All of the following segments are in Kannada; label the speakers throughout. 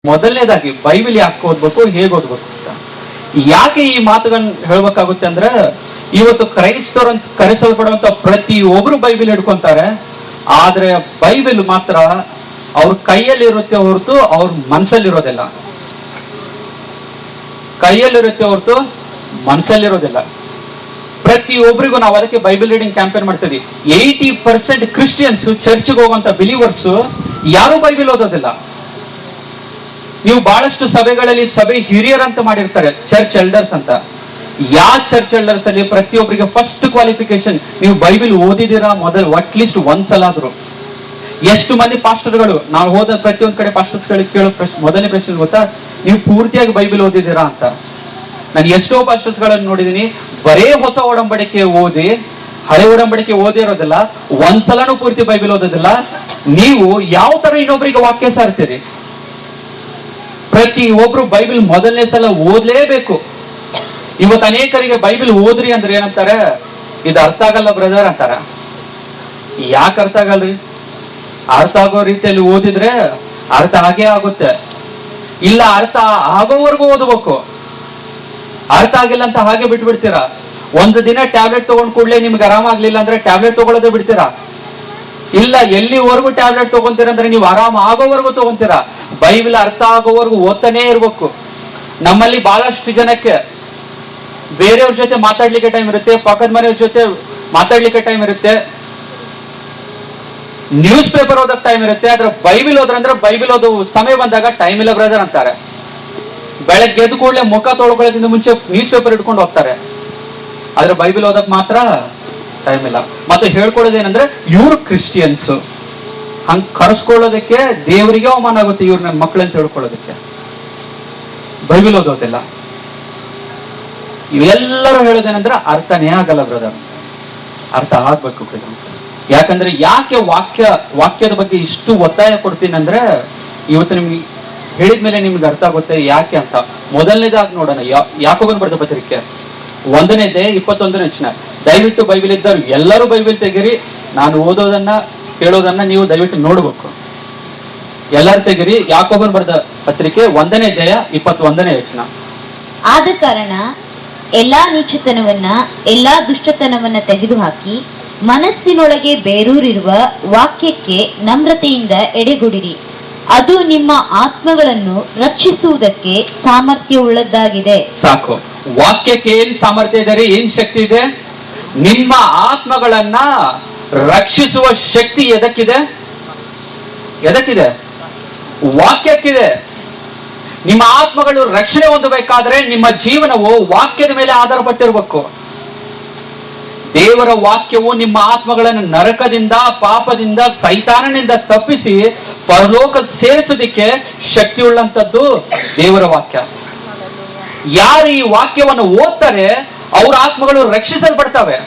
Speaker 1: ಮೊದಲನೇದಾಗಿ ಬೈಬಲ್ ಯಾಕೆ ಓದ್ಬೇಕು, ಹೇಗೆ ಓದ್ಬೇಕು ಅಂತ. ಯಾಕೆ ಈ ಮಾತುಗಳನ್ನ ಹೇಳ್ಬೇಕಾಗುತ್ತೆ ಅಂದ್ರೆ, ಇವತ್ತು ಕ್ರೈಸ್ತರು ಅಂತ ಕರೆಸಲ್ಪಡುವಂತ ಪ್ರತಿಯೊಬ್ರು ಬೈಬಲ್ ಹಿಡ್ಕೊಂತಾರೆ. ಆದ್ರೆ ಬೈಬಲ್ ಮಾತ್ರ ಅವ್ರ ಕೈಯಲ್ಲಿರುತ್ತೆ ಹೊರತು ಅವ್ರ ಮನಸ್ಸಲ್ಲಿರೋದಿಲ್ಲ. ಕೈಯಲ್ಲಿರುತ್ತೆ ಹೊರತು ಮನಸ್ಸಲ್ಲಿರೋದಿಲ್ಲ. ಪ್ರತಿಯೊಬ್ಬರಿಗೂ ನಾವು ಅದಕ್ಕೆ ಬೈಬಲ್ ರೀಡಿಂಗ್ ಕ್ಯಾಂಪೇನ್ ಮಾಡ್ತೀವಿ. 80% ಕ್ರಿಶ್ಚಿಯನ್ಸ್ ಚರ್ಚ್ಗೆ ಹೋಗುವಂತ ಬಿಲೀವರ್ಸ್ ಯಾರು ಬೈಬಲ್ ಓದೋದಿಲ್ಲ. ನೀವು ಬಹಳಷ್ಟು ಸಭೆಗಳಲ್ಲಿ ಸಭೆ ಹಿರಿಯರಂತ ಮಾಡಿರ್ತಾರೆ, ಚರ್ಚ್ ಎಲ್ಡರ್ಸ್ ಅಂತ. ಯಾವ ಚರ್ಚ್ ಎಲ್ಡರ್ಸ್ ಅಲ್ಲಿ ಪ್ರತಿಯೊಬ್ಬರಿಗೆ ಫಸ್ಟ್ ಕ್ವಾಲಿಫಿಕೇಶನ್, ನೀವು ಬೈಬಲ್ ಓದಿದ್ದೀರಾ ಮೊದಲು ಅಟ್ಲೀಸ್ಟ್ ಒಂದ್ಸಲ ಆದ್ರು. ಎಷ್ಟು ಮಂದಿ ಪಾಸ್ಟರ್ಗಳು ನಾವು ಹೋದ ಪ್ರತಿಯೊಂದು ಕಡೆ ಪಾಸ್ಟರ್ಸ್ಗಳಿಗೆ ಕೇಳೋ ಮೊದಲನೇ ಪ್ರಶ್ನೆ ಗೊತ್ತಾ, ನೀವು ಪೂರ್ತಿಯಾಗಿ ಬೈಬಲ್ ಓದಿದ್ದೀರಾ ಅಂತ. ನಾನು ಎಷ್ಟೋ ಪಾಸ್ಟರ್ಸ್ಗಳನ್ನು ನೋಡಿದೀನಿ, ಬರೇ ಹೊಸ ಒಡಂಬಡಿಕೆ ಓದಿ ಹಳೆ ಒಡಂಬಡಿಕೆ ಓದಿರೋದಿಲ್ಲ, ಒಂದ್ಸಲನೂ ಪೂರ್ತಿ ಬೈಬಲ್ ಓದೋದಿಲ್ಲ. ನೀವು ಯಾವ ತರ ಇನ್ನೊಬ್ಬರಿಗೆ ವಾಕ್ಯ ಸಾರ್ತೀರಿ? ಪ್ರತಿ ಒಬ್ರು ಬೈಬಲ್ ಮೊದಲನೇ ಸಲ ಓದ್ಲೇಬೇಕು. ಇವತ್ತು ಅನೇಕರಿಗೆ ಬೈಬಲ್ ಓದ್ರಿ ಅಂದ್ರೆ ಏನಂತಾರೆ, ಇದು ಅರ್ಥ ಆಗಲ್ಲ ಬ್ರದರ್ ಅಂತಾರ. ಯಾಕೆ ಅರ್ಥ ಆಗಲ್ರಿ? ಅರ್ಥ ಆಗೋ ರೀತಿಯಲ್ಲಿ ಓದಿದ್ರೆ ಅರ್ಥ ಆಗೇ ಆಗುತ್ತೆ. ಇಲ್ಲ, ಅರ್ಥ ಆಗೋವರೆಗೂ ಓದಬೇಕು. ಅರ್ಥ ಆಗಿಲ್ಲ ಅಂತ ಹಾಗೆ ಬಿಟ್ಬಿಡ್ತೀರಾ. ಒಂದು ದಿನ ಟ್ಯಾಬ್ಲೆಟ್ ತಗೊಂಡ್ ಕೂಡಲೇ ನಿಮ್ಗೆ ಆರಾಮಾಗ್ಲಿಲ್ಲ ಅಂದ್ರೆ ಟ್ಯಾಬ್ಲೆಟ್ ತಗೊಳ್ಳೋದೇ ಬಿಡ್ತೀರಾ. ಇಲ್ಲ, ಎಲ್ಲಿವರೆಗೂ ಟ್ಯಾಬ್ಲೆಟ್ ತಗೊಂತೀರ ಅಂದ್ರೆ ನೀವು ಆರಾಮ ಆಗೋವರೆಗೂ ತಗೊಂತೀರಾ. ಬೈಬಲ್ ಅರ್ಥ ಆಗೋವರೆಗೂ ಓದ್ತಾನೇ ಇರ್ಬೇಕು. ನಮ್ಮಲ್ಲಿ ಬಹಳಷ್ಟು ಜನಕ್ಕೆ ಬೇರೆಯವ್ರ ಜೊತೆ ಮಾತಾಡ್ಲಿಕ್ಕೆ ಟೈಮ್ ಇರುತ್ತೆ, ಪಕ್ಕದ ಮನೆಯವ್ರ ಜೊತೆ ಮಾತಾಡ್ಲಿಕ್ಕೆ ಟೈಮ್ ಇರುತ್ತೆ, ನ್ಯೂಸ್ ಪೇಪರ್ ಓದಕ್ ಟೈಮ್ ಇರುತ್ತೆ. ಆದ್ರೆ ಬೈಬಲ್ ಓದ್ರಂದ್ರೆ ಬೈಬಲ್ ಓದೋ ಸಮಯ ಬಂದಾಗ ಟೈಮ್ ಇಲ್ಲ ಬ್ರದರ್ ಅಂತಾರೆ. ಬೆಳಗ್ಗೆ ಎದ್ದು ಕೂಡಲೇ ಮುಖ ತೊಳ್ಕೊಳ್ಳೋದ್ರಿಂದ ಮುಂಚೆ ನ್ಯೂಸ್ ಪೇಪರ್ ಇಟ್ಕೊಂಡು ಹೋಗ್ತಾರೆ. ಆದ್ರೆ ಬೈಬಲ್ ಓದಕ್ ಮಾತ್ರ ಟೈಮ್ ಇಲ್ಲ. ಮತ್ತೆ ಹೇಳ್ಕೊಳ್ಳೋದೇನಂದ್ರೆ ಇವ್ರು ಕ್ರಿಶ್ಚಿಯನ್ಸ್ ಹಂಗ್ ಕರೆಸ್ಕೊಳ್ಳೋದಕ್ಕೆ ದೇವರಿಗೆ ಅವಮಾನ ಆಗುತ್ತೆ, ಇವ್ರ ನನ್ನ ಮಕ್ಕಳಂತ ಹೇಳ್ಕೊಳ್ಳೋದಕ್ಕೆ. ಬೈಬಲ್ ಓದೋದಿಲ್ಲ. ಇವೆಲ್ಲರೂ ಹೇಳೋದೇನಂದ್ರೆ ಅರ್ಥನೇ ಆಗಲ್ಲ ಬ್ರದರ್, ಅರ್ಥ ಆಗ್ಬೇಕು. ಯಾಕಂದ್ರೆ ಯಾಕೆ ವಾಕ್ಯದ ಬಗ್ಗೆ ಇಷ್ಟು ಒತ್ತಾಯ ಕೊಡ್ತೀನಿ ಅಂದ್ರೆ, ಇವತ್ತು ನಿಮ್ಗೆ ಹೇಳಿದ್ಮೇಲೆ ನಿಮ್ಗೆ ಅರ್ಥ ಆಗುತ್ತೆ ಯಾಕೆ ಅಂತ. ಮೊದಲನೇದಾಗಿ ನೋಡೋಣ, ಯಾಕೋಬನ ಬರೆದ ಪತ್ರಿಕೆ 1ನೇ ಅಧ್ಯಾಯ 21ನೇ ವಚನ. ದಯವಿಟ್ಟು ಬೈಬಲ್ ಇದ್ದವ್ರು ಎಲ್ಲರೂ ಬೈಬಲ್ ತೆಗಿರಿ. ನಾನು ಓದೋದನ್ನ ಕೇಳೋದನ್ನ ನೀವು ದಯವಿಟ್ಟು ನೋಡ್ಬೇಕು. ಎಲ್ಲರೂ ತೆಗಿರಿ. ಯಾಕೋಬನ ಬರೆದ ಪತ್ರಿಕೆ 1ನೇ ಅಧ್ಯಾಯ 21ನೇ ವಚನ.
Speaker 2: ಆದ ಕಾರಣ ಎಲ್ಲಾ ನೀಚತನವನ್ನ, ಎಲ್ಲಾ ದುಷ್ಟತನವನ್ನ ತೆಗೆದುಹಾಕಿ ಮನಸ್ಸಿನೊಳಗೆ ಬೇರೂರಿರುವ ವಾಕ್ಯಕ್ಕೆ ನಮ್ರತೆಯಿಂದ ಎಡೆಗೊಡಿರಿ. ಅದು ನಿಮ್ಮ ಆತ್ಮಗಳನ್ನು ರಕ್ಷಿಸುವುದಕ್ಕೆ ಸಾಮರ್ಥ್ಯವುಳ್ಳದ್ದಾಗಿದೆ.
Speaker 1: ಸಾಕು. ವಾಕ್ಯಕ್ಕೆ ಏನ್ ಸಾಮರ್ಥ್ಯ ಇದೆ, ಏನ್ ಶಕ್ತಿ ಇದೆ? ನಿಮ್ಮ ಆತ್ಮಗಳನ್ನ ರಕ್ಷಿಸುವ ಶಕ್ತಿ ಎದಕ್ಕಿದೆ? ವಾಕ್ಯಕ್ಕಿದೆ. ನಿಮ್ಮ ಆತ್ಮಗಳು ರಕ್ಷಣೆ ಹೊಂದಬೇಕಾದ್ರೆ ನಿಮ್ಮ ಜೀವನವು ವಾಕ್ಯದ ಮೇಲೆ ಆಧಾರಪಟ್ಟಿರಬೇಕು. ದೇವರ ವಾಕ್ಯವು ನಿಮ್ಮ ಆತ್ಮಗಳನ್ನು ನರಕದಿಂದ, ಪಾಪದಿಂದ, ಸೈತಾನನಿಂದ ತಪ್ಪಿಸಿ ಪರಲೋಕ ಸೇರಿಸೋದಿಕ್ಕೆ ಶಕ್ತಿ ಉಳ್ಳಂತದ್ದು ದೇವರ ವಾಕ್ಯ. ಯಾರು ಈ ವಾಕ್ಯವನ್ನು ಓದ್ತಾರೆ ಅವ್ರ ಆತ್ಮಗಳು ರಕ್ಷಿಸಲ್ಪಡ್ತವೆ.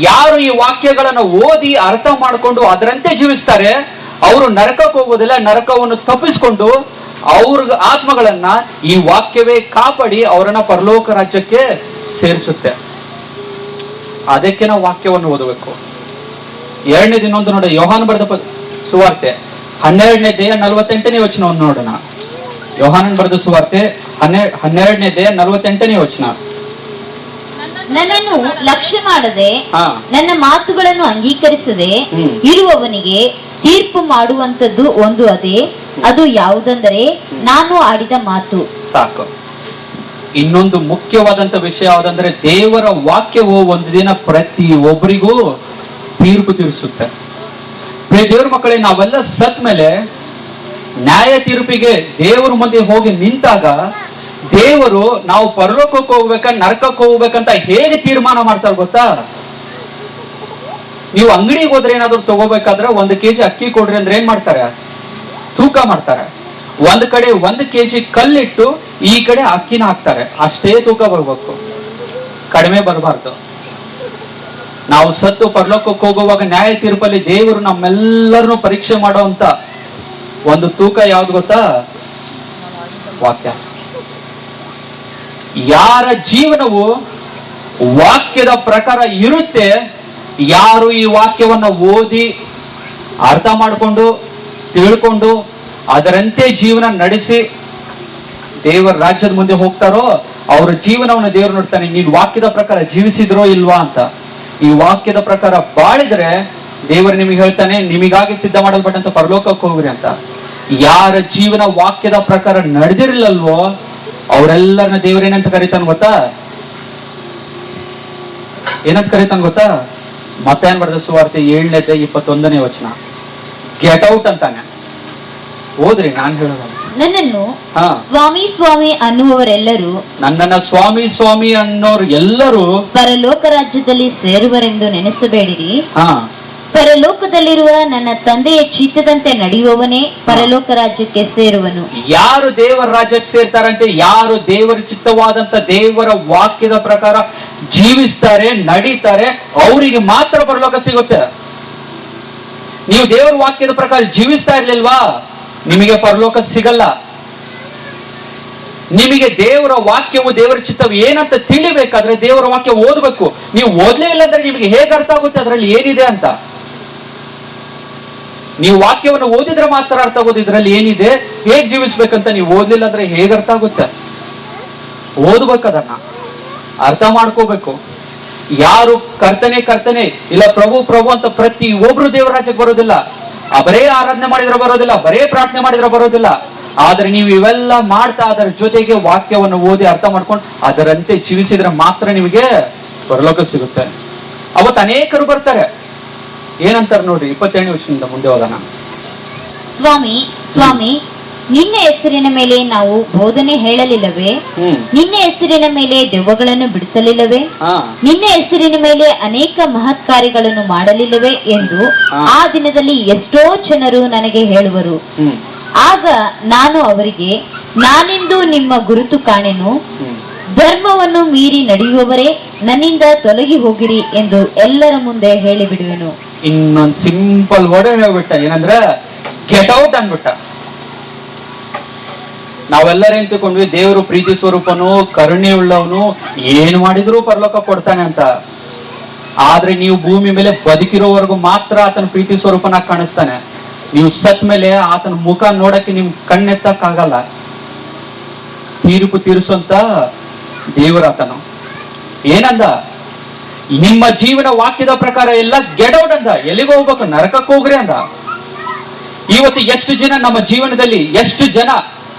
Speaker 1: ಯಾರು ಈ ವಾಕ್ಯಗಳನ್ನು ಓದಿ ಅರ್ಥ ಮಾಡಿಕೊಂಡು ಅದರಂತೆ ಜೀವಿಸ್ತಾರೆ ಅವರು ನರಕಕ್ಕೆ ಹೋಗೋದಿಲ್ಲ, ನರಕವನ್ನು ತಪ್ಪಿಸಿಕೊಂಡು ಅವ್ರ ಆತ್ಮಗಳನ್ನ ಈ ವಾಕ್ಯವೇ ಕಾಪಾಡಿ ಅವರನ್ನ ಪರಲೋಕ ರಾಜ್ಯಕ್ಕೆ ಸೇರಿಸುತ್ತೆ. ಅದಕ್ಕೆ ನಾವು ವಾಕ್ಯವನ್ನು ಓದಬೇಕು. 2ನೇದು ಇನ್ನೊಂದು ನೋಡಿ, ಯೋಹಾನ ಬರೆದ ಸುವಾರ್ತೆ 12ನೇ ಅಧ್ಯಾಯ 48ನೇ ವಚನವನ್ನು ನೋಡೋಣ. ಯೋಹಾನನ್ ಬರೆದ ಸುವಾರ್ತೆ 12ನೇ ಅಧ್ಯಾಯ 48ನೇ ವಚನ.
Speaker 2: ನನ್ನನ್ನು ಲಕ್ಷ್ಯ ಮಾಡದೆ, ನನ್ನ ಮಾತುಗಳನ್ನು ಅಂಗೀಕರಿಸದೆ ಇರುವವನಿಗೆ ತೀರ್ಪು ಮಾಡುವಂತದ್ದು ಒಂದು ಅದೇ. ಅದು ಯಾವುದೆಂದರೆ ನಾನು ಆಡಿದ ಮಾತು.
Speaker 1: ಸಾಕು. ಇನ್ನೊಂದು ಮುಖ್ಯವಾದಂತ ವಿಷಯ ಯಾವುದಂದ್ರೆ, ದೇವರ ವಾಕ್ಯವು ಒಂದು ದಿನ ಪ್ರತಿ ಒಬ್ಬರಿಗೂ ತೀರ್ಪು ತೀರಿಸುತ್ತೆ. ದೇವ್ರ ಮಕ್ಕಳೇ, ನಾವೆಲ್ಲ ಸತ್ ಮೇಲೆ ನ್ಯಾಯ ತೀರ್ಪಿಗೆ ದೇವರ ಮುಂದೆ ಹೋಗಿ ನಿಂತಾಗ ದೇವರು ನಾವು ಪರಲೋಕಕ್ಕೆ ಹೋಗ್ಬೇಕ ನರಕಕ್ಕೆ ಹೋಗ್ಬೇಕಂತ ಹೇಗೆ ತೀರ್ಮಾನ ಮಾಡ್ತಾರೆ ಗೊತ್ತಾ? ನೀವು ಅಂಗಡಿಗೆ ಹೋದ್ರೆ ಏನಾದ್ರು ತಗೋಬೇಕಾದ್ರೆ 1 kg ಅಕ್ಕಿ ಕೊಡ್ರಿ ಅಂದ್ರೆ ಏನ್ ಮಾಡ್ತಾರೆ? ತೂಕ ಮಾಡ್ತಾರೆ. ಒಂದ್ ಕಡೆ 1 kg ಕಲ್ಲಿಟ್ಟು ಈ ಕಡೆ ಅಕ್ಕಿನ ಹಾಕ್ತಾರೆ. ಅಷ್ಟೇ ತೂಕ ಬರ್ಬೇಕು, ಕಡಿಮೆ ಬರಬಾರ್ದು. ನಾವು ಸತ್ತು ಪರಲೋಕಕ್ಕೆ ಹೋಗುವಾಗ ನ್ಯಾಯ ತೀರ್ಪಲ್ಲಿ ದೇವರು ನಮ್ಮೆಲ್ಲರನ್ನು ಪರೀಕ್ಷೆ ಮಾಡುವಂತ ಒಂದು ತೂಕ ಯಾವ್ದು ಗೊತ್ತಾ? ವಾಕ್ಯ. ಯಾರ ಜೀವನವು ವಾಕ್ಯದ ಪ್ರಕಾರ ಇರುತ್ತೆ, ಯಾರು ಈ ವಾಕ್ಯವನ್ನ ಓದಿ ಅರ್ಥ ಮಾಡಿಕೊಂಡು ತಿಳ್ಕೊಂಡು ಅದರಂತೆ ಜೀವನ ನಡೆಸಿ ದೇವರ ರಾಜ್ಯದ ಮುಂದೆ ಹೋಗ್ತಾರೋ ಅವರ ಜೀವನವನ್ನು ದೇವರು ನೋಡ್ತಾನೆ. ನೀನು ವಾಕ್ಯದ ಪ್ರಕಾರ ಜೀವಿಸಿದ್ರೋ ಇಲ್ವಾ ಅಂತ. ಈ ವಾಕ್ಯದ ಪ್ರಕಾರ ಬಾಳಿದ್ರೆ ದೇವರು ನಿಮಗೆ ಹೇಳ್ತಾನೆ, ನಿಮಗಾಗಿ ಸಿದ್ಧ ಮಾಡಲ್ಪಟ್ಟಂತ ಪರಲೋಕಕ್ಕೆ ಹೋಗ್ರಿ ಅಂತ. ಯಾರ ಜೀವನ ವಾಕ್ಯದ ಪ್ರಕಾರ ನಡೆದಿರಲಿಲ್ಲವೋ ಅವರೆಲ್ಲರನ್ನ ದೇವರೇನಂತ ಕರೀತಾನೆ ಗೊತ್ತಾ? ಏನಂತ ಕರೀತಾನೆ ಗೊತ್ತಾ? ಮತ್ತಾಯನ ಬರೆದ ಸುವಾರ್ತೆ 7:21 ವಚನ, ಗೆಟ್ ಔಟ್ ಅಂತಾನೆ. ಓದ್ರಿ, ನಾನು ಹೇಳೋದು.
Speaker 2: ನನ್ನನ್ನು ಸ್ವಾಮಿ ಸ್ವಾಮಿ ಅನ್ನುವವರೆಲ್ಲರೂ,
Speaker 1: ನನ್ನನ್ನ ಸ್ವಾಮಿ ಸ್ವಾಮಿ ಅನ್ನೋರು ಎಲ್ಲರೂ
Speaker 2: ಪರಲೋಕ ರಾಜ್ಯದಲ್ಲಿ ಸೇರುವರೆಂದು ನೆನೆಸಬೇಡಿರಿ. ಪರಲೋಕದಲ್ಲಿರುವ ನನ್ನ ತಂದೆಯ ಚಿತ್ತದಂತೆ ನಡೆಯುವವನೇ ಪರಲೋಕ ರಾಜ್ಯಕ್ಕೆ ಸೇರುವನು.
Speaker 1: ಯಾರು ದೇವರ ರಾಜ್ಯಕ್ಕೆ ಸೇರ್ತಾರಂತೆ, ಯಾರು ದೇವರ ಚಿತ್ತವಾದಂತ ದೇವರ ವಾಕ್ಯದ ಪ್ರಕಾರ ಜೀವಿಸ್ತಾರೆ, ನಡೀತಾರೆ, ಅವರಿಗೆ ಮಾತ್ರ ಪರಲೋಕ ಸಿಗುತ್ತೆ. ನೀವು ದೇವರ ವಾಕ್ಯದ ಪ್ರಕಾರ ಜೀವಿಸ್ತಾ ಇರ್ಲಿಲ್ವಾ, ನಿಮಗೆ ಪರಲೋಕ ಸಿಗಲ್ಲ. ನಿಮಗೆ ದೇವರ ವಾಕ್ಯವು ದೇವರ ಚಿತ್ತವು ಏನಂತ ತಿಳಿಬೇಕಾದ್ರೆ ದೇವರ ವಾಕ್ಯ ಓದಬೇಕು. ನೀವು ಓದ್ಲೇ ಇಲ್ಲ ಅಂದ್ರೆ ನಿಮಗೆ ಹೇಗೆ ಅರ್ಥ ಆಗುತ್ತೆ ಅದರಲ್ಲಿ ಏನಿದೆ ಅಂತ? ನೀವು ವಾಕ್ಯವನ್ನು ಓದಿದ್ರೆ ಮಾತ್ರ ಅರ್ಥ ಆಗೋದು ಇದರಲ್ಲಿ ಏನಿದೆ, ಹೇಗೆ ಜೀವಿಸ್ಬೇಕಂತ. ನೀವು ಓದ್ಲಿಲ್ಲ ಅಂದ್ರೆ ಹೇಗೆ ಅರ್ಥ ಆಗುತ್ತೆ? ಓದ್ಬೇಕು, ಅದನ್ನ ಅರ್ಥ ಮಾಡ್ಕೋಬೇಕು. ಯಾರು ಕರ್ತನೆ ಕರ್ತನೆ ಇಲ್ಲ ಪ್ರಭು ಪ್ರಭು ಅಂತ ಪ್ರತಿ ಒಬ್ರು ದೇವರ ರಾಜ್ಯಕ್ಕೆ ಬರೋದಿಲ್ಲ. ಬರೇ ಆರಾಧನೆ ಮಾಡಿದ್ರೆ ಬರೋದಿಲ್ಲ, ಬರೇ ಪ್ರಾರ್ಥನೆ ಮಾಡಿದ್ರೆ ಬರೋದಿಲ್ಲ. ಆದ್ರೆ ನೀವು ಇವೆಲ್ಲ ಮಾಡ್ತಾ ಅದರ ಜೊತೆಗೆ ವಾಕ್ಯವನ್ನು ಓದಿ ಅರ್ಥ ಮಾಡ್ಕೊಂಡು ಅದರಂತೆ ಜೀವಿಸಿದ್ರೆ ಮಾತ್ರ ನಿಮಗೆ ಪರಲೋಕ ಸಿಗುತ್ತೆ. ಅವತ್ತು ಅನೇಕರು ಬರ್ತಾರೆ, ಏನಂತಾರೆ ನೋಡಿ, 27ನೇ ವರ್ಷದಿಂದ ಮುಂದೆ ಹೋಗೋಣ.
Speaker 2: ಸ್ವಾಮಿ ಸ್ವಾಮಿ, ನಿನ್ನ ಹೆಸರಿನ ಮೇಲೆ ನಾವು ಬೋಧನೆ ಹೇಳಲಿಲ್ಲವೇ? ನಿನ್ನ ಹೆಸರಿನ ಮೇಲೆ ದೆವ್ವಗಳನ್ನು ಬಿಡಿಸಲಿಲ್ಲವೇ? ನಿನ್ನ ಹೆಸರಿನ ಮೇಲೆ ಅನೇಕ ಮಹತ್ ಕಾರ್ಯಗಳನ್ನು ಮಾಡಲಿಲ್ಲವೇ ಎಂದು ಆ ದಿನದಲ್ಲಿ ಎಷ್ಟೋ ಜನರು ನನಗೆ ಹೇಳುವರು. ಆಗ ನಾನು ಅವರಿಗೆ, ನಾನಿಂದು ನಿಮ್ಮ ಗುರುತು ಕಾಣೆನು, ಧರ್ಮವನ್ನು ಮೀರಿ ನಡೆಯುವವರೇ ನನ್ನಿಂದ ತೊಲಗಿ ಹೋಗಿರಿ ಎಂದು ಎಲ್ಲರ ಮುಂದೆ ಹೇಳಿಬಿಡುವೆನು.
Speaker 1: ಇನ್ನೊಂದು ಸಿಂಪಲ್ ವರ್ಡ್ ಹೇಳ್ಬಿಟ್ಟ, ಏನಂದ್ರೆ ಗೆಟ್ ಔಟ್ ಅನ್ಬಿಟ್ಟ. ನಾವೆಲ್ಲರೇನ್ ತಿಳ್ಕೊಂಡ್ವಿ, ದೇವರು ಪ್ರೀತಿ ಸ್ವರೂಪನು, ಕರುಣೆ ಉಳ್ಳವನು, ಏನು ಮಾಡಿದ್ರು ಪರಲೋಕ ಕೊಡ್ತಾನೆ ಅಂತ. ಆದ್ರೆ ನೀವು ಭೂಮಿ ಮೇಲೆ ಬದುಕಿರೋವರೆಗೂ ಮಾತ್ರ ಆತನ ಪ್ರೀತಿ ಸ್ವರೂಪನ ಕಾಣಿಸ್ತಾನೆ. ನೀವು ಸತ್ ಮೇಲೆ ಆತನ ಮುಖ ನೋಡಕ್ಕೆ ನಿಮ್ ಕಣ್ಣೆತ್ತಕ್ಕಾಗಲ್ಲ. ತೀರ್ಪು ತೀರಿಸುವಂತ ದೇವರಾತನು ಏನಂದ, ನಿಮ್ಮ ಜೀವನ ವಾಕ್ಯದ ಪ್ರಕಾರ ಎಲ್ಲ ಗೆಟ್ ಔಟ್ ಅಂದ. ಎಲ್ಲಿಗೆ ಹೋಗ್ಬೇಕು? ನರಕಕ್ಕೆ ಹೋಗ್ರಿ ಅಂದ. ಇವತ್ತು ಎಷ್ಟು ಜನ ನಮ್ಮ ಜೀವನದಲ್ಲಿ, ಎಷ್ಟು ಜನ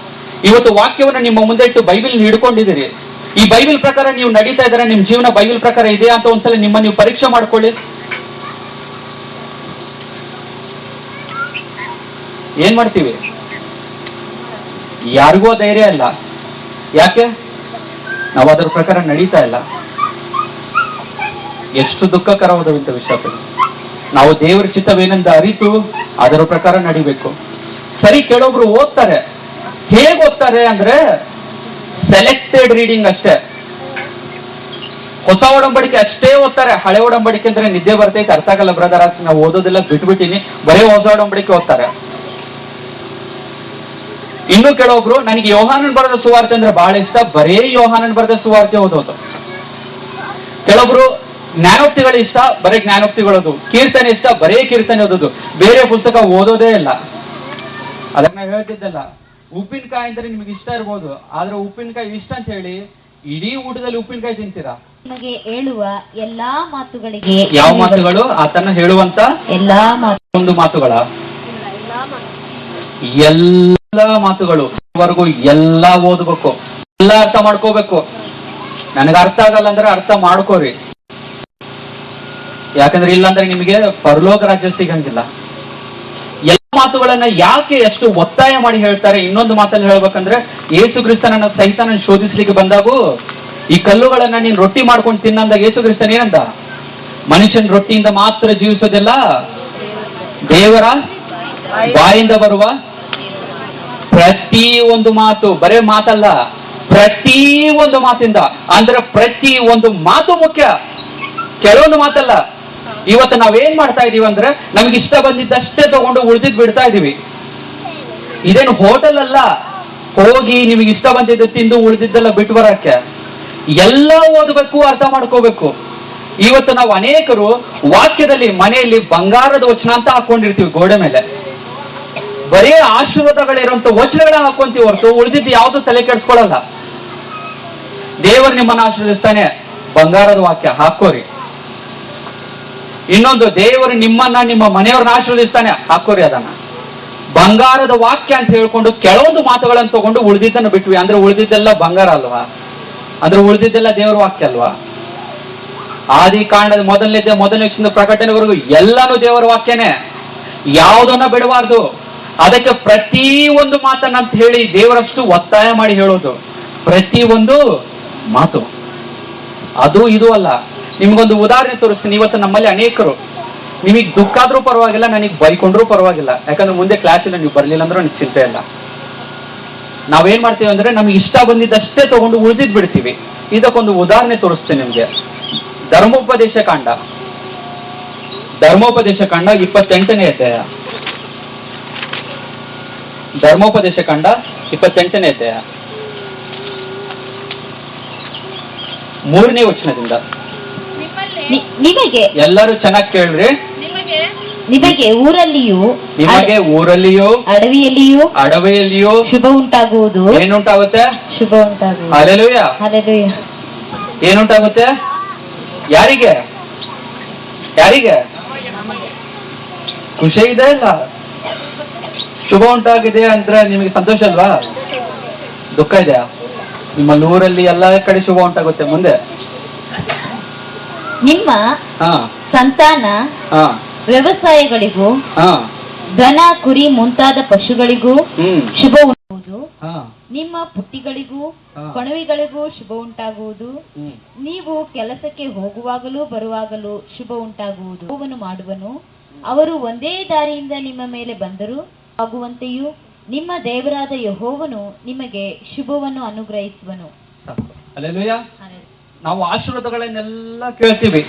Speaker 1: ಇವತ್ತು ವಾಕ್ಯವನ್ನು ನಿಮ್ಮ ಮುಂದೆ ಇಟ್ಟು ಬೈಬಲ್ ಹಿಡ್ಕೊಂಡಿದ್ದೀರಿ? ಈ ಬೈಬಲ್ ಪ್ರಕಾರ ನೀವು ನಡೀತಾ ಇದ್ದಾರೆ, ನಿಮ್ ಜೀವನ ಬೈಬಲ್ ಪ್ರಕಾರ ಇದೆಯಾ ಅಂತ ಒಂದ್ಸಲ ನಿಮ್ಮ ನೀವು ಪರೀಕ್ಷೆ ಮಾಡ್ಕೊಳ್ಳಿ. ಏನ್ ಮಾಡ್ತೀವಿ? ಯಾರಿಗೂ ಧೈರ್ಯ ಇಲ್ಲ. ಯಾಕೆ? ನಾವು ಅದರ ಪ್ರಕಾರ ನಡೀತಾ ಇಲ್ಲ. ಎಷ್ಟು ದುಃಖಕರವಾದಂತ ವಿಷಯ. ನಾವು ದೇವರ ಚಿತ್ತವೇನೆಂದು ಅರಿತು ಅದರ ಪ್ರಕಾರ ನಡಿಬೇಕು. ಸರಿ, ಕೆಲವೊಬ್ರು ಓದ್ತಾರೆ. ಹೇಗೆ ಓದ್ತಾರೆ ಅಂದ್ರೆ ಸೆಲೆಕ್ಟೆಡ್ ರೀಡಿಂಗ್ ಅಷ್ಟೇ. ಹೊಸ ಒಡಂಬಡಿಕೆ ಅಷ್ಟೇ ಓದ್ತಾರೆ. ಹಳೆ ಒಡಂಬಡಿಕೆ ಅಂದ್ರೆ ನಿದ್ದೆ ಬರ್ತೈತೆ, ಅರ್ಥ ಆಗಲ್ಲ ಬ್ರದರ್, ನಾವು ಓದೋದೆಲ್ಲ ಬಿಟ್ಬಿಟ್ಟಿನಿ, ಬರೀ ಹೊಸ ಒಡಂಬಡಿಕೆ ಓದ್ತಾರೆ. ಇನ್ನು ಕೆಲವೊಬ್ರು, ನನಗೆ ಯೋಹಾನನ್ ಬರೆದ ಸುವಾರ್ತೆ ಅಂದ್ರೆ ಬಹಳ ಇಷ್ಟ, ಬರೇ ಯೋಹಾನನ್ ಬರೆದ ಸುವಾರ್ತೆ ಓದೋದು. ಕೆಲವೊಬ್ರು ಜ್ಞಾನೋಕ್ತಿಗಳು ಇಷ್ಟ, ಬರೀ ಜ್ಞಾನೋಕ್ತಿಗಳೋದು. ಕೀರ್ತನೆ ಇಷ್ಟ, ಬರೇ ಕೀರ್ತನೆ ಓದೋದು, ಬೇರೆ ಪುಸ್ತಕ ಓದೋದೇ ಇಲ್ಲ. ಅದನ್ನ ಹೇಳ್ತಿದ್ದಲ್ಲ, ಉಪ್ಪಿನಕಾಯಿ ಅಂದ್ರೆ ನಿಮ್ಗೆ ಇಷ್ಟ ಇರ್ಬೋದು, ಆದ್ರೆ ಉಪ್ಪಿನಕಾಯಿ ಇಷ್ಟ ಅಂತ ಹೇಳಿ ಇಡೀ ಊಟದಲ್ಲಿ ಉಪ್ಪಿನಕಾಯಿ ತಿಂತೀರಾ?
Speaker 2: ನಿಮಗೆ ಹೇಳುವ ಎಲ್ಲಾ ಮಾತುಗಳಿಗೆ.
Speaker 1: ಯಾವ ಮಾತುಗಳು? ಆತನ ಹೇಳುವಂತ
Speaker 2: ಎಲ್ಲಾ
Speaker 1: ಒಂದು ಮಾತುಗಳ, ಎಲ್ಲ ಮಾತುಗಳು ವರೆಗೂ ಎಲ್ಲ ಓದ್ಬೇಕು, ಎಲ್ಲ ಅರ್ಥ ಮಾಡ್ಕೋಬೇಕು. ನನಗೆ ಅರ್ಥ ಆಗಲ್ಲ ಅಂದ್ರೆ ಅರ್ಥ ಮಾಡ್ಕೋರಿ. ಯಾಕಂದ್ರೆ ಇಲ್ಲಾಂದ್ರೆ ನಿಮಗೆ ಪರಲೋಕ ರಾಜ್ಯ ಸಿಗಂಗಿಲ್ಲ. ಎಲ್ಲ ಮಾತುಗಳನ್ನ ಯಾಕೆ ಎಷ್ಟು ಒತ್ತಾಯ ಮಾಡಿ ಹೇಳ್ತಾರೆ? ಇನ್ನೊಂದು ಮಾತಲ್ಲಿ ಹೇಳ್ಬೇಕಂದ್ರೆ, ಯೇಸು ಕ್ರಿಸ್ತನನ್ನ ಸೈತಾನನ ಶೋಧಿಸ್ಲಿಕ್ಕೆ ಬಂದಾಗೂ ಈ ಕಲ್ಲುಗಳನ್ನ ನೀನ್ ರೊಟ್ಟಿ ಮಾಡ್ಕೊಂಡು ತಿನ್ನಂದಾಗ ಯೇಸು ಕ್ರಿಸ್ತನ್ ಏನಂದ? ಮನುಷ್ಯನ ರೊಟ್ಟಿಯಿಂದ ಮಾತ್ರ ಜೀವಿಸೋದಿಲ್ಲ, ದೇವರ ಬಾಯಿಂದ ಬರುವ ಪ್ರತಿ ಒಂದು ಮಾತು. ಬರೇ ಮಾತಲ್ಲ, ಪ್ರತಿ ಒಂದು ಮಾತಿಂದ. ಅಂದ್ರೆ ಪ್ರತಿ ಒಂದು ಮಾತು ಮುಖ್ಯ, ಕೆಲವೊಂದು ಮಾತಲ್ಲ. ಇವತ್ತು ನಾವೇನ್ ಮಾಡ್ತಾ ಇದೀವಿ ಅಂದ್ರೆ ನಮ್ಗೆ ಇಷ್ಟ ಬಂದಿದ್ದಷ್ಟೇ ತಗೊಂಡು ಉಳಿದಿದ್ ಬಿಡ್ತಾ ಇದೀವಿ. ಇದೇನು ಹೋಟೆಲ್ ಅಲ್ಲ, ಹೋಗಿ ನಿಮಗೆ ಇಷ್ಟ ಬಂದಿದ್ದು ತಿಂದು ಉಳಿದಿದ್ದೆಲ್ಲ ಬಿಟ್ಟು ಬರಕ್ಕೆ. ಎಲ್ಲ ಓದಬೇಕು, ಅರ್ಥ ಮಾಡ್ಕೋಬೇಕು. ಇವತ್ತು ನಾವು ಅನೇಕರು ವಾಕ್ಯದಲ್ಲಿ ಮನೆಯಲ್ಲಿ ಬಂಗಾರದ ವಚನ ಅಂತ ಹಾಕೊಂಡಿರ್ತೀವಿ ಗೋಡೆ ಮೇಲೆ. ಬರೀ ಆಶೀರ್ವಾದಗಳಿರುವಂತ ವಚನಗಳನ್ನ ಹಾಕೊಂತೀವಿ ಹೊರತು ಉಳಿದಿದ್ದು ಯಾವುದು ತಲೆ ಕೆಡಿಸ್ಕೊಳ್ಳಲ್ಲ. ದೇವರು ನಿಮ್ಮನ್ನ ಆಶೀರ್ವದಿಸ್ತಾನೆ, ಬಂಗಾರದ ವಾಕ್ಯ ಹಾಕೋರಿ. ಇನ್ನೊಂದು, ದೇವರು ನಿಮ್ಮನ್ನ ನಿಮ್ಮ ಮನೆಯವ್ರನ್ನ ಆಶೀರ್ವದಿಸ್ತಾನೆ, ಹಾಕೋರಿ ಅದನ್ನ. ಬಂಗಾರದ ವಾಕ್ಯ ಅಂತ ಹೇಳ್ಕೊಂಡು ಕೆಲವೊಂದು ಮಾತುಗಳನ್ನು ತಗೊಂಡು ಉಳಿದಿದ್ದನ್ನು ಬಿಟ್ವಿ. ಅಂದ್ರೆ ಉಳಿದಿದ್ದೆಲ್ಲ ಬಂಗಾರ ಅಲ್ವಾ? ಅಂದ್ರೆ ಉಳಿದಿದ್ದೆಲ್ಲ ದೇವರ ವಾಕ್ಯ ಅಲ್ವಾ? ಆದಿ ಕಾಂಡದ ಮೊದಲನೇ ಪ್ರಕಟಣೆವರೆಗೂ ಎಲ್ಲಾನು ದೇವರ ವಾಕ್ಯನೇ, ಯಾವುದನ್ನ ಬಿಡಬಾರ್ದು. ಅದಕ್ಕೆ ಪ್ರತಿ ಒಂದು ಮಾತನ್ನಂತ ಹೇಳಿ ದೇವರಷ್ಟು ಒತ್ತಾಯ ಮಾಡಿ ಹೇಳೋದು, ಪ್ರತಿ ಒಂದು ಮಾತು. ಅದು ಇದು ಅಲ್ಲ. ನಿಮ್ಗೊಂದು ಉದಾಹರಣೆ ತೋರಿಸ್ತೀನಿ. ಇವತ್ತು ನಮ್ಮಲ್ಲಿ ಅನೇಕರು, ನಿಮಗೆ ದುಃಖ ಆದ್ರೂ ಪರವಾಗಿಲ್ಲ, ನನಗೆ ಬೈಕೊಂಡ್ರೂ ಪರವಾಗಿಲ್ಲ, ಯಾಕಂದ್ರೆ ಮುಂದೆ ಕ್ಲಾಸಿಲ್ಲ ನೀವು ಬರಲಿಲ್ಲ ಅಂದ್ರೆ ನನಗೆ ಚಿಂತೆ ಇಲ್ಲ. ನಾವೇನ್ ಮಾಡ್ತೀವಿ ಅಂದ್ರೆ ನಮ್ಗೆ ಇಷ್ಟ ಬಂದಿದ್ದಷ್ಟೇ ತಗೊಂಡು ಉಳಿದಿದ್ ಬಿಡ್ತೀವಿ. ಇದಕ್ಕೊಂದು ಉದಾಹರಣೆ ತೋರಿಸ್ತೇನೆ ನಿಮ್ಗೆ. ಧರ್ಮೋಪದೇಶ ಕಾಂಡ 28ನೇ ಅಧ್ಯಾಯ. ಧರ್ಮೋಪದೇಶ ಕಾಂಡ 28ನೇ ಅಧ್ಯಾಯ 3ನೇ ವಚನದಿಂದ.
Speaker 2: ನಿಮಗೆ,
Speaker 1: ಎಲ್ಲರೂ ಚೆನ್ನಾಗಿ ಕೇಳ್ರಿ.
Speaker 2: ನಿಮಗೆ ಊರಲ್ಲಿಯೂ ಅಡವಿಯಲ್ಲಿಯೂ ಶುಭ ಉಂಟಾಗುವುದು.
Speaker 1: ಏನುಂಟಾಗುತ್ತೆ?
Speaker 2: ಶುಭ ಉಂಟಾಗುವುದು.
Speaker 1: ಹಲ್ಲೆಲೂಯ.
Speaker 2: ಹಲ್ಲೆಲೂಯ.
Speaker 1: ಏನುಂಟಾಗುತ್ತೆ? ಯಾರಿಗೆ? ಖುಷಿ ಇದೆ ಇಲ್ಲ? ಶುಭ ಉಂಟಾಗಿದೆ ಅಂದ್ರೆ ನಿಮಗೆ ಸಂತೋಷ ಅಲ್ವಾ? ದುಃಖ ಇದೆಯಾ? ನಿಮ್ಮ ಊರಲ್ಲಿ ಎಲ್ಲ ಕಡೆ ಶುಭ ಉಂಟಾಗುತ್ತೆ ಮುಂದೆ.
Speaker 2: ನಿಮ್ಮ ಸಂತಾನ ವ್ಯವಸಾಯಗಳಿಗೂ ದನ ಕುರಿ ಮುಂತಾದ ಪಶುಗಳಿಗೂ ಶುಭ ಉಂಟಾಗುವುದು. ನಿಮ್ಮ ಪುಟ್ಟಿಗಳಿಗೂ ಕೊಣವಿಗಳಿಗೂ ಶುಭ ಉಂಟಾಗುವುದು. ನೀವು ಕೆಲಸಕ್ಕೆ ಹೋಗುವಾಗಲೂ ಬರುವಾಗಲೂ ಶುಭ ಉಂಟಾಗುವುದು. ಅವನು ಮಾಡುವನು. ಅವರು ಒಂದೇ ದಾರಿಯಿಂದ ನಿಮ್ಮ ಮೇಲೆ ಬಂದರೂ ಆಗುವಂತೆಯೂ ನಿಮ್ಮ ದೇವರಾದ ಯೆಹೋವನು ನಿಮಗೆ ಶುಭವನ್ನು ಅನುಗ್ರಹಿಸುವನು.
Speaker 1: ಹಲ್ಲೆಲೂಯ. ನಾವು ಆಶೀರ್ವಾದಗಳನ್ನೆಲ್ಲ ಕೇಳ್ತೀವಿ.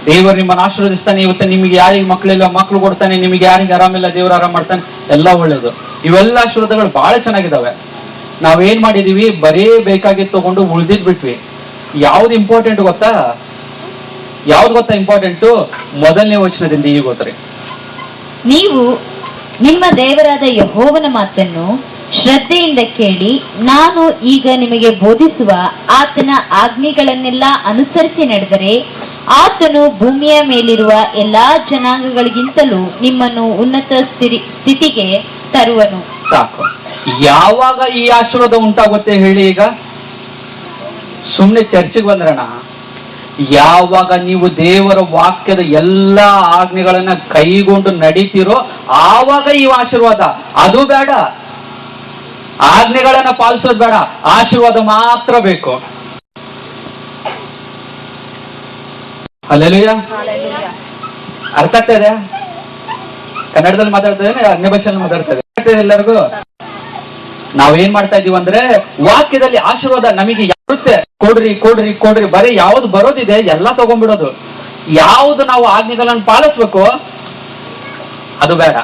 Speaker 1: ದೇವರು ನಿಮ್ಮನ್ನು ಆಶೀರ್ವದಿಸ್ತಾನೆ. ಇವತ್ತು ನಿಮಗೆ ಯಾರಿಗೆ ಮಕ್ಕಳಿಲ್ಲ ಮಕ್ಕಳು ಕೊಡ್ತಾನೆ, ನಿಮಗೆ ಯಾರಿಗೆ ಆರಾಮಿಲ್ಲ ದೇವರು ಆರಾಮ್ ಮಾಡ್ತಾನೆ, ಎಲ್ಲ ಒಳ್ಳೇದು. ಇವೆಲ್ಲ ಆಶೀರ್ವಾದಗಳು ಬಹಳ ಚೆನ್ನಾಗಿದ್ದಾವೆ. ನಾವೇನ್ ಮಾಡಿದೀವಿ, ಬರೀ ಬೇಕಾಗಿದ್ದು ತಗೊಂಡು ಉಳಿದಿದ್ ಬಿಟ್ವಿ. ಯಾವ್ದು ಇಂಪಾರ್ಟೆಂಟ್ ಗೊತ್ತಾ? ಇಂಪಾರ್ಟೆಂಟು? ಮೊದಲನೇ ವಚನದಿಂದ ಈಗ ಗೊತ್ತ್ರಿ.
Speaker 2: ನೀವು ನಿಮ್ಮ ದೇವರಾದ ಯೆಹೋವನ ಮಾತನ್ನು ಶ್ರದ್ಧೆಯಿಂದ ಕೇಳಿ, ನಾನು ಈಗ ನಿಮಗೆ ಬೋಧಿಸುವ ಆತನ ಆಜ್ಞೆಗಳನ್ನೆಲ್ಲ ಅನುಸರಿಸಿ ನಡೆದರೆ ಆತನು ಭೂಮಿಯ ಮೇಲಿರುವ ಎಲ್ಲಾ ಜನಾಂಗಗಳಿಗಿಂತಲೂ ನಿಮ್ಮನ್ನು ಉನ್ನತ ಸ್ಥಿತಿಗೆ ತರುವನು.
Speaker 1: ಸಾಕು. ಯಾವಾಗ ಈ ಆಶೀರ್ವಾದ ಉಂಟಾಗುತ್ತೆ ಹೇಳಿ? ಈಗ ಸುಮ್ಮನೆ ಚರ್ಚೆಗೆ ಬಂದ್ರಣ. ಯಾವಾಗ ನೀವು ದೇವರ ವಾಕ್ಯದ ಎಲ್ಲಾ ಆಜ್ಞೆಗಳನ್ನ ಕೈಗೊಂಡು ನಡೀತಿರೋ ಆವಾಗ ಈ ಆಶೀರ್ವಾದ. ಅದು ಬೇಡ, ಆಜ್ಞೆಗಳನ್ನ ಪಾಲಿಸೋದು ಬೇಡ, ಆಶೀರ್ವಾದ ಮಾತ್ರ ಬೇಕು. ಹಲ್ಲೆಲೂಯ. ಅರ್ಥ ಆಗ್ತಾ ಇದೆ? ಕನ್ನಡದಲ್ಲಿ ಮಾತಾಡ್ತೇನೆ, ಅನ್ಯ ಭಾಷೆಯಲ್ಲಿ ಮಾತಾಡ್ತೇವೆ ಎಲ್ಲರಿಗೂ. ನಾವೇನ್ ಮಾಡ್ತಾ ಇದೀವಿ ಅಂದ್ರೆ, ವಾಕ್ಯದಲ್ಲಿ ಆಶೀರ್ವಾದ ನಮಗೆ ಯಾರುತ್ತೆ, ಕೊಡ್ರಿ ಬರೀ ಯಾವ್ದು ಬರೋದಿದೆ ಎಲ್ಲ ತಗೊಂಡ್ಬಿಡೋದು. ಯಾವ್ದು ನಾವು ಆಜ್ಞೆಗಳನ್ನು ಪಾಲಿಸ್ಬೇಕು ಅದು ಬೇಡ.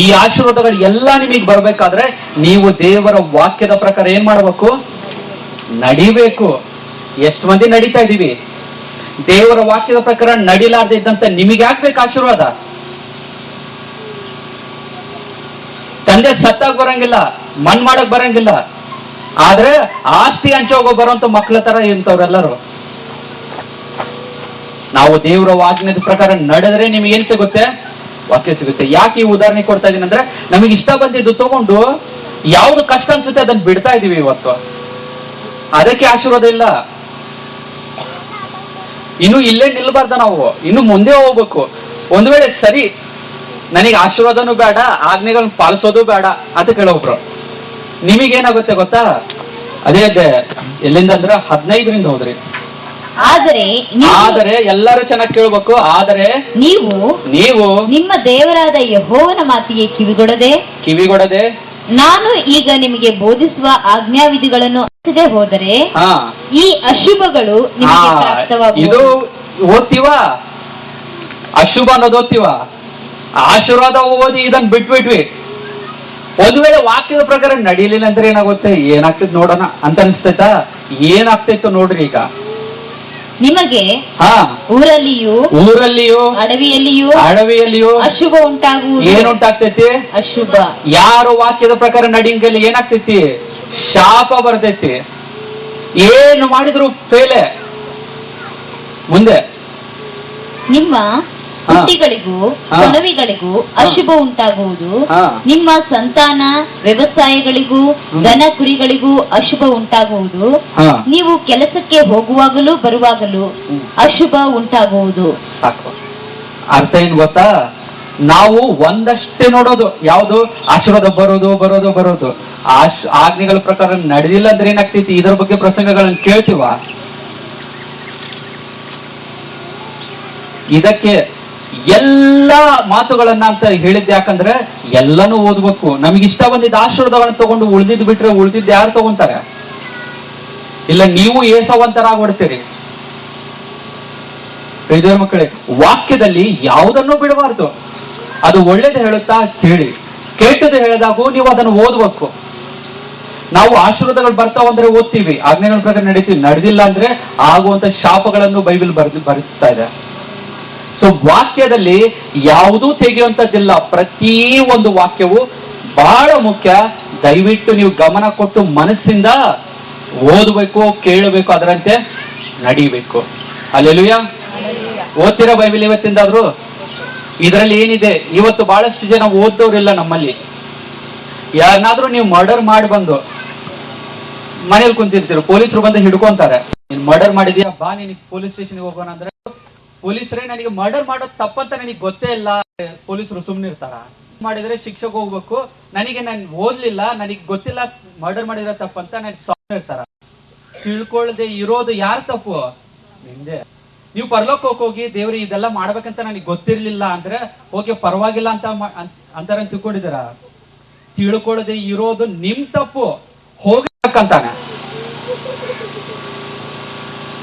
Speaker 1: ಈ ಆಶೀರ್ವಾದಗಳು ಎಲ್ಲ ನಿಮಗೆ ಬರ್ಬೇಕಾದ್ರೆ ನೀವು ದೇವರ ವಾಕ್ಯದ ಪ್ರಕಾರ ಏನ್ ಮಾಡಬೇಕು? ನಡಿಬೇಕು. ಎಷ್ಟು ಮಂದಿ ನಡೀತಾ ಇದೀವಿ? ದೇವರ ವಾಕ್ಯದ ಪ್ರಕಾರ ನಡಿಲಾರ್ದೆ ಇದ್ದಂತ ನಿಮಗೆ ಯಾಕ್ಬೇಕು ಆಶೀರ್ವಾದ? ತಂದೆ ಸತ್ತಾಗ ಬರಂಗಿಲ್ಲ, ಮಣ್ ಮಾಡಕ್ ಬರಂಗಿಲ್ಲ, ಆದ್ರೆ ಆಸ್ತಿ ಹಂಚೋಗೋ ಬರುವಂತ ಮಕ್ಕಳ ತರ ಇಂಥವ್ರೆಲ್ಲರೂ. ನಾವು ದೇವರ ವಾಕ್ಯದ ಪ್ರಕಾರ ನಡೆದ್ರೆ ನಿಮ್ಗೆ ಏನ್ ಸಿಗುತ್ತೆ? ವಾಕ್ಯ ಸಿಗುತ್ತೆ. ಯಾಕೆ ಈ ಉದಾಹರಣೆ ಕೊಡ್ತಾ ಇದೀನಿ ಅಂದ್ರೆ, ನಮಗೆ ಇಷ್ಟ ಬಂದಿದ್ದು ತಗೊಂಡು ಯಾವ್ದು ಕಷ್ಟ ಅನ್ಸುತ್ತೆ ಅದನ್ನ ಬಿಡ್ತಾ ಇದೀವಿ ಇವತ್ತು. ಅದಕ್ಕೆ ಆಶೀರ್ವಾದ ಇಲ್ಲ. ಇನ್ನು ಇಲ್ಲೇ ನಿಲ್ಬಾರ್ದ, ನಾವು ಇನ್ನು ಮುಂದೆ ಹೋಗ್ಬೇಕು. ಒಂದು ವೇಳೆ ಸರಿ ನನಗೆ ಆಶೀರ್ವಾದನೂ ಬೇಡ, ಆಜ್ಞೆಗಳನ್ನ ಪಾಲಿಸೋದು ಬೇಡ ಅಂತ ಕೆಲವೊಬ್ರು. ನಿಮಗೇನಾಗುತ್ತೆ ಗೊತ್ತಾ? ಅದೇ ಎಲ್ಲಿಂದ ಅಂದ್ರೆ 15ರಿಂದ ಹೋದ್ರಿ. ಆದರೆ ಎಲ್ಲರೂ ಚೆನ್ನಾಗಿ ಕೇಳ್ಬೇಕು. ಆದರೆ ನೀವು
Speaker 2: ನಿಮ್ಮ ದೇವರಾದ ಯೆಹೋವನ ಮಾತಿಗೆ ಕಿವಿಗೊಡದೆ ನಾನು ಈಗ ನಿಮಗೆ ಬೋಧಿಸುವ ಆಜ್ಞಾವಿಧಿಗಳನ್ನು ಅರಿಸದೆ ಹೋದರೆ ಈ ಅಶುಭಗಳು ನಿಮಗೆ ಪ್ರಾಪ್ತವಾಗುವುದು.
Speaker 1: ಇದು ಓದ್ತೀವ, ಅಶುಭ ಅನ್ನೋದು ಓದ್ತೀವ, ಆಶೀರ್ವಾದ ಓದಿ ಇದನ್ನ ಬಿಟ್ಬಿಟ್ವಿ. ಒಂದು ವೇಳೆ ವಾಕ್ಯದ ಪ್ರಕಾರ ನಡೀಲಿಲ್ಲ ಅಂದ್ರೆ ಏನಾಗುತ್ತೆ? ಏನಾಗ್ತೈತೆ ನೋಡೋಣ ಅಂತ ಅನ್ಸ್ತೈತಾ? ಏನಾಗ್ತೈತೋ ನೋಡ್ರಿ. ಈಗ
Speaker 2: ನಿಮಗೆ
Speaker 1: ಹಾ
Speaker 2: ಊರಲ್ಲಿಯೂ
Speaker 1: ಅಡವಿಯಲ್ಲಿಯೂ
Speaker 2: ಅಶುಭ ಉಂಟಾಗುವುದು.
Speaker 1: ಏನುಂಟಾಗ್ತೈತಿ?
Speaker 2: ಅಶುಭ.
Speaker 1: ಯಾರು ವಾಕ್ಯದ ಪ್ರಕಾರ ನಡಿಂಗಲ್ಲಿ ಏನಾಗ್ತೈತಿ? ಶಾಪ ಬರ್ತೈತಿ. ಏನು ಮಾಡಿದ್ರು ಫೇಲೆ. ಮುಂದೆ
Speaker 2: ನಿಮ್ಮ ಹುಟ್ಟಿಗಳಿಗೂ ಕೊಳವಿಗಳಿಗೂ ಅಶುಭ ಉಂಟಾಗುವುದು. ನಿಮ್ಮ ಸಂತಾನ ವ್ಯವಸಾಯಗಳಿಗೂ ದನ ಕುರಿಗಳಿಗೂ ಅಶುಭ ಉಂಟಾಗುವುದು. ನೀವು ಕೆಲಸಕ್ಕೆ ಹೋಗುವಾಗಲೂ ಬರುವಾಗಲೂ ಅಶುಭ ಉಂಟಾಗುವುದು.
Speaker 1: ಅರ್ಥ ಏನ್ ಗೊತ್ತಾ? ನಾವು ಒಂದಷ್ಟೇ ನೋಡೋದು, ಯಾವುದು? ಆಶೀರ್ವಾದ ಬರೋದು. ಆಜ್ಞೆಗಳ ಪ್ರಕಾರ ನಡೆದಿಲ್ಲ ಅಂದ್ರೆ ಏನಾಗ್ತೈತಿ? ಇದರ ಬಗ್ಗೆ ಪ್ರಸಂಗಗಳನ್ನು ಕೇಳ್ತೀವ. ಇದಕ್ಕೆ ಎಲ್ಲ ಮಾತುಗಳನ್ನ ಅಂತ ಹೇಳಿದ್ ಯಾಕಂದ್ರೆ ಎಲ್ಲನೂ ಓದ್ಬೇಕು. ನಮ್ಗೆ ಇಷ್ಟ ಬಂದಿದ್ದ ಆಶೀರ್ವಾದಗಳನ್ನ ತಗೊಂಡು ಉಳಿದಿದ್ದು ಬಿಟ್ರೆ ಉಳಿದಿದ್ದು ಯಾರು ತಗೊಂತಾರೆ? ಇಲ್ಲ ನೀವು ಏಸವಂತರಾಗ್ಬಿಡ್ತೀರಿ. ಪ್ರಿಯ ಮಕ್ಕಳೇ, ವಾಕ್ಯದಲ್ಲಿ ಯಾವುದನ್ನು ಬಿಡಬಾರ್ದು. ಅದು ಒಳ್ಳೇದು ಹೇಳುತ್ತಾ ಕೇಳಿ, ಕೆಟ್ಟದ್ದು ಹೇಳಿದಾಗೂ ನೀವು ಅದನ್ನು ಓದ್ಬೇಕು. ನಾವು ಆಶೀರ್ವಾದಗಳು ಬರ್ತಾವಂದ್ರೆ ಓದ್ತೀವಿ, ಆಜ್ಞೆಗಳ ಪ್ರಕಾರ ನಡೀತೀವಿ. ನಡೆದಿಲ್ಲ ಅಂದ್ರೆ ಆಗುವಂತ ಶಾಪಗಳನ್ನು ಬೈಬಲ್ ಬರೆಸ್ತಾ ಇದೆ. ಸೊ ವಾಕ್ಯದಲ್ಲಿ ಯಾವುದೂ ತೆಗೆಯುವಂಥದ್ದಿಲ್ಲ. ಪ್ರತಿ ಒಂದು ವಾಕ್ಯವು ಬಹಳ ಮುಖ್ಯ. ದಯವಿಟ್ಟು ನೀವು ಗಮನ ಕೊಟ್ಟು ಮನಸ್ಸಿಂದ ಓದಬೇಕು, ಕೇಳಬೇಕು, ಅದರಂತೆ ನಡಿಬೇಕು. ಅಲ್ಲೆಲೂಯಾ. ಓದ್ತಿರೋ ಬೈಬಲ್ ಇವತ್ತಿಂದಾದ್ರು? ಇದರಲ್ಲಿ ಏನಿದೆ? ಇವತ್ತು ಬಹಳಷ್ಟು ಜನ ಓದ್ದವ್ರಿಲ್ಲ ನಮ್ಮಲ್ಲಿ. ಯಾರನ್ನಾದ್ರೂ ನೀವು ಮರ್ಡರ್ ಮಾಡಿ ಬಂದು ಮನೇಲಿ ಕುಂತಿರ್ತೀರ, ಪೊಲೀಸರು ಬಂದು ಹಿಡ್ಕೊಂತಾರೆ. ನೀನ್ ಮರ್ಡರ್ ಮಾಡಿದ್ಯಾ, ಬಾ ನಿನಗೆ ಪೊಲೀಸ್ ಸ್ಟೇಷನ್ಗೆ ಹೋಗೋಣ ಅಂದ್ರೆ ಪೊಲೀಸರೇ ನನಗೆ ಮರ್ಡರ್ ಮಾಡೋದು ತಪ್ಪಂತ ನನಗೆ ಗೊತ್ತೇ ಇಲ್ಲ. ಪೊಲೀಸರು ಸುಮ್ಮನೆ ಇರ್ತಾರ? ಮಾಡಿದ್ರೆ ಶಿಕ್ಷೆಗೆ ಹೋಗ್ಬೇಕು. ನಾನು ಓದ್ಲಿಲ್ಲ, ನನಗೆ ಗೊತ್ತಿಲ್ಲ ಮರ್ಡರ್ ಮಾಡಿರೋ ತಪ್ಪಂತ ನನಗೆ ಸುಮ್ಮನೆ ಇರ್ತಾರ. ತಿಳ್ಕೊಳ್ಳದೆ ಇರೋದು ಯಾರು ತಪ್ಪು? ನಿಮ್ದೆ. ನೀವು ಪರಲೋಕಕ್ಕೆ ಹೋಗಿ ದೇವ್ರಿ ಇದೆಲ್ಲ ಮಾಡ್ಬೇಕಂತ ನನಗೆ ಗೊತ್ತಿರ್ಲಿಲ್ಲ ಅಂದ್ರೆ ಓಕೆ ಪರವಾಗಿಲ್ಲ ಅಂತಾರ ತಿಳ್ಕೊಂಡಿದ್ದೀರ? ತಿಳ್ಕೊಳ್ಳದೆ ಇರೋದು ನಿಮ್ ತಪ್ಪು. ಹೋಗ್ಬೇಕಂತಾನೆ.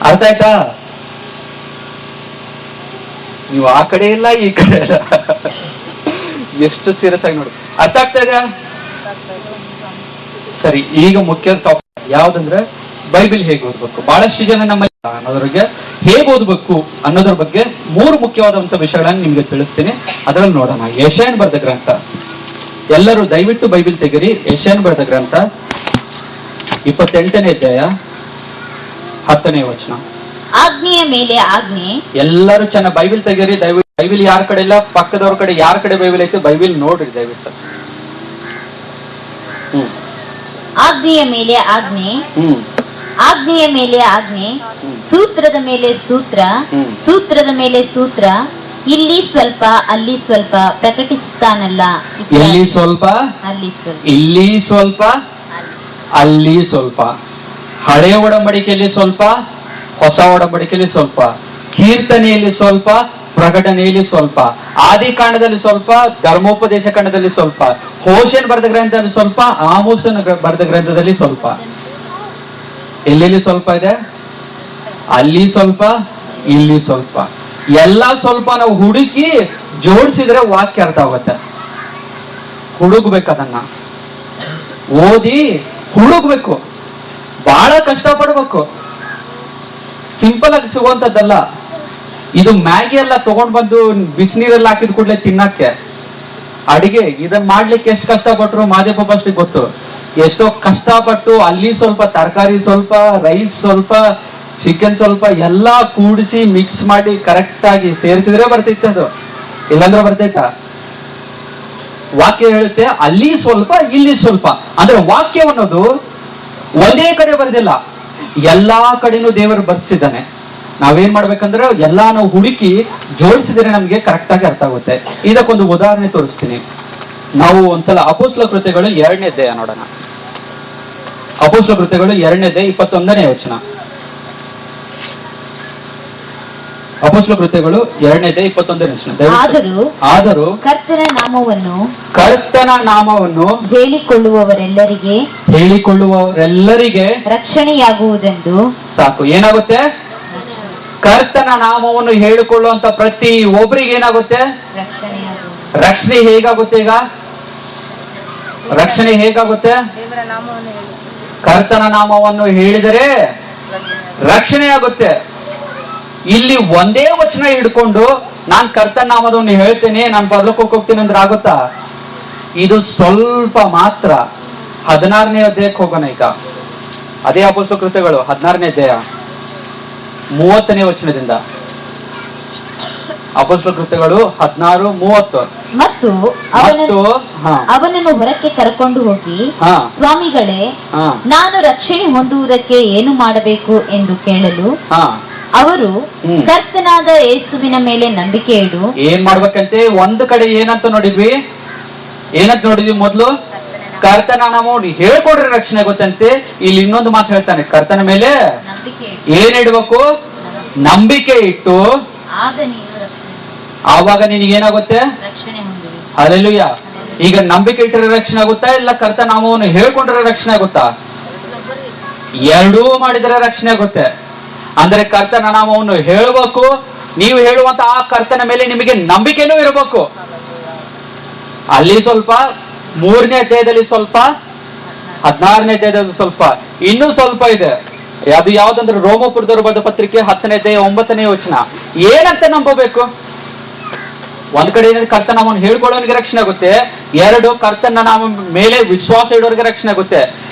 Speaker 1: ಅರ್ಥ ಆಯ್ತಾ? ನೀವು ಆ ಕಡೆ ಇಲ್ಲ, ಈ ಕಡೆ ಇಲ್ಲ. ಎಷ್ಟು ಸೀರಿಯಸ್ ಆಗಿ ನೋಡಿ. ಅರ್ಥ ಆಗ್ತಾ ಇದೆಯಾ? ಸರಿ, ಈಗ ಮುಖ್ಯ ಟಾಪಿಕ್ ಯಾವ್ದಂದ್ರೆ ಬೈಬಲ್ ಹೇಗೆ ಓದ್ಬೇಕು. ಬಹಳಷ್ಟು ಜನ ನಮ್ಮಲ್ಲಿ ಅನ್ನೋದ್ರಿಗೆ ಹೇಗೆ ಓದ್ಬೇಕು ಅನ್ನೋದ್ರ ಬಗ್ಗೆ 3 ಮುಖ್ಯವಾದಂತ ವಿಷಯಗಳನ್ನು ನಿಮ್ಗೆ ತಿಳಿಸ್ತೀನಿ. ಅದರಲ್ಲಿ ನೋಡೋಣ. ಯೆಶಾಯನ ಬರೆದ ಗ್ರಂಥ. ಎಲ್ಲರೂ ದಯವಿಟ್ಟು ಬೈಬಲ್ ತೆಗಿರಿ. ಯೆಶಾಯನ ಬರೆದ ಗ್ರಂಥ 28ನೇ ಅಧ್ಯಾಯ 10ನೇ ವಚನ.
Speaker 2: ಆಜ್ಞೆಯ ಮೇಲೆ ಆಜ್ಞೆ.
Speaker 1: ಎಲ್ಲರೂ ಚೆನ್ನಾಗಿ ಬೈಬಲ್ ತೆಗೀರಿ ದಯವಿಟ್ಟು. ಬೈಬಲ್ ಯಾರ ಕಡೆ ಇಲ್ಲ, ಪಕ್ಕದವ್ರ ಕಡೆ ಯಾರ ಕಡೆ ಬೈಬಲ್ ಐತೆ ಬೈಬಲ್ ನೋಡ್ರಿ ದಯವಿಟ್ಟು.
Speaker 2: ಆಜ್ಞೆಯ ಮೇಲೆ ಆಜ್ಞೆ. ಆಜ್ಞೆಯ ಮೇಲೆ ಆಜ್ಞೆ. ಸೂತ್ರದ ಮೇಲೆ ಸೂತ್ರ. ಸೂತ್ರದ ಮೇಲೆ ಸೂತ್ರ. ಇಲ್ಲಿ ಸ್ವಲ್ಪ ಅಲ್ಲಿ ಸ್ವಲ್ಪ ಪ್ರಕಟಿಸುತ್ತಾನಲ್ಲ.
Speaker 1: ಇಲ್ಲಿ ಸ್ವಲ್ಪ, ಇಲ್ಲಿ ಸ್ವಲ್ಪ, ಅಲ್ಲಿ ಸ್ವಲ್ಪ. ಹಳೆಯ ಒಡಂಬಡಿಕೆಯಲ್ಲಿ ಸ್ವಲ್ಪ, ಹೊಸ ಒಡಂಬಡಿಕೆಯಲ್ಲಿ ಸ್ವಲ್ಪ. ಕೀರ್ತನೆಯಲ್ಲಿ ಸ್ವಲ್ಪ, ಪ್ರಕಟಣೆಯಲ್ಲಿ ಸ್ವಲ್ಪ. ಆದಿಕಾಂಡದಲ್ಲಿ ಸ್ವಲ್ಪ, ಧರ್ಮೋಪದೇಶ ಕಾಂಡದಲ್ಲಿ ಸ್ವಲ್ಪ. ಹೋಶೇನ್ ಬರೆದ ಗ್ರಂಥದಲ್ಲಿ ಸ್ವಲ್ಪ, ಆಮೋಸನ ಬರೆದ ಗ್ರಂಥದಲ್ಲಿ ಸ್ವಲ್ಪ. ಎಲ್ಲೆಲ್ಲಿ ಸ್ವಲ್ಪ ಇದೆ? ಅಲ್ಲಿ ಸ್ವಲ್ಪ, ಇಲ್ಲಿ ಸ್ವಲ್ಪ. ಎಲ್ಲ ಸ್ವಲ್ಪ ನಾವು ಹುಡುಕಿ ಜೋಡಿಸಿದ್ರೆ ವಾಕ್ಯ ಅರ್ಥ ಆಗುತ್ತೆ. ಹುಡುಕ್ಬೇಕು, ಅದನ್ನ ಓದಿ ಹುಡುಕ್ಬೇಕು. ಬಹಳ ಕಷ್ಟಪಡ್ಬೇಕು. ಸಿಂಪಲ್ ಆಗಿ ಸಿಗುವಂತದ್ದಲ್ಲ ಇದು. ಮ್ಯಾಗಿ ಎಲ್ಲ ತಗೊಂಡ್ ಬಂದು ಬಿಸಿನೀರೆಲ್ಲ ಹಾಕಿದ ಕೂಡಲೇ ತಿನ್ನಕ್ಕೆ. ಅಡಿಗೆ ಇದನ್ನ ಮಾಡ್ಲಿಕ್ಕೆ ಎಷ್ಟು ಕಷ್ಟಪಟ್ರು ಮಾದೇಪ ಅಷ್ಟಿಗೆ ಗೊತ್ತು. ಎಷ್ಟೋ ಕಷ್ಟಪಟ್ಟು ಅಲ್ಲಿ ಸ್ವಲ್ಪ, ತರಕಾರಿ ಸ್ವಲ್ಪ, ರೈಸ್ ಸ್ವಲ್ಪ, ಚಿಕನ್ ಸ್ವಲ್ಪ ಎಲ್ಲ ಕೂಡಿಸಿ ಮಿಕ್ಸ್ ಮಾಡಿ ಕರೆಕ್ಟ್ ಆಗಿ ಸೇರಿಸಿದ್ರೆ ಬರ್ತೈತೆ ಅದು, ಇಲ್ಲಾಂದ್ರೆ ಬರ್ತೈತ? ವಾಕ್ಯ ಹೇಳುತ್ತೆ ಅಲ್ಲಿ ಸ್ವಲ್ಪ, ಇಲ್ಲಿ ಸ್ವಲ್ಪ. ಅಂದ್ರೆ ವಾಕ್ಯ ಅನ್ನೋದು ಒಂದೇ ಕಡೆ ಬರೆದಿಲ್ಲ, ಎಲ್ಲಾ ಕಡೆನೂ ದೇವರು ಬರ್ತಿದ್ದಾನೆ. ನಾವೇನ್ ಮಾಡ್ಬೇಕಂದ್ರೆ ಎಲ್ಲಾ ನಾವು ಹುಡುಕಿ ಜೋಡಿಸಿದ್ರೆ ನಮ್ಗೆ ಕರೆಕ್ಟ್ ಆಗಿ ಅರ್ಥ ಆಗುತ್ತೆ. ಇದಕ್ಕೊಂದು ಉದಾಹರಣೆ ತೋರಿಸ್ತೀನಿ. ನಾವು ಒಂದ್ಸಲ ಅಪೊಸ್ತಲ ಕೃತ್ಯಗಳು 2ನೇ ಅಧ್ಯಾಯ ನೋಡೋಣ. ಅಪೊಸ್ತಲ ಕೃತ್ಯಗಳು 2ನೇ ಅಧ್ಯಾಯ 21ನೇ ವಚನ. ಅಪೊಸ್ತಲ ಕೃತ್ಯಗಳು 2ನೇ ಅಧ್ಯಾಯ 21ನೇ ವಚನ. ಆದರೂ
Speaker 2: ಕರ್ತನ
Speaker 1: ನಾಮವನ್ನು ಹೇಳಿಕೊಳ್ಳುವವರೆಲ್ಲರಿಗೆ
Speaker 2: ರಕ್ಷಣೆಯಾಗುವುದೆಂದು.
Speaker 1: ಸಾಕು. ಏನಾಗುತ್ತೆ? ಕರ್ತನ ನಾಮವನ್ನು ಹೇಳಿಕೊಳ್ಳುವಂತ ಪ್ರತಿ ಒಬ್ಬರಿಗೆ ಏನಾಗುತ್ತೆ? ರಕ್ಷಣೆ. ಹೇಗಾಗುತ್ತೆ? ಈಗ ರಕ್ಷಣೆ ಹೇಗಾಗುತ್ತೆ? ಕರ್ತನ ನಾಮವನ್ನು ಹೇಳಿದರೆ ರಕ್ಷಣೆ ಆಗುತ್ತೆ. ಇಲ್ಲಿ ಒಂದೇ ವಚನ ಹಿಡ್ಕೊಂಡು ನಾನ್ ಕರ್ತನ ನಾಮದವನ್ನು ಹೇಳ್ತೇನೆ, ನಾನು ಪರಲೋಕಕ್ಕೆ ಹೋಗ್ತೀನಿ ಅಂದ್ರೆ ಆಗುತ್ತಾ? ಇದು ಸ್ವಲ್ಪ ಮಾತ್ರ. 16ನೇ ಅಧ್ಯಾಯಕ್ಕೆ ಹೋಗೋಣ ಈಗ. ಅದೇ ಅಪೊಸ್ತಲ ಕೃತ್ಯಗಳು 16ನೇ ಅಧ್ಯಾಯ 30ನೇ ವಚನದಿಂದ. ಅಪೊಸ್ತಲ ಕೃತ್ಯಗಳು 16:30.
Speaker 2: ಮತ್ತು ಅವನನ್ನು ಹೊರಕ್ಕೆ ಕರ್ಕೊಂಡು ಹೋಗಿ, ಸ್ವಾಮಿಗಳೇ, ನಾನು ರಕ್ಷಣೆ ಹೊಂದುವುದಕ್ಕೆ ಏನು ಮಾಡಬೇಕು ಎಂದು ಕೇಳಲು ಅವರು, ಕರ್ತನಾದ ಯೇಸುವಿನ ಮೇಲೆ ನಂಬಿಕೆ ಇಡು.
Speaker 1: ಏನ್ ಮಾಡ್ಬೇಕಂತೆ? ಒಂದು ಕಡೆ ಏನಂತ ನೋಡಿದ್ವಿ ಮೊದ್ಲು? ಕರ್ತನ ನಾಮ ಹೇಳ್ಕೊಡ್ರಿ ರಕ್ಷಣೆ ಗೊತ್ತಂತೆ. ಇಲ್ಲಿ ಇನ್ನೊಂದು ಮಾತು ಹೇಳ್ತಾನೆ, ಕರ್ತನ ಮೇಲೆ ಏನ್ ಇಡ್ಬೇಕು? ನಂಬಿಕೆ ಇಟ್ಟು ಆವಾಗ ನಿನಗೇನಾಗುತ್ತೆ? ಹಲ್ಲೆಲೂಯ. ಈಗ ನಂಬಿಕೆ ಇಟ್ಟರೆ ರಕ್ಷಣೆ ಆಗುತ್ತಾ, ಇಲ್ಲ ಕರ್ತನ ನಾಮವನ್ನು ಹೇಳ್ಕೊಂಡ್ರೆ ರಕ್ಷಣೆ ಆಗುತ್ತಾ? ಎರಡೂ ಮಾಡಿದರೆ ರಕ್ಷಣೆ ಆಗುತ್ತೆ. ಅಂದ್ರೆ ಕರ್ತನ ನಾಮವನ್ನು ಹೇಳಬೇಕು, ನೀವು ಹೇಳುವಂತ ಆ ಕರ್ತನ ಮೇಲೆ ನಿಮಗೆ ನಂಬಿಕೆನೂ ಇರಬೇಕು. ಅಲ್ಲಿ ಸ್ವಲ್ಪ 3ನೇ ಅಧ್ಯಾಯದಲ್ಲಿ ಸ್ವಲ್ಪ, 16ನೇ ಅಧ್ಯಾಯದಲ್ಲಿ ಸ್ವಲ್ಪ, ಇನ್ನೂ ಸ್ವಲ್ಪ ಇದೆ. ಅದು ಯಾವ್ದಂದ್ರೆ ರೋಮಪುರದವರು ಬರೆದ ಪತ್ರಿಕೆ 10ನೇ ಅಧ್ಯಾಯ 9ನೇ ವಚನ. ಏನಂತ ನಂಬಬೇಕು? ಒಂದ್ ಕಡೆ ಏನಾದ್ರೆ ಕರ್ತನ ನಾಮವನ್ನು ಹೇಳ್ಕೊಳ್ಳೋನಿಗೆ ರಕ್ಷಣೆ ಆಗುತ್ತೆ, 2 ಕರ್ತನ ನಾಮ ಮೇಲೆ ವಿಶ್ವಾಸ ಇಡೋರಿಗೆ ರಕ್ಷಣೆ ಆಗುತ್ತೆ.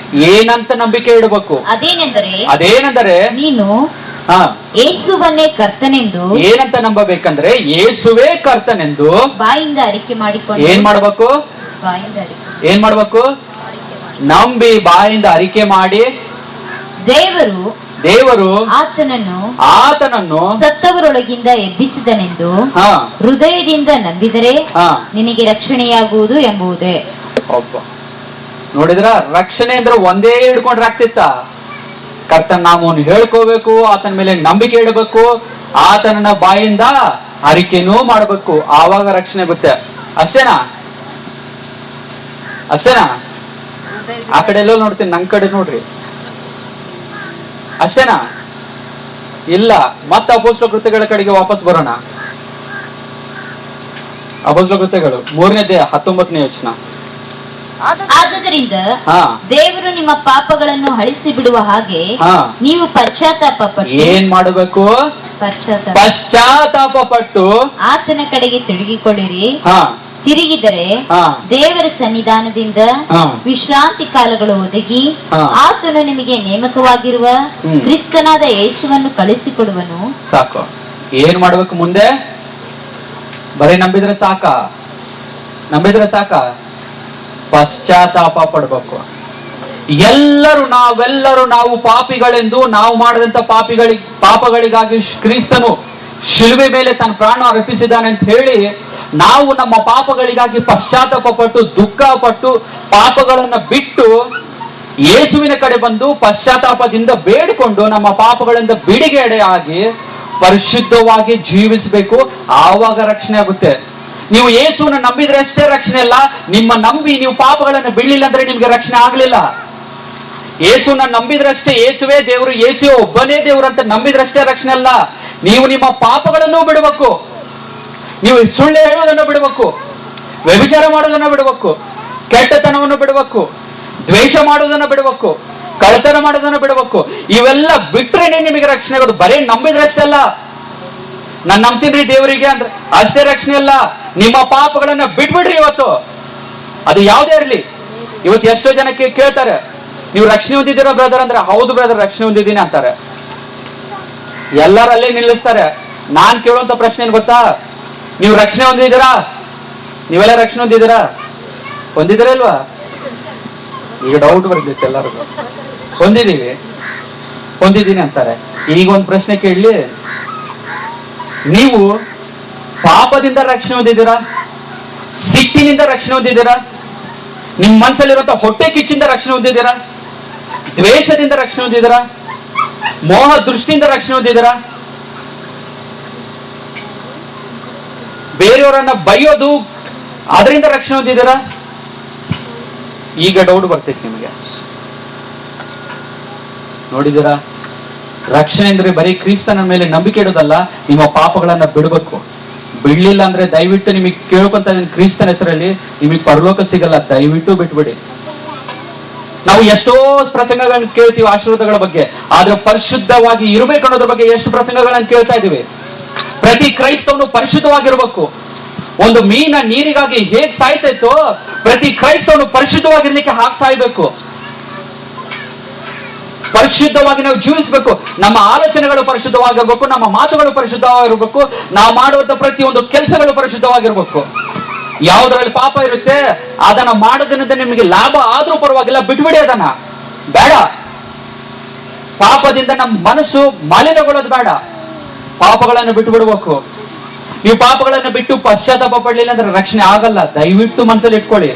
Speaker 1: ಏನಂತ ನಂಬಿಕೆ ಇಡಬೇಕು? ಅದೇನೆಂದರೆ ನೀನು
Speaker 2: ಯೇಸುವನ್ನೇ ಕರ್ತನೆಂದು.
Speaker 1: ಏನಂತ ನಂಬಬೇಕಂದ್ರೆ ಯೇಸುವೇ ಕರ್ತನೆಂದು
Speaker 2: ಬಾಯಿಂದ ಅರಿಕೆ ಮಾಡಿಕೊಂಡು.
Speaker 1: ಏನ್ ಮಾಡ್ಬೇಕು? ನಂಬಿ ಬಾಯಿಂದ ಅರಿಕೆ ಮಾಡಿ ದೇವರು ಆತನನ್ನು
Speaker 2: ಸತ್ತವರೊಳಗಿಂದ ಎಬ್ಬಿಸಿದನೆಂದು ಹೃದಯದಿಂದ ನಂಬಿದರೆ ನಿನಗೆ ರಕ್ಷಣೆಯಾಗುವುದು ಎಂಬುದೇ.
Speaker 1: ನೋಡಿದ್ರ, ರಕ್ಷಣೆ ಅಂದ್ರೆ ಒಂದೇ ಹಿಡ್ಕೊಂಡ್ರೆ ಆಗ್ತಿತ್ತ? ಕರ್ತನ ನಾಮವನ್ನು ಹೇಳ್ಕೋಬೇಕು, ಆತನ ಮೇಲೆ ನಂಬಿಕೆ ಇಡಬೇಕು, ಆತನ ಬಾಯಿಂದ ಅರಿಕೆನೂ ಮಾಡಬೇಕು, ಆವಾಗ ರಕ್ಷಣೆ ಬರುತ್ತೆ. ಅಷ್ಟೇನಾ? ಆ ಕಡೆ ಎಲ್ಲೋ ನೋಡ್ತೀನಿ, ನನ್ ಕಡೆ ನೋಡ್ರಿ. ಅಷ್ಟೇನಾ? ಇಲ್ಲ. ಮತ್ತೆ ಅಪೊಸ್ತಲ ಕೃತ್ಯಗಳ ಕಡೆಗೆ ವಾಪಸ್ ಬರೋಣ. ಅಪೊಸ್ತಲ ಕೃತ್ಯಗಳು 3ನೇ ಅಧ್ಯಾಯ 19ನೇ ವಚನ.
Speaker 2: ಆದುದರಿಂದ ದೇವರು ನಿಮ್ಮ ಪಾಪಗಳನ್ನು ಅಳಿಸಿ ಬಿಡುವ ಹಾಗೆ ನೀವು ಪಶ್ಚಾತ್ತಾಪ ಪಟ್ಟು.
Speaker 1: ಏನ್ ಮಾಡಬೇಕು? ಪಶ್ಚಾತ್ತಾಪ ಪಟ್ಟು
Speaker 2: ಆತನ ಕಡೆಗೆ ತಿರುಗಿಕೊಳ್ಳಿರಿ. ತಿರುಗಿದರೆ ದೇವರ ಸನ್ನಿಧಾನದಿಂದ ವಿಶ್ರಾಂತಿ ಕಾಲಗಳು ಒದಗಿ ಆತನು ನಿಮಗೆ ನೇಮಕವಾಗಿರುವ ಕ್ರಿಸ್ತನಾದ ಯೇಸುವನ್ನು ಕಳಿಸಿಕೊಡುವನು.
Speaker 1: ಸಾಕು. ಏನ್ ಮಾಡ್ಬೇಕು ಮುಂದೆ? ಬರೀ ನಂಬಿದ್ರೆ ಸಾಕ? ಪಶ್ಚಾತ್ತಾಪ ಪಡ್ಬೇಕು. ನಾವೆಲ್ಲರೂ ನಾವು ಪಾಪಿಗಳೆಂದು, ನಾವು ಮಾಡಿದಂತ ಪಾಪಗಳಿಗಾಗಿ ಕ್ರಿಸ್ತನು ಶಿಲುಬೆ ಮೇಲೆ ತನ್ನ ಪ್ರಾಣ ಅರ್ಪಿಸಿದ್ದಾನೆ ಅಂತ ಹೇಳಿ ನಾವು ನಮ್ಮ ಪಾಪಗಳಿಗಾಗಿ ಪಶ್ಚಾತ್ತಾಪ ಪಟ್ಟು, ದುಃಖ ಪಟ್ಟು, ಪಾಪಗಳನ್ನ ಬಿಟ್ಟು ಯೇಸುವಿನ ಕಡೆ ಬಂದು ಪಶ್ಚಾತ್ತಾಪದಿಂದ ಬೇಡಿಕೊಂಡು ನಮ್ಮ ಪಾಪಗಳಿಂದ ಬಿಡುಗಡೆ ಆಗಿ ಪರಿಶುದ್ಧವಾಗಿ ಜೀವಿಸಬೇಕು. ಆವಾಗ ರಕ್ಷಣೆ ಆಗುತ್ತೆ. ನೀವು ಯೇಸುವನ್ನು ನಂಬಿದ್ರೆ ಅಷ್ಟೇ ರಕ್ಷಣೆ ಅಲ್ಲ, ನಿಮ್ಮ ನಂಬಿ ನೀವು ಪಾಪಗಳನ್ನು ಬಿಡಲಿಲ್ಲ ಅಂದ್ರೆ ನಿಮ್ಗೆ ರಕ್ಷಣೆ ಆಗ್ಲಿಲ್ಲ. ಯೇಸುವನ್ನ ನಂಬಿದ್ರಷ್ಟೇ, ಯೇಸುವೇ ದೇವರು, ಯೇಸುವೇ ಒಬ್ಬನೇ ದೇವರು ಅಂತ ನಂಬಿದ್ರಷ್ಟೇ ರಕ್ಷಣೆ ಅಲ್ಲ. ನೀವು ನಿಮ್ಮ ಪಾಪಗಳನ್ನು ಬಿಡಬೇಕು. ನೀವು ಸುಳ್ಳು ಹೇಳುವುದನ್ನು ಬಿಡಬೇಕು, ವ್ಯಭಿಚಾರ ಮಾಡುವುದನ್ನು ಬಿಡಬೇಕು, ಕೆಟ್ಟತನವನ್ನು ಬಿಡಬೇಕು, ದ್ವೇಷ ಮಾಡುವುದನ್ನು ಬಿಡಬೇಕು, ಕಳ್ಳತನ ಮಾಡೋದನ್ನ ಬಿಡಬೇಕು. ಇವೆಲ್ಲ ಬಿಟ್ರೇನೆ ನಿಮಗೆ ರಕ್ಷಣೆ ಆಗೋದು. ಬರೀ ನಂಬಿದ್ರಷ್ಟೇ ಅಲ್ಲ. ನಾನು ನಂಬ್ತೀನಿ ದೇವರಿಗೆ ಅಂದ್ರೆ ಅಷ್ಟೇ ರಕ್ಷಣೆ ಅಲ್ಲ, ನಿಮ್ಮ ಪಾಪಗಳನ್ನ ಬಿಟ್ಬಿಡ್ರಿ ಇವತ್ತು. ಅದು ಯಾವುದೇ ಇರಲಿ. ಇವತ್ತು ಎಷ್ಟೋ ಜನಕ್ಕೆ ಕೇಳ್ತಾರೆ, ನೀವು ರಕ್ಷಣೆ ಹೊಂದಿದ್ದೀರಾ ಬ್ರದರ್ ಅಂದ್ರೆ, ಹೌದು ಬ್ರದರ್ ರಕ್ಷಣೆ ಹೊಂದಿದ್ದೀನಿ ಅಂತಾರೆ. ಎಲ್ಲರಲ್ಲೇ ನಿಲ್ಲಿಸ್ತಾರೆ. ನಾನ್ ಕೇಳುವಂತ ಪ್ರಶ್ನೆ ಏನ್ ಗೊತ್ತಾ? ನೀವು ರಕ್ಷಣೆ ಹೊಂದಿದ್ದೀರಾ? ನೀವೆಲ್ಲ ರಕ್ಷಣೆ ಹೊಂದಿದ್ದೀರಾ ಇಲ್ವಾ? ಈಗ ಡೌಟ್ ಬರ್ಬೇಕು ಎಲ್ಲರಿಗೂ. ಹೊಂದಿದ್ದೀನಿ ಅಂತಾರೆ. ಈಗ ಒಂದು ಪ್ರಶ್ನೆ ಕೇಳಲಿ, ನೀವು ಪಾಪದಿಂದ ರಕ್ಷಣೆ ಹೊಂದಿದ್ದೀರಾ? ಸಿಟ್ಟಿನಿಂದ ರಕ್ಷಣೆ ಹೊಂದಿದ್ದೀರಾ? ನಿಮ್ಮ ಮನಸ್ಸಲ್ಲಿರುವಂತಹ ಹೊಟ್ಟೆ ಕಿಚ್ಚಿಂದ ರಕ್ಷಣೆ ಹೊಂದಿದ್ದೀರಾ? ದ್ವೇಷದಿಂದ ರಕ್ಷಣೆ ಹೊಂದಿದ್ದೀರಾ? ಮೋಹ ದೃಷ್ಟಿಯಿಂದ ರಕ್ಷಣೆ ಹೊಂದಿದ್ದೀರಾ? ಬೇರೆಯವರನ್ನ ಬೈಯೋದು ಅದರಿಂದ ರಕ್ಷಣೆ ಹೊಂದಿದ್ದೀರಾ? ಈಗ ಡೌಟ್ ಬರ್ತೈತೆ ನಿಮಗೆ. ನೋಡಿದ್ದೀರಾ? ರಕ್ಷಣೆ ಅಂದ್ರೆ ಬರೀ ಕ್ರಿಸ್ತನ ಮೇಲೆ ನಂಬಿಕೆ ಇಡೋದಲ್ಲ, ನಿಮ್ಮ ಪಾಪಗಳನ್ನ ಬಿಡಬೇಕು. ಬಿಡ್ಲಿಲ್ಲ ಅಂದ್ರೆ ದಯವಿಟ್ಟು ನಿಮಗೆ ಕೇಳ್ಕೊಂತ ಕ್ರಿಸ್ತನ ಹೆಸರಲ್ಲಿ ನಿಮಗೆ ಪರಲೋಕ ಸಿಗಲ್ಲ. ದಯವಿಟ್ಟು ಬಿಟ್ಬಿಡಿ. ನಾವು ಎಷ್ಟೋ ಪ್ರಸಂಗಗಳನ್ನು ಕೇಳ್ತೀವಿ ಆಶೀರ್ವಾದಗಳ ಬಗ್ಗೆ, ಆದ್ರೆ ಪರಿಶುದ್ಧವಾಗಿ ಇರಬೇಕು ಅನ್ನೋದ್ರ ಬಗ್ಗೆ ಎಷ್ಟು ಪ್ರಸಂಗಗಳನ್ನು ಕೇಳ್ತಾ ಇದೀವಿ. ಪ್ರತಿ ಕ್ರೈಸ್ತವನು ಪರಿಶುದ್ಧವಾಗಿರ್ಬೇಕು. ಒಂದು ಮೀನ ನೀರಿಗಾಗಿ ಹೇಗ್ ಸಾಯ್ತಾಯ್ತೋ, ಪ್ರತಿ ಕ್ರೈಸ್ತವನು ಪರಿಶುದ್ಧವಾಗಿರ್ಲಿಕ್ಕೆ ಹಾಗೆ ಸಾಯ್ಬೇಕು. ಪರಿಶುದ್ಧವಾಗಿ ನಾವು ಜೀವಿಸಬೇಕು. ನಮ್ಮ ಆಲೋಚನೆಗಳು ಪರಿಶುದ್ಧವಾಗಿರ್ಬೇಕು, ನಮ್ಮ ಮಾತುಗಳು ಪರಿಶುದ್ಧವಾಗಿರ್ಬೇಕು, ನಾವು ಮಾಡುವಂತ ಪ್ರತಿಯೊಂದು ಕೆಲಸಗಳು ಪರಿಶುದ್ಧವಾಗಿರ್ಬೇಕು. ಯಾವುದರಲ್ಲಿ ಪಾಪ ಇರುತ್ತೆ ಅದನ್ನ ಮಾಡೋದ್ರಿಂದ ನಿಮಗೆ ಲಾಭ ಆದ್ರೂ ಪರವಾಗಿಲ್ಲ, ಬಿಟ್ಬಿಡಿ ಅದನ್ನ, ಬೇಡ. ಪಾಪದಿಂದ ನಮ್ಮ ಮನಸ್ಸು ಮಾಲಿನ್ಯಗೊಳ್ಳೋದು ಬೇಡ. ಪಾಪಗಳನ್ನು ಬಿಟ್ಟು ಬಿಡಬೇಕು. ನೀವು ಪಾಪಗಳನ್ನು ಬಿಟ್ಟು ಪಶ್ಚಾತ್ತಾಪ ಪಡಲಿಲ್ಲ ಅಂದ್ರೆ ರಕ್ಷಣೆ ಆಗಲ್ಲ. ದಯವಿಟ್ಟು ಮನಸ್ಸಲ್ಲಿ ಇಟ್ಕೊಳ್ಳಿ.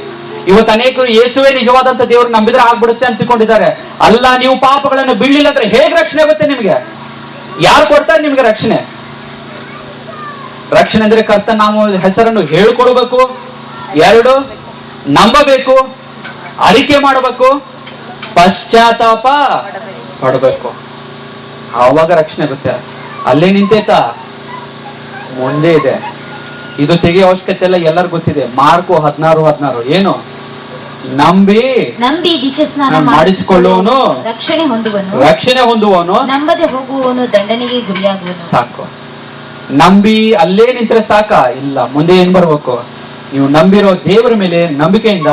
Speaker 1: ಇವತ್ತು ಅನೇಕರು ಯೇಸುವೇ ನಿಜವಾದಂತ ದೇವರು ನಂಬಿದ್ರೆ ಆಗ್ಬಿಡುತ್ತೆ ಅಂತಿಕೊಂಡಿದ್ದಾರೆ. ಅಲ್ಲ, ನೀವು ಪಾಪಗಳನ್ನು ಬಿಡಲಿಲ್ಲ ಅಂದ್ರೆ ಹೇಗೆ ರಕ್ಷಣೆ ಆಗುತ್ತೆ ನಿಮಗೆ? ಯಾರು ಕೊಡ್ತಾರೆ ನಿಮ್ಗೆ ರಕ್ಷಣೆ? ರಕ್ಷಣೆ ಅಂದ್ರೆ ಕರ್ತ ನಾವು ಹೆಸರನ್ನು ಹೇಳ್ಕೊಡ್ಬೇಕು, 2 ನಂಬಬೇಕು, ಅರಿಕೆ ಮಾಡಬೇಕು, ಪಶ್ಚಾತ್ತಾಪ ಪಡಬೇಕು. ಆವಾಗ ರಕ್ಷಣೆ ಆಗುತ್ತೆ. ಅಲ್ಲೇ ನಿಂತೇತಾ? ಮುಂದೆ ಇದೆ. ಇದು ತೆಗೆಯೋ ಅವಶ್ಯಕತೆ ಎಲ್ಲ ಎಲ್ಲರಿಗೂ ಗೊತ್ತಿದೆ. ಮಾರ್ಕು 16:16 ಏನು? ನಂಬಿ
Speaker 2: ದೀಕ್ಷಾಸ್ನಾನ
Speaker 1: ಮಾಡಿಸಿಕೊಳ್ಳುವನು
Speaker 2: ರಕ್ಷಣೆ ಹೊಂದುವನು,
Speaker 1: ನಂಬದೆ
Speaker 2: ಹೋಗುವವನು ದಂಡನೆಗೆ ಗುರಿಯಾಗುವನು.
Speaker 1: ಸಾಕು. ನಂಬಿ ಅಲ್ಲೇ ನಿಂತ್ರೆ ಸಾಕ? ಇಲ್ಲ, ಮುಂದೆ ಏನ್ ಬರ್ಬೇಕು? ನೀವು ನಂಬಿರೋ ದೇವರ ಮೇಲೆ ನಂಬಿಕೆಯಿಂದ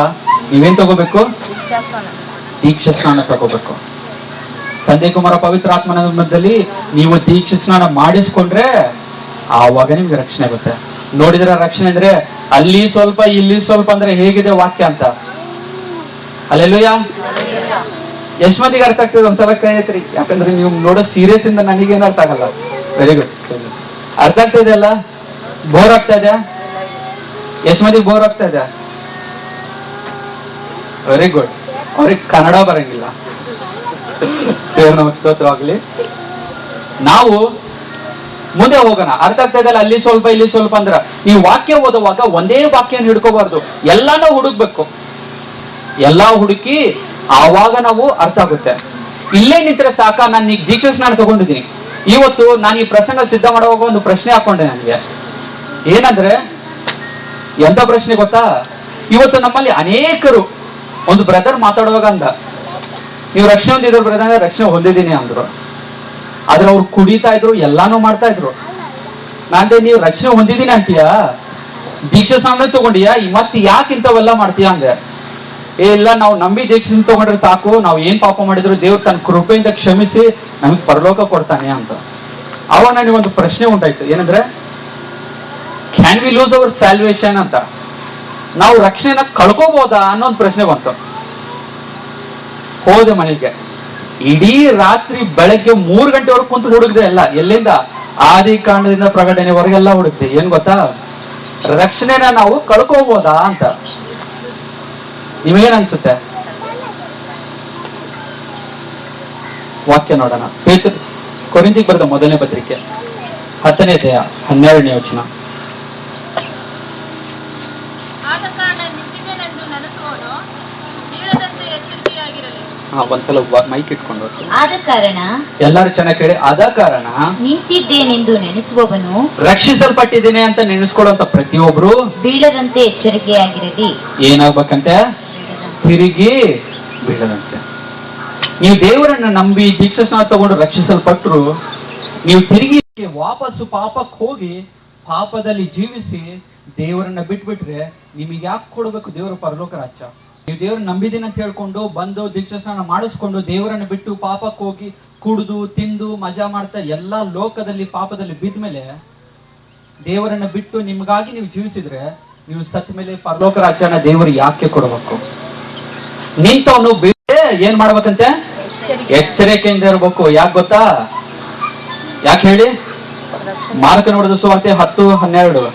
Speaker 1: ನೀವೇನ್ ತಗೋಬೇಕು? ದೀಕ್ಷಾ ಸ್ನಾನ ತಗೋಬೇಕು. ತಂದೆ ಕುಮಾರ ಪವಿತ್ರ ಆತ್ಮನ ಮಧ್ಯದಲ್ಲಿ ನೀವು ದೀಕ್ಷಾ ಸ್ನಾನ ಮಾಡಿಸ್ಕೊಂಡ್ರೆ ಆವಾಗ ನಿಮ್ಗೆ ರಕ್ಷಣೆ ಆಗುತ್ತೆ. ನೋಡಿದ್ರೆ ರಕ್ಷಣೆ ಅಂದ್ರೆ ಅಲ್ಲಿ ಸ್ವಲ್ಪ ಇಲ್ಲಿ ಸ್ವಲ್ಪ ಅಂದ್ರೆ ಹೇಗಿದೆ ವಾಕ್ಯ ಅಂತ. ಅಲ್ಲೆಲ್ಲೂಯ್ಯ. ಎಷ್ಟು ಮಂದಿಗೆ ಅರ್ಥ ಆಗ್ತದೆ? ಒಂದ್ಸಲ ಕೈ ಐತ್ರಿ. ಯಾಕಂದ್ರೆ ನೀವು ನೋಡೋ ಸೀರಿಯಸ್ ಇಂದ ನನಗೇನು ಅರ್ಥ ಆಗಲ್ಲ. Very good. ಅರ್ಥ ಆಗ್ತಾ ಇದೆ ಅಲ್ಲ? ಬೋರ್ ಆಗ್ತಾ ಇದೆ? ಎಷ್ಟು ಮಂದಿಗೆ ಬೋರ್ ಆಗ್ತಾ ಇದೆ? Very good. ಅವ್ರಿಗೆ ಕನ್ನಡ ಬರಂಗಿಲ್ಲ. ದೇವ್ರ ಸ್ತೋತ್ರವಾಗ್ಲಿ. ನಾವು ಮುಂದೆ ಹೋಗೋಣ. ಅರ್ಥ ಆಗ್ತಾ ಇದೆಯಲ್ಲ? ಅಲ್ಲಿ ಸ್ವಲ್ಪ ಇಲ್ಲಿ ಸ್ವಲ್ಪ ಅಂದ್ರ ನೀವು ವಾಕ್ಯ ಓದುವಾಗ ಒಂದೇ ವಾಕ್ಯ ಹಿಡ್ಕೋಬಾರ್ದು, ಎಲ್ಲಾನು ಹುಡುಕ್ಬೇಕು. ಎಲ್ಲಾ ಹುಡುಕಿ ಆವಾಗ ನಾವು ಅರ್ಥ ಆಗುತ್ತೆ. ಇಲ್ಲೇ ನಿಂತ್ರೆ ಸಾಕ? ನಾನು ಈಗ ದೀಕ್ಷಾ ಸ್ನಾನ ತಗೊಂಡಿದ್ದೀನಿ. ಇವತ್ತು ನಾನು ಈ ಪ್ರಸಂಗ ಸಿದ್ಧ ಮಾಡುವಾಗ ಒಂದು ಪ್ರಶ್ನೆ ಹಾಕೊಂಡೆ ನನಗೆ. ಏನಂದ್ರೆ ಎಂತ ಪ್ರಶ್ನೆ ಗೊತ್ತಾ? ಇವತ್ತು ನಮ್ಮಲ್ಲಿ ಅನೇಕರು, ಒಂದು ಬ್ರದರ್ ಮಾತಾಡುವಾಗ ಅಂದ, ನೀವು ರಕ್ಷಣೆ ಹೊಂದಿದ್ರು ಬ್ರದರ್? ರಕ್ಷಣೆ ಹೊಂದಿದ್ದೀನಿ ಅಂದ್ರು. ಆದ್ರೆ ಅವ್ರು ಕುಡಿತಾ ಇದ್ರು, ಎಲ್ಲಾನು ಮಾಡ್ತಾ ಇದ್ರು. ನಾನ್ದೆ ನೀವು ರಕ್ಷಣೆ ಹೊಂದಿದ್ದೀನಿ ಅಂತೀಯಾ? ದೀಕ್ಷಾ ಸ್ನಾನ ತಗೊಂಡಿಯಾ? ಮತ್ತೆ ಯಾಕೆ ಇಂಥವೆಲ್ಲ ಮಾಡ್ತೀಯಾ ಅಂದೆ. ಇಲ್ಲ, ನಾವು ನಂಬಿ ದೀಕ್ಷೆ ತಗೊಂಡ್ರೆ ಸಾಕು, ನಾವು ಏನ್ ಪಾಪ ಮಾಡಿದ್ರು ದೇವ್ರು ತನ್ನ ಕೃಪೆಯಿಂದ ಕ್ಷಮಿಸಿ ನಮಗೆ ಪರಲೋಕ ಕೊಡ್ತಾನೆ ಅಂತ. ಅವಾಗ ನನಗೊಂದು ಪ್ರಶ್ನೆ ಉಂಟಾಯ್ತು. ಏನಂದ್ರೆ, can we lose our salvation ಅಂತ? ನಾವು ರಕ್ಷಣೆನ ಕಳ್ಕೋಬಹುದಾ ಅನ್ನೋ ಒಂದು ಪ್ರಶ್ನೆ ಬಂತು. ಹೋದೆ ಮನೆಗೆ. ಇಡೀ ರಾತ್ರಿ ಬೆಳಗ್ಗೆ 3 ಗಂಟೆವರೆಗೆ ಕುಂತು ಹುಡುಕ್ದೆ. ಎಲ್ಲ ಎಲ್ಲಿಂದ? ಆದಿ ಕಾಂಡದಿಂದ ಪ್ರಕಟಣೆವರೆಗೆಲ್ಲ ಹುಡುಕ್ತೆ. ಏನ್ ಗೊತ್ತಾ? ರಕ್ಷಣೆನ ನಾವು ಕಳ್ಕೋಬಹುದಾ ಅಂತ. ನಿಮಗೇನ್ ಅನ್ಸುತ್ತೆ? ವಾಕ್ಯ ನೋಡೋಣ. ಕೊರಿಂಥಿಗೆ ಬರೆದ ಮೊದಲನೇ ಪತ್ರಿಕೆ 10ನೇ ಅಧ್ಯಾಯ 12ನೇ ವಚನ. ಒಂದ್ಸಲ ಮೈಕ್ ಇಟ್ಕೊಂಡು
Speaker 2: ಆದ ಕಾರಣ
Speaker 1: ಎಲ್ಲರೂ ಚೆನ್ನಾಗಿ ಕೇಳಿ. ಆದ ಕಾರಣ
Speaker 2: ನಿಂತಿದ್ದೇನೆಂದು ನೆನೆಸುವವನು
Speaker 1: ರಕ್ಷಿಸಲ್ಪಟ್ಟಿದ್ದೇನೆ ಅಂತ ನೆನೆಸ್ಕೊಳ್ಳುವಂತ ಪ್ರತಿಯೊಬ್ರು
Speaker 2: ಬೀಳದಂತೆ ಎಚ್ಚರಿಕೆಯಾಗಿರಲಿ.
Speaker 1: ಏನಾಗ್ಬೇಕಂತೆ? ತಿರುಗಿ ಬೀಳದಂತೆ. ನೀವು ದೇವರನ್ನ ನಂಬಿ ದೀಕ್ಷಾ ಸ್ನಾನ ತಗೊಂಡು ರಕ್ಷಿಸಲ್ಪಟ್ರು, ನೀವು ತಿರುಗಿ ವಾಪಸ್ಸು ಪಾಪಕ್ಕೆ ಹೋಗಿ ಪಾಪದಲ್ಲಿ ಜೀವಿಸಿ ದೇವರನ್ನ ಬಿಟ್ಬಿಟ್ರೆ ನಿಮಗೆ ಯಾಕೆ ಕೊಡಬೇಕು ದೇವರ ಪರಲೋಕ ರಾಜ್ಯ? ನೀವು ದೇವ್ರನ್ನ ನಂಬಿದ್ದೀನಿ ಅಂತ ಹೇಳ್ಕೊಂಡು ಬಂದು ದೀಕ್ಷಾ ಸ್ನಾನ ಮಾಡಿಸ್ಕೊಂಡು ದೇವರನ್ನ ಬಿಟ್ಟು ಪಾಪಕ್ಕೆ ಹೋಗಿ ಕುಡಿದು ತಿಂದು ಮಜಾ ಮಾಡ್ತಾ ಎಲ್ಲಾ ಲೋಕದಲ್ಲಿ ಪಾಪದಲ್ಲಿ ಬಿದ್ದ ಮೇಲೆ ದೇವರನ್ನ ಬಿಟ್ಟು ನಿಮ್ಗಾಗಿ ನೀವು ಜೀವಿಸಿದ್ರೆ ನೀವು ಸತ್ತ ಮೇಲೆ ಪರಲೋಕ ರಾಜ್ಯನ ದೇವರು ಯಾಕೆ ಕೊಡಬೇಕು? ನಿಂತವನು ಬಿಟ್ಟೆ ಏನ್ ಮಾಡ್ಬೇಕಂತೆ? ಎಚ್ಚರಿಕೆಯಿಂದ ಇರ್ಬೇಕು. ಯಾಕೆ ಗೊತ್ತಾ? ಯಾಕೆ ಹೇಳಿ? ಮಾರ್ಕ ನೋಡಿದ ಸುವಾರ್ತೆ 10:12.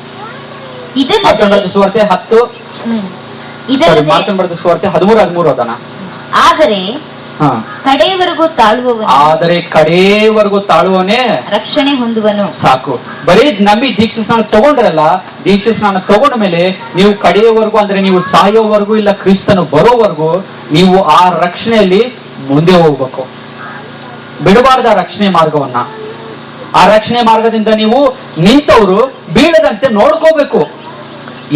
Speaker 1: ಸುವಾರ್ತೆ 10 ಮಾರ್ಕನ್ ಬರೆದ ಸುವಾರ್ತೆ 13:13 ಓದೋಣ. ಆದರೆ ಕಡೆಯವರೆಗೂ ತಾಳುವವನೇ
Speaker 2: ರಕ್ಷಣೆ ಹೊಂದುವನು.
Speaker 1: ಸಾಕು. ಬರೀ ನಂಬಿ ದೀಕ್ಷಾ ಸ್ನಾನ ತಗೊಂಡ್ರಲ್ಲ, ದೀಕ್ಷಾ ಸ್ನಾನ ತಗೊಂಡ ಮೇಲೆ ನೀವು ಕಡೆಯವರೆಗೂ ಅಂದ್ರೆ ನೀವು ಸಾಯೋವರೆಗೂ ಇಲ್ಲ ಕ್ರಿಸ್ತನು ಬರೋವರೆಗೂ ನೀವು ಆ ರಕ್ಷಣೆಯಲ್ಲಿ ಮುಂದೆ ಹೋಗ್ಬೇಕು. ಬಿಡಬಾರ್ದ ಆ ರಕ್ಷಣೆ ಮಾರ್ಗವನ್ನ. ಆ ರಕ್ಷಣೆ ಮಾರ್ಗದಿಂದ ನೀವು ನಿಂತವರು ಬೀಳದಂತೆ ನೋಡ್ಕೋಬೇಕು.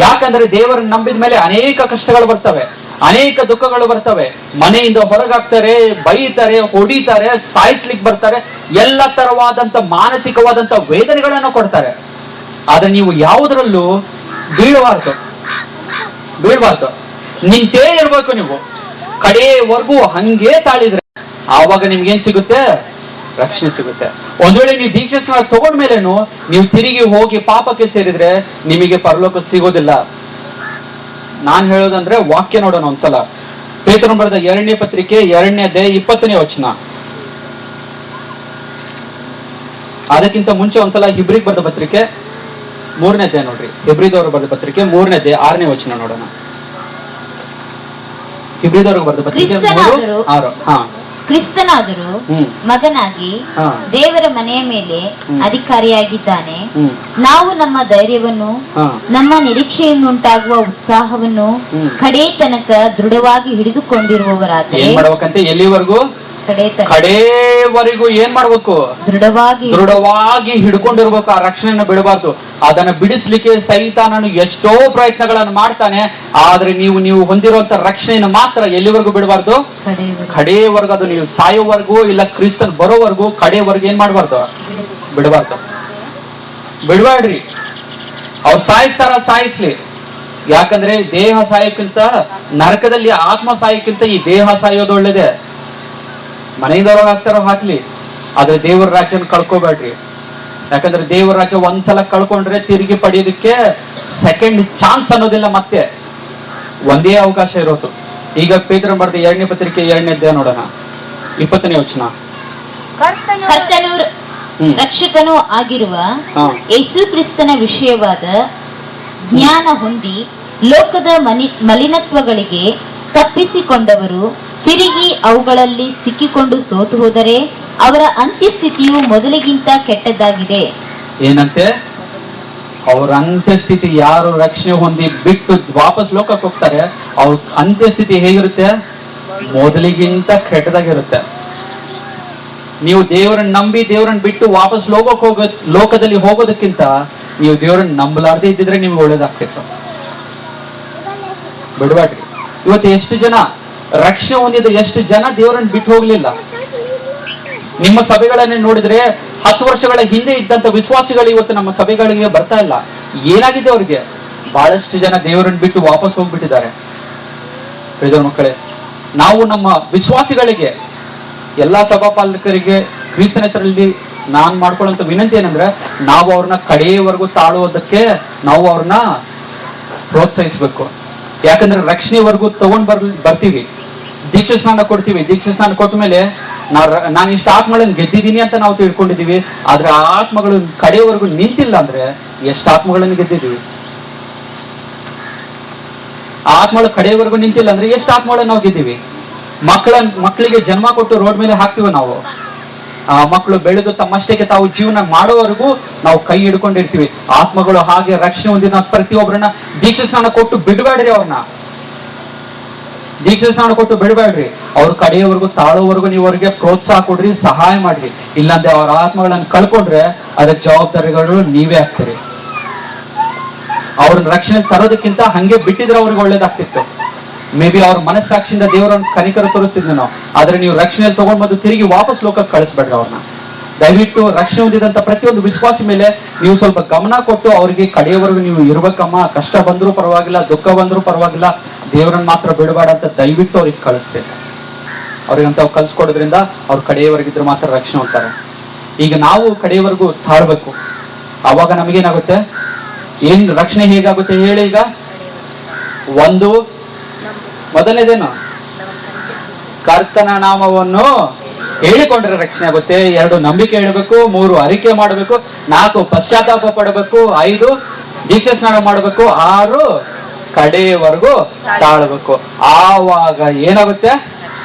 Speaker 1: ಯಾಕಂದ್ರೆ ದೇವರನ್ನ ನಂಬಿದ ಮೇಲೆ ಅನೇಕ ಕಷ್ಟಗಳು ಬರ್ತವೆ, ಅನೇಕ ದುಃಖಗಳು ಬರ್ತವೆ. ಮನೆಯಿಂದ ಹೊರಗಾಗ್ತಾರೆ, ಬೈತಾರೆ, ಹೊಡಿತಾರೆ, ಸಾಯಿಸ್ಲಿಕ್ಕೆ ಬರ್ತಾರೆ, ಎಲ್ಲ ತರವಾದಂತ ಮಾನಸಿಕವಾದಂತ ವೇದನೆಗಳನ್ನು ಕೊಡ್ತಾರೆ. ಆದ್ರೆ ನೀವು ಯಾವುದರಲ್ಲೂ ಬೀಳಬಾರ್ದು. ನಿಂತೇ ಇರ್ಬೇಕು. ನೀವು ಕಡೆಯವರೆಗೂ ಹಂಗೆ ತಾಳಿದ್ರೆ ಆವಾಗ ನಿಮ್ಗೇನ್ ಸಿಗುತ್ತೆ? ರಕ್ಷಣೆ ಸಿಗುತ್ತೆ. ಒಂದ್ ವೇಳೆ ನೀವು ದೀಕ್ಷೆ ಸ್ನಾನ ತಗೊಂಡ್ಮೇಲೇನು ನೀವು ತಿರುಗಿ ಹೋಗಿ ಪಾಪಕ್ಕೆ ಸೇರಿದ್ರೆ ನಿಮಗೆ ಪರಲೋಕ ಸಿಗೋದಿಲ್ಲ. ನಾನ್ ಹೇಳೋದಂದ್ರೆ ವಾಕ್ಯ ನೋಡೋಣ ಒಂದ್ಸಲ. ಪೇತ್ರನು ಬರೆದ 2ನೇ ಪತ್ರಿಕೆ 2ನೇ ಅಧ್ಯಾಯ 20ನೇ ವಚನ. ಅದಕ್ಕಿಂತ ಮುಂಚೆ ಒಂದ್ಸಲ ಹಿಬ್ರಿಗೆ ಬರೆದ ಪತ್ರಿಕೆ 3ನೇ ಅಧ್ಯಾಯ ನೋಡ್ರಿ. ಹಿಬ್ರಿದವರು ಬರೆದ ಪತ್ರಿಕೆ 3ನೇ ಅಧ್ಯಾಯ 6ನೇ ವಚನ ನೋಡೋಣ. ಹಿಬ್ರಿದವ್ರಿಗೆ ಬರೆದ ಪತ್ರಿಕೆ 3:6.
Speaker 2: ಕ್ರಿಸ್ತನಾದರೂ ಮಗನಾಗಿ ದೇವರ ಮನೆಯ ಮೇಲೆ ಅಧಿಕಾರಿಯಾಗಿದ್ದಾನೆ. ನಾವು ನಮ್ಮ ಧೈರ್ಯವನ್ನು, ನಮ್ಮ ನಿರೀಕ್ಷೆಯನ್ನುಂಟಾಗುವ ಉತ್ಸಾಹವನ್ನು ಕಡೇ ತನಕ ದೃಢವಾಗಿ ಹಿಡಿದುಕೊಂಡಿರುವವರಾದರೆ
Speaker 1: ಏನ್ ಮಾಡ್ಬೇಕಂತೆ? ಎಲ್ಲಿವರೆಗೂ? ಕಡೆವರೆಗೂ ಏನ್ ಮಾಡ್ಬೇಕು? ದೃಢವಾಗಿ ಹಿಡ್ಕೊಂಡಿರ್ಬೇಕು. ಆ ರಕ್ಷಣೆಯನ್ನು ಬಿಡಬಾರ್ದು. ಅದನ್ನ ಬಿಡಿಸ್ಲಿಕ್ಕೆ ಸೈತಾನನು ಎಷ್ಟೋ ಪ್ರಯತ್ನಗಳನ್ನು ಮಾಡ್ತಾನೆ. ಆದ್ರೆ ನೀವು ಹೊಂದಿರುವಂತ ರಕ್ಷಣೆಯನ್ನು ಮಾತ್ರ ಎಲ್ಲಿವರೆಗೂ ಬಿಡಬಾರ್ದು? ಕಡೆವರೆಗೂ. ಅದು ನೀವು ಸಾಯೋವರೆಗೂ ಇಲ್ಲ ಕ್ರಿಸ್ತನ್ ಬರೋವರೆಗೂ ಕಡೆವರೆಗೂ ಏನ್ ಮಾಡಬಾರ್ದು? ಬಿಡಬೇಡ್ರಿ. ಅವ್ರು ಸಾಯಿಸ್ಲಿ. ಯಾಕಂದ್ರೆ ದೇಹ ಸಾಯಕ್ಕಿಂತ, ನರಕದಲ್ಲಿ ಆತ್ಮ ಸಾಯಕ್ಕಿಂತ ಈ ದೇಹ ಸಾಯೋದು ಒಳ್ಳೇದೆ. ಮನೆಯಿಂದವ್ರು ಹಾಕ್ತಾರೋ ಹಾಕ್ಲಿ, ಆದ್ರೆ ದೇವರ ರಾಜ್ಯನ ಕಳ್ಕೋಬೇಡ್ರಿ. ಯಾಕಂದ್ರೆ ದೇವರ ರಾಜ್ಯ ಒಂದ್ಸಲ ಕಳ್ಕೊಂಡ್ರೆ ತಿರುಗಿ ಪಡೆಯೋದಕ್ಕೆ ಸೆಕೆಂಡ್ ಚಾನ್ಸ್ ಅನ್ನೋದಿಲ್ಲ. ಮತ್ತೆ ಒಂದೇ ಅವಕಾಶ ಇರೋದು. ಈಗ ಪೇತ್ರನು ಬರೆದ 2ನೇ ಪತ್ರಿಕೆ 2ನೇ ಅಧ್ಯಾಯ ನೋಡೋಣ, 20ನೇ ವಚನ.
Speaker 2: ಕರ್ತನು ರಕ್ಷಕನೂ ಆಗಿರುವ ಯೇಸು ಕ್ರಿಸ್ತನ ವಿಷಯವಾದ ಜ್ಞಾನ ಹೊಂದಿ ಲೋಕದ ಮಲಿನತ್ವಗಳಿಗೆ ತಪ್ಪಿಸಿಕೊಂಡವರು ತಿರುಗಿ ಅವುಗಳಲ್ಲಿ ಸಿಕ್ಕಿಕೊಂಡು ಸೋತು ಹೋದರೆ ಅವರ ಅಂತ್ಯಸ್ಥಿತಿಯು ಮೊದಲಿಗಿಂತ ಕೆಟ್ಟದ್ದಾಗಿದೆ.
Speaker 1: ಏನಂತೆ? ಅವ್ರ ಅಂತ್ಯಸ್ಥಿತಿ, ಯಾರು ರಕ್ಷಣೆ ಹೊಂದಿ ಬಿಟ್ಟು ವಾಪಸ್ ಲೋಕಕ್ಕೆ ಹೋಗ್ತಾರೆ, ಅವ್ರ ಅಂತ್ಯಸ್ಥಿತಿ ಹೇಗಿರುತ್ತೆ? ಮೊದಲಿಗಿಂತ ಕೆಟ್ಟದಾಗಿರುತ್ತೆ. ನೀವು ದೇವರನ್ನ ನಂಬಿ ದೇವರನ್ನ ಬಿಟ್ಟು ವಾಪಸ್ ಲೋಕದಲ್ಲಿ ಹೋಗೋದಕ್ಕಿಂತ ನೀವು ದೇವರನ್ನ ನಂಬಲಾರ್ದೇ ಇದ್ದಿದ್ರೆ ನಿಮ್ಗೆ ಒಳ್ಳೇದಾಗ್ತಿತ್ತು. ಬಿಡಬೇಡ್ರಿ. ಇವತ್ತು ಎಷ್ಟು ಜನ ರಕ್ಷಣೆ ಹೊಂದಿದ, ಎಷ್ಟು ಜನ ದೇವರನ್ನು ಬಿಟ್ಟು ಹೋಗ್ಲಿಲ್ಲ. ನಿಮ್ಮ ಸಭೆಗಳನ್ನೇ ನೋಡಿದ್ರೆ 10 ವರ್ಷಗಳ ಹಿಂದೆ ಇದ್ದಂತ ವಿಶ್ವಾಸಿಗಳು ಇವತ್ತು ನಮ್ಮ ಸಭೆಗಳಿಗೆ ಬರ್ತಾ ಇಲ್ಲ. ಏನಾಗಿದೆ ಅವ್ರಿಗೆ? ಬಹಳಷ್ಟು ಜನ ದೇವರನ್ನು ಬಿಟ್ಟು ವಾಪಸ್ ಹೋಗ್ಬಿಟ್ಟಿದ್ದಾರೆ. ಮಕ್ಕಳೇ, ನಾವು ನಮ್ಮ ವಿಶ್ವಾಸಿಗಳಿಗೆ, ಎಲ್ಲಾ ಸಭಾಪಾಲಕರಿಗೆ ಕ್ರಿಸ್ತನ ಹೆಸರಲ್ಲಿ ನಾನ್ ಮಾಡ್ಕೊಳ್ಳುವಂತ ವಿನಂತಿ ಏನಂದ್ರೆ, ನಾವು ಅವ್ರನ್ನ ಕಡೆಯವರೆಗೂ ತಾಳುವುದಕ್ಕೆ ನಾವು ಅವ್ರನ್ನ ಪ್ರೋತ್ಸಾಹಿಸ್ಬೇಕು. ಯಾಕಂದ್ರೆ ರಕ್ಷಣೆವರೆಗೂ ತಗೊಂಡ್ ಬರ್ತೀವಿ, ದೀಕ್ಷಾ ಸ್ನಾನ ಕೊಡ್ತೀವಿ. ದೀಕ್ಷಾ ಸ್ನಾನ ಕೊಟ್ಟ ಮೇಲೆ ನಾನು ಇಷ್ಟು ಆತ್ಮಗಳನ್ನು ಗೆದ್ದಿದ್ದೀನಿ ಅಂತ ನಾವು ತಿಳ್ಕೊಂಡಿದೀವಿ. ಆದ್ರೆ ಆ ಆತ್ಮಗಳು ಕಡೆಯವರೆಗೂ ನಿಂತಿಲ್ಲ ಅಂದ್ರೆ ಎಷ್ಟು ಆತ್ಮಗಳನ್ನು ಗೆದ್ದಿದ್ದೀವಿ? ಆ ಆತ್ಮಗಳು ಕಡೆಯವರೆಗೂ ನಿಂತಿಲ್ಲ ಅಂದ್ರೆ ಎಷ್ಟು ಆತ್ಮಗಳನ್ನು ನಾವು ಗೆದ್ದೀವಿ? ಮಕ್ಕಳಿಗೆ ಜನ್ಮ ಕೊಟ್ಟು ರೋಡ್ ಮೇಲೆ ಹಾಕ್ತೀವಿ ನಾವು. ಆ ಮಕ್ಕಳು ಬೆಳೆದು ತಮ್ಮಷ್ಟಕ್ಕೆ ತಾವು ಜೀವನ ಮಾಡೋವರೆಗೂ ನಾವು ಕೈ ಹಿಡ್ಕೊಂಡಿರ್ತೀವಿ. ಆತ್ಮಗಳು ಹಾಗೆ ರಕ್ಷಣೆ ಹೊಂದಿದ ಪ್ರತಿಯೊಬ್ಬರನ್ನ ದೀಕ್ಷಾ ಸ್ನಾನ ಕೊಟ್ಟು ಬಿಡಬೇಡ್ರಿ. ಅವ್ರನ್ನ ದೀಕ್ಷಾ ಸ್ನಾನ ಕೊಟ್ಟು ಬಿಡಬೇಡ್ರಿ. ಅವ್ರ ಕಡೆಯವರೆಗೂ ತಾಳೋವರೆಗೂ ನೀವು ಅವ್ರಿಗೆ ಪ್ರೋತ್ಸಾಹ ಕೊಡ್ರಿ, ಸಹಾಯ ಮಾಡ್ರಿ. ಇಲ್ಲಾಂದ್ರೆ ಅವ್ರ ಆತ್ಮಗಳನ್ನು ಕಳ್ಕೊಂಡ್ರೆ ಅದಕ್ಕೆ ಜವಾಬ್ದಾರಿಗಳು ನೀವೇ ಆಗ್ತೀರಿ. ಅವ್ರನ್ನ ರಕ್ಷಣೆ ತರೋದಕ್ಕಿಂತ ಹಂಗೆ ಬಿಟ್ಟಿದ್ರೆ ಅವ್ರಿಗೆ ಒಳ್ಳೇದಾಗ್ತಿತ್ತು. ಮೇ ಬಿ ಅವ್ರ ಮನಸ್ಸಾಕ್ಷಿಯಿಂದ ದೇವರನ್ನ ಕನಿಕರ ತೋರಿಸ್ತಿದ್ವಿ ನಾವು. ಆದ್ರೆ ನೀವು ರಕ್ಷಣೆಯಲ್ಲಿ ತಗೊಂಡ್ ಬಂದು ತಿರುಗಿ ವಾಪಸ್ ಲೋಕಕ್ಕೆ ಕಳಿಸ್ಬೇಡ್ರಿ ಅವ್ರನ್ನ. ದಯವಿಟ್ಟು ರಕ್ಷಣೆ ಹೊಂದಿದಂತ ಪ್ರತಿಯೊಂದು ವಿಶ್ವಾಸಿ ಮೇಲೆ ನೀವು ಸ್ವಲ್ಪ ಗಮನ ಕೊಟ್ಟು ಅವ್ರಿಗೆ ಕಡೆಯವರೆಗೂ ನೀವು ಇರ್ಬೇಕಮ್ಮ. ಕಷ್ಟ ಬಂದ್ರೂ ಪರವಾಗಿಲ್ಲ, ದುಃಖ ಬಂದ್ರೂ ಪರವಾಗಿಲ್ಲ, ದೇವರನ್ನ ಮಾತ್ರ ಬಿಡಬೇಡ ಅಂತ ದಯವಿಟ್ಟು ಅವ್ರಿಗೆ ಕಳಿಸ್ಬೇಕು. ಅವ್ರಿಗಂತ ಕಲ್ಸ್ಕೊಡೋದ್ರಿಂದ ಅವ್ರ ಕಡೆಯವರೆಗಿದ್ರು ಮಾತ್ರ ರಕ್ಷಣೆ ಹೊಂದ್ತಾರೆ. ಈಗ ನಾವು ಕಡೆಯವರೆಗೂ ತಾಳ್ಬೇಕು. ಆವಾಗ ನಮಗೇನಾಗುತ್ತೆ? ಏನ್ ರಕ್ಷಣೆ ಹೇಗಾಗುತ್ತೆ ಹೇಳಿ? ಈಗ ಒಂದು ಮೊದಲನೇದೇನು? ಕರ್ತನ ನಾಮವನ್ನು ಹೇಳಿಕೊಂಡ್ರೆ ರಕ್ಷಣೆ ಆಗುತ್ತೆ. 2 ನಂಬಿಕೆ ಹೇಳಬೇಕು, 3 ಅರಿಕೆ ಮಾಡಬೇಕು, 4 ಪಶ್ಚಾತ್ತಾಪ ಪಡಬೇಕು, 5 ದೀಕ್ಷಾ ಸ್ನಾನ ಮಾಡಬೇಕು, 6 ಕಡೆಯವರೆಗೂ ತಾಳ್ಬೇಕು. ಆವಾಗ ಏನಾಗುತ್ತೆ?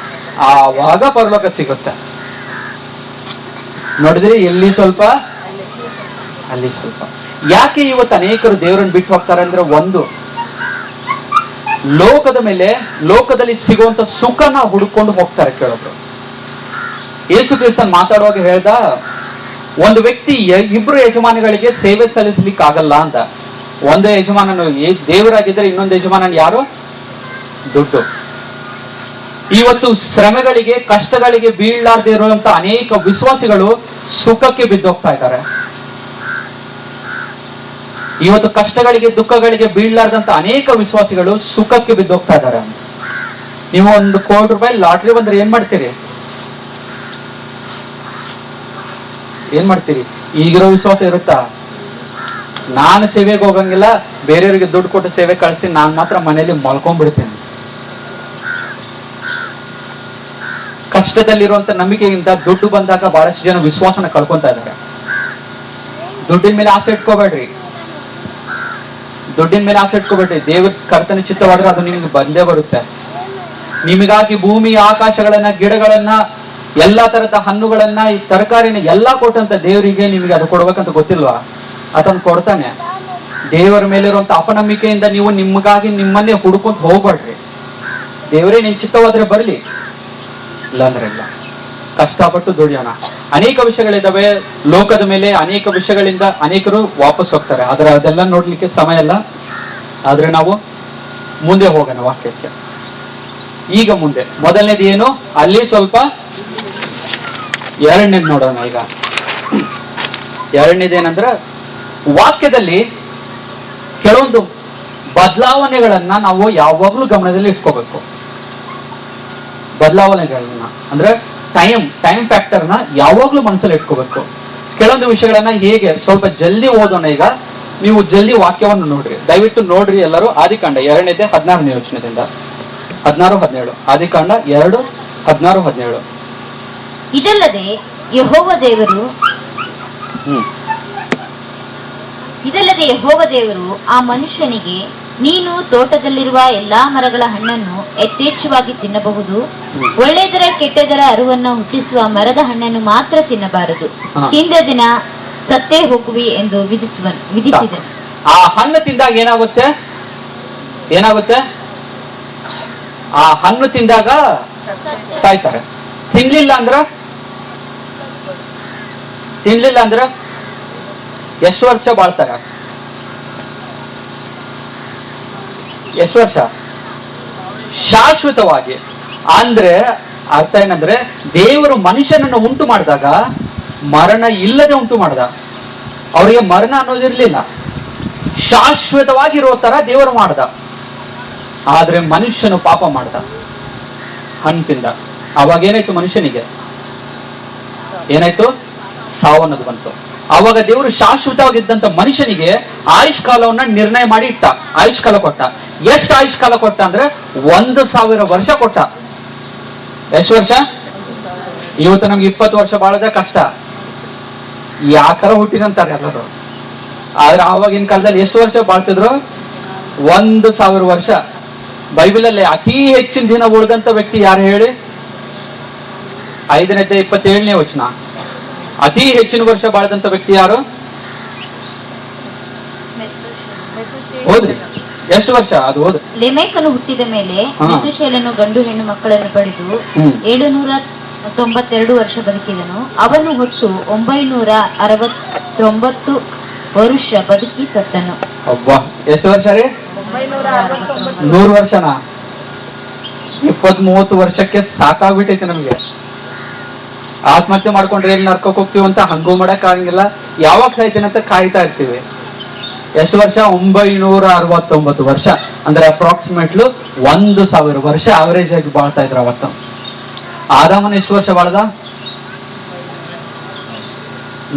Speaker 1: ಆವಾಗ ಪರಲೋಕ ಸಿಗುತ್ತೆ. ನೋಡಿದ್ರಿ, ಎಲ್ಲಿ ಸ್ವಲ್ಪ ಅಲ್ಲಿ ಸ್ವಲ್ಪ. ಯಾಕೆ ಇವತ್ತು ಅನೇಕರು ದೇವರನ್ನು ಬಿಟ್ಟು ಹೋಗ್ತಾರೆ ಅಂದ್ರೆ, ಒಂದು ಲೋಕದ ಮೇಲೆ, ಲೋಕದಲ್ಲಿ ಸಿಗುವಂತ ಸುಖನ ಹುಡುಕೊಂಡು ಹೋಗ್ತಾರೆ ಕೆಲವೊಬ್ರು. ಯೇಸು ಕ್ರಿಸ್ತನ್ ಮಾತಾಡುವಾಗ ಹೇಳ್ದ, ಒಂದು ವ್ಯಕ್ತಿ 2 ಯಜಮಾನಿಗಳಿಗೆ ಸೇವೆ ಸಲ್ಲಿಸ್ಲಿಕ್ಕೆ ಆಗಲ್ಲ ಅಂತ. ಒಂದೇ ಯಜಮಾನನು ದೇವರಾಗಿದ್ದರೆ ಇನ್ನೊಂದು ಯಜಮಾನನ್ ಯಾರು? ದುಡ್ಡು. ಇವತ್ತು ಶ್ರಮೆಗಳಿಗೆ ಕಷ್ಟಗಳಿಗೆ ಬೀಳಲಾರದೆ ಇರುವಂತ ಅನೇಕ ವಿಶ್ವಾಸಿಗಳು ಸುಖಕ್ಕೆ ಬಿದ್ದೋಗ್ತಾ ಇದ್ದಾರೆ. ಇವತ್ತು ಕಷ್ಟಗಳಿಗೆ ದುಃಖಗಳಿಗೆ ಬೀಳಲಾರ್ದಂತ ಅನೇಕ ವಿಶ್ವಾಸಿಗಳು ಸುಖಕ್ಕೆ ಬಿದ್ದೋಗ್ತಾ ಇದ್ದಾರೆ. ನೀವು ಒಂದು ₹1,00,00,000 ಲಾಟ್ರಿ ಬಂದ್ರೆ ಏನ್ ಮಾಡ್ತೀರಿ? ಏನ್ ಮಾಡ್ತೀರಿ? ಈಗಿರೋ ವಿಶ್ವಾಸ ಇರುತ್ತಾ? ನಾನು ಸೇವೆಗೆ ಹೋಗಂಗಿಲ್ಲ, ಬೇರೆಯವರಿಗೆ ದುಡ್ಡು ಕೊಟ್ಟು ಸೇವೆ ಕಳಿಸ್ತೀನಿ, ನಾನು ಮಾತ್ರ ಮನೆಯಲ್ಲಿ ಮಲ್ಕೊಂಡ್ಬಿಡ್ತೀನಿ. ಕಷ್ಟದಲ್ಲಿರುವಂತ ನಂಬಿಕೆಗಿಂತ ದುಡ್ಡು ಬಂದಾಗ ಬಹಳಷ್ಟು ಜನ ವಿಶ್ವಾಸನ ಕಳ್ಕೊಂತಾ ಇದ್ದಾರೆ. ದುಡ್ಡಿನ ಮೇಲೆ ಆಸೆ ಇಟ್ಕೋಬೇಡ್ರಿ, ದುಡ್ಡಿನ ಮೇಲೆ ಆಸೆ ಇಟ್ಕೋಬೇಡ್ರಿ. ದೇವ್ರ ಕರ್ತನ ಚಿತ್ತವಾದ್ರೆ ಅದು ನಿಮಗೆ ಬಂದೇ ಬರುತ್ತೆ. ನಿಮಗಾಗಿ ಭೂಮಿ ಆಕಾಶಗಳನ್ನ, ಗಿಡಗಳನ್ನ, ಎಲ್ಲಾ ತರದ ಹಣ್ಣುಗಳನ್ನ, ಈ ತರಕಾರಿನ ಎಲ್ಲಾ ಕೊಟ್ಟಂತ ದೇವರಿಗೆ ನಿಮಗೆ ಅದು ಕೊಡ್ಬೇಕಂತ ಗೊತ್ತಿಲ್ವಾ? ಅದನ್ನು ಕೊಡ್ತಾನೆ. ದೇವರ ಮೇಲಿರುವಂತ ಅಪನಂಬಿಕೆಯಿಂದ ನೀವು ನಿಮಗಾಗಿ ನಿಮ್ಮನ್ನೇ ಹುಡ್ಕೊಂತ ಹೋಗ್ಬೇಡ್ರಿ. ದೇವರೇ ನಿನ್ ಚಿತ್ತವಾದ್ರೆ ಬರಲಿ, ಇಲ್ಲಾಂದ್ರೆ ಇಲ್ಲ. ಕಷ್ಟಪಟ್ಟು ದುಡಿಯೋಣ. ಅನೇಕ ವಿಷಯಗಳಿದ್ದಾವೆ ಲೋಕದ ಮೇಲೆ, ಅನೇಕ ವಿಷಯಗಳಿಂದ ಅನೇಕರು ವಾಪಸ್ ಹೋಗ್ತಾರೆ. ಆದ್ರೆ ಅದೆಲ್ಲ ನೋಡ್ಲಿಕ್ಕೆ ಸಮಯ ಇಲ್ಲ. ಆದ್ರೆ ನಾವು ಮುಂದೆ ಹೋಗೋಣ ವಾಕ್ಯಕ್ಕೆ. ಈಗ ಮುಂದೆ ಮೊದಲನೇದು ಏನು, ಅಲ್ಲಿ ಸ್ವಲ್ಪ ಎರಡನೇದು ನೋಡೋಣ. ಈಗ ಎರಡನೇದೇನಂದ್ರೆ, ವಾಕ್ಯದಲ್ಲಿ ಕೆಲವೊಂದು ಬದಲಾವಣೆಗಳನ್ನ ನಾವು ಯಾವಾಗ್ಲೂ ಗಮನದಲ್ಲಿ ಇಟ್ಕೋಬೇಕು. ಬದಲಾವಣೆಗಳನ್ನ ಅಂದ್ರೆ ಟೈಮ್ ಫ್ಯಾಕ್ಟರ್ನ ಯಾವಾಗ್ಲೂ ಮನಸ್ಸಲ್ಲಿ ಇಟ್ಕೋಬೇಕು. ಕೆಲವೊಂದು ವಿಷಯಗಳನ್ನ ಹೇಗೆ ಸ್ವಲ್ಪ ಜಲ್ದಿ ಓದೋಣ. ಈಗ ನೀವು ಜಲ್ದಿ ವಾಕ್ಯವನ್ನು ನೋಡ್ರಿ, ದಯವಿಟ್ಟು ನೋಡ್ರಿ ಎಲ್ಲರೂ. ಆದಿಕಾಂಡ 2ನೇ 16ನೇ ವಚನದಿಂದ 16-17. ಆದಿಕಾಂಡ 2:16-17.
Speaker 2: ಇದಲ್ಲದೆ ಯೆಹೋವ ದೇವರು ಆ ಮನುಷ್ಯನಿಗೆ, ನೀನು ತೋಟದಲ್ಲಿರುವ ಎಲ್ಲಾ ಮರಗಳ ಹಣ್ಣನ್ನು ಯಥೇಚ್ಛವಾಗಿ ತಿನ್ನಬಹುದು, ಒಳ್ಳೆಯದರ ಕೆಟ್ಟದರ ಅರಿವನ್ನು ಹುಟ್ಟಿಸುವ ಮರದ ಹಣ್ಣನ್ನು ಮಾತ್ರ ತಿನ್ನಬಾರದು, ತಿಂದ ದಿನ ಸತ್ತೇ ಹೋಗುವಿ ಎಂದು ವಿಧಿಸಿದನು.
Speaker 1: ಆ ಹಣ್ಣು ತಿಂದಾಗ ಏನಾಗುತ್ತೆ? ಆ ಹಣ್ಣು ತಿಂದಾಗ ಸಾಯ್ತಾರೆ. ತಿನ್ಲಿಲ್ಲ ಅಂದ್ರ ಎಷ್ಟು ವರ್ಷ ಬಾಳ್ತಾರೆ? ಎಷ್ಟು ವರ್ಷ? ಶಾಶ್ವತವಾಗಿ. ಅಂದ್ರೆ ಅರ್ಥ ಏನಂದ್ರೆ, ದೇವರು ಮನುಷ್ಯನನ್ನು ಉಂಟು ಮಾಡಿದಾಗ ಮರಣ ಇಲ್ಲದೆ ಉಂಟು ಮಾಡ್ದ. ಅವರಿಗೆ ಮರಣ ಅನ್ನೋದಿರ್ಲಿಲ್ಲ, ಶಾಶ್ವತವಾಗಿರೋ ತರ ದೇವರು ಮಾಡ್ದ. ಆದ್ರೆ ಮನುಷ್ಯನು ಪಾಪ ಮಾಡ್ದ, ಹಣ್ಣು ತಿಂದ. ಅವಾಗ ಏನಾಯ್ತು? ಮನುಷ್ಯನಿಗೆ ಏನಾಯ್ತು? ಸಾವು ಅನ್ನೋದು ಬಂತು. ಅವಾಗ ದೇವರು ಶಾಶ್ವತವಾಗಿದ್ದಂತ ಮನುಷ್ಯನಿಗೆ ಆಯುಷ್ ಕಾಲವನ್ನ ನಿರ್ಣಯ ಮಾಡಿ ಇಟ್ಟ, ಆಯುಷ್ ಕಾಲ ಕೊಟ್ಟ. ಎಷ್ಟು ಆಯುಷ್ ಕಾಲ ಕೊಟ್ಟ ಅಂದ್ರೆ 1,000 ವರ್ಷ ಕೊಟ್ಟ. ಎಷ್ಟು ವರ್ಷ? ಇವತ್ತು ನಮ್ಗೆ 20 ವರ್ಷ ಬಾಳೋದೇ ಕಷ್ಟ, ಯಾಕರ ಹುಟ್ಟಿದಂತಾರೆ ಎಲ್ಲರೂ. ಆದ್ರೆ ಆವಾಗಿನ ಕಾಲದಲ್ಲಿ ಎಷ್ಟು ವರ್ಷ ಬಾಳ್ತಿದ್ರು? 1,000 ವರ್ಷ. ಬೈಬಲಲ್ಲಿ ಅತಿ ಹೆಚ್ಚಿನ ದಿನ ಉಳಿದಂತ ವ್ಯಕ್ತಿ ಯಾರು ಹೇಳಿ? 5ನೇ 27ನೇ ವಚನ. ಅತಿ ಹೆಚ್ಚಿನ ವರ್ಷ ಬಾಳದಂತ ವ್ಯಕ್ತಿ ಯಾರು? ಹೋದ್ರಿ, ಎಷ್ಟು ವರ್ಷ ಅದು? ಹೋದ
Speaker 2: ಲೆಮೆಕನು ಹುಟ್ಟಿದ ಮೇಲೆ ಮೆತೂಷೆಲನು ಗಂಡು ಹೆಣ್ಣು ಮಕ್ಕಳನ್ನು ಪಡೆದು 792 ವರ್ಷ ಬದುಕಿದನು. ಅವನು ಒಟ್ಟು 969 ವರ್ಷ ಬದುಕಿ ಸತ್ತನು.
Speaker 1: ಅಬ್ಬಾ, ಎಷ್ಟು ವರ್ಷ ರೀ? 100 ವರ್ಷನಾ? 20-30 ವರ್ಷಕ್ಕೆ ಸಾಕಾಗ್ಬಿಟ್ಟೈತೆ ನಮ್ಗೆ. ಆತ್ಮಹತ್ಯೆ ಮಾಡ್ಕೊಂಡ್ರೆ ಎಲ್ಲಿ ನರ್ಕಕ್ಕೆ ಹೋಗ್ತೀವಿ ಅಂತ ಹಂಗೂ ಮಾಡಕ್ ಆಗಂಗಿಲ್ಲ. ಯಾವಾಗ ಸಾಯ್ತೇನೆ ಅಂತ ಕಾಯ್ತಾ ಇರ್ತೀವಿ. ಎಷ್ಟು ವರ್ಷ? 969 ವರ್ಷ. ಅಂದ್ರೆ ಅಪ್ರಾಕ್ಸಿಮೇಟ್ಲಿ 1,000 ವರ್ಷ ಅವರೇಜ್ ಆಗಿ ಬಾಳ್ತಾ ಇದ್ರು ಅವತ್ತು. ಆದಾಮನ ಎಷ್ಟು ವರ್ಷ ಬಾಳ್ದ?